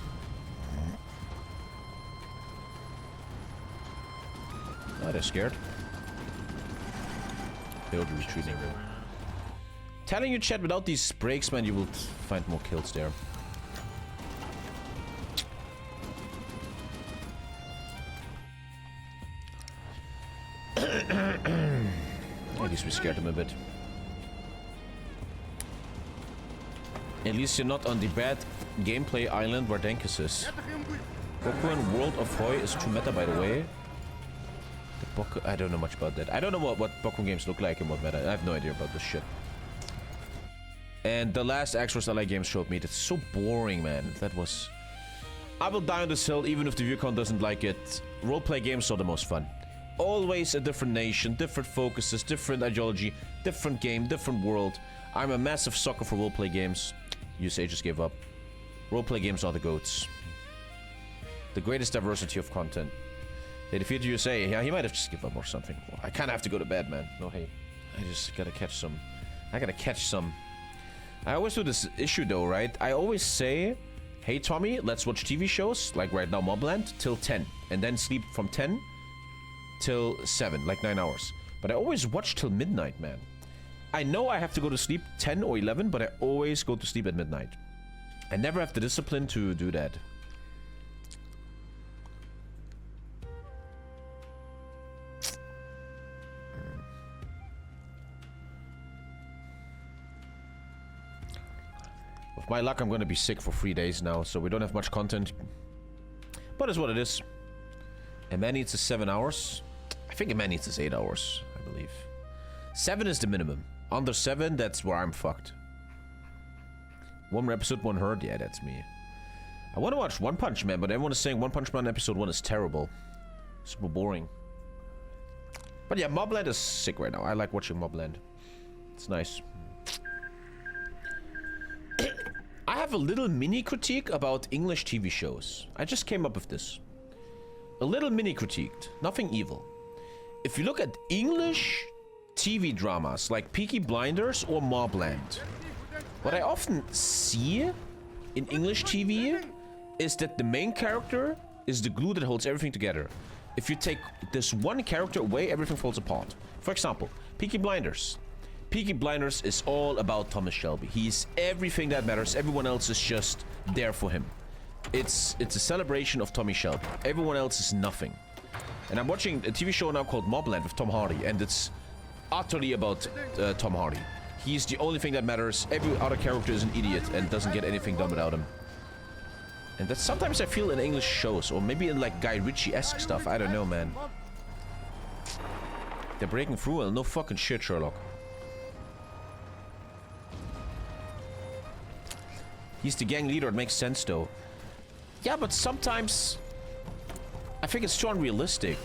Oh, they're scared. They'll be retreating. Telling you, chat, without these breaks, man, you will find more kills there. At least we scared them a bit. At least you're not on the bad gameplay island where Genghis is. Boku in World of HOI is too meta, by the way. The Boku, I don't know much about that. I don't know what Boku games look like and what meta. I have no idea about this shit. And the last Exodus Ally game showed me that's so boring, man. That was... I will die on this hill even if the view count doesn't like it. Roleplay games are the most fun. Always a different nation, different focuses, different ideology, different game, different world. I'm a massive sucker for roleplay games. USA just gave up. Roleplay games are the GOATs. The greatest diversity of content. They defeated USA. Yeah, he might have just given up or something. Well, I kind of have to go to bed, man. No hate. I just gotta catch some. I gotta catch some. I always do this issue though, right? I always say, hey Tommy, let's watch TV shows, like right now Mobland, till 10. And then sleep from 10 till 7, like 9 hours. But I always watch till midnight, man. I know I have to go to sleep 10 or 11, but I always go to sleep at midnight. I never have the discipline to do that. With my luck, I'm gonna be sick for 3 days now, so we don't have much content. But it's what it is. A man needs is 7 hours. I think a man needs is 8 hours, I believe. 7 is the minimum. Under 7, that's where I'm fucked. One more episode, one heard? Yeah, that's me. I want to watch One Punch Man, but everyone is saying One Punch Man episode 1 is terrible. Super boring. But yeah, Mobland is sick right now. I like watching Mobland. It's nice. I have a little mini critique about English TV shows. I just came up with this. A little mini critiqued. Nothing evil. If you look at English TV dramas like Peaky Blinders or Mobland, what I often see in English TV is that the main character is the glue that holds everything together. If you take this one character away, everything falls apart. For example, Peaky Blinders. Peaky Blinders is all about Thomas Shelby. He's everything that matters. Everyone else is just there for him. It's a celebration of Tommy Shelby. Everyone else is nothing. And I'm watching a TV show now called Mobland with Tom Hardy, and it's utterly about Tom Hardy. He's the only thing that matters. Every other character is an idiot and doesn't get anything done without him. And that sometimes I feel in English shows, or maybe in like Guy Ritchie-esque stuff. I don't know, man. They're breaking through and no fucking shit, Sherlock. He's the gang leader, it makes sense though. Yeah, but sometimes I think it's too unrealistic.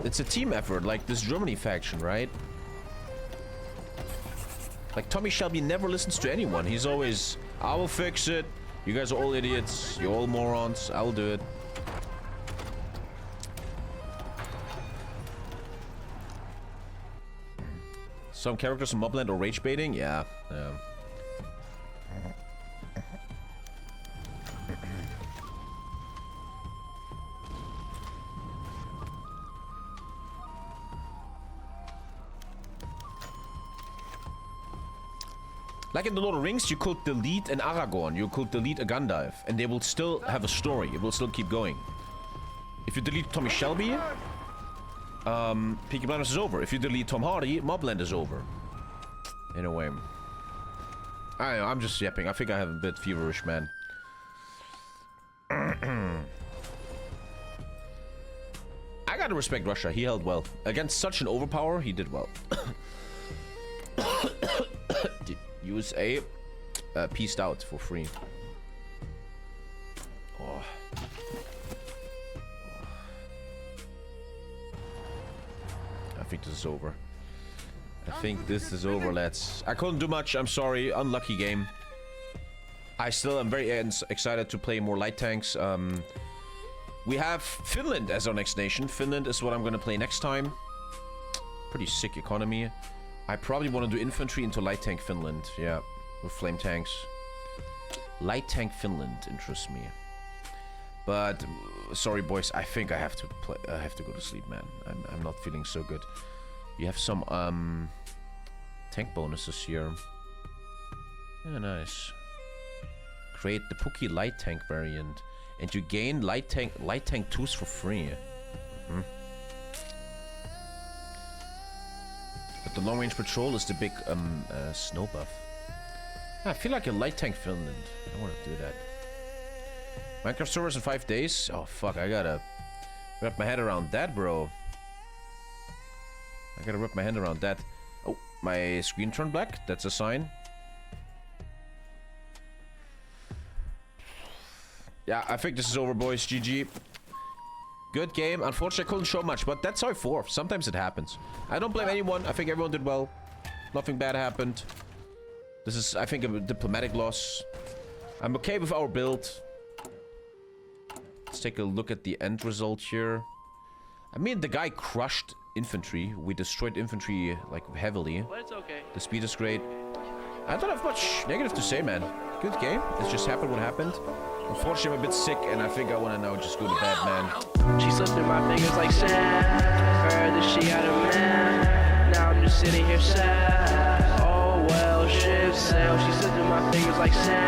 It's a team effort, like this Germany faction, right? Like Tommy Shelby never listens to anyone. He's always, I will fix it. You guys are all idiots. You're all morons. I'll do it. Some characters in Mobland are rage baiting? Yeah. Like in The Lord of the Rings, you could delete an Aragorn, you could delete a Gandalf, and they will still have a story. It will still keep going. If you delete Tommy Shelby, Peaky Blinders is over. If you delete Tom Hardy, Mobland is over. In a way. I'm just yapping. I think I have a bit feverish, man. I gotta respect Russia. He held well. Against such an overpower, he did well. USA pieced out for free. Oh. I think this is over. I think this is over, lads. I couldn't do much. I'm sorry. Unlucky game. I still am very excited to play more light tanks. We have Finland as our next nation. Finland is what I'm going to play next time. Pretty sick economy. I probably want to do infantry into light tank Finland. Yeah, with flame tanks. Light tank Finland interests me. But sorry, boys. I think I have to play. I have to go to sleep, man. I'm not feeling so good. You have some tank bonuses here. Yeah, nice. Create the Pookie light tank variant, and you gain light tank 2s for free. But the long range patrol is the big snow buff. I feel like a light tank Finland. I want to do that. Minecraft servers in 5 days. Oh fuck! I gotta wrap my head around that, bro. I gotta wrap my hand around that. Oh, my screen turned black. That's a sign. Yeah, I think this is over, boys. GG. Good game. Unfortunately, I couldn't show much, but that's HOI4. Sometimes it happens. I don't blame anyone. I think everyone did well. Nothing bad happened. This is, I think, a diplomatic loss. I'm okay with our build. Let's take a look at the end result here. I mean, the guy crushed infantry. We destroyed infantry, like, heavily. But it's okay. The speed is great. I don't have much negative to say, man. Good game. It just happened what happened. Unfortunately, I'm a bit sick, and I think I want to now just go to bed, man. She slipped through my fingers like sand. Heard that she had a man. Now I'm just sitting here sad. Oh well, ship sail. She slipped through my fingers like sand.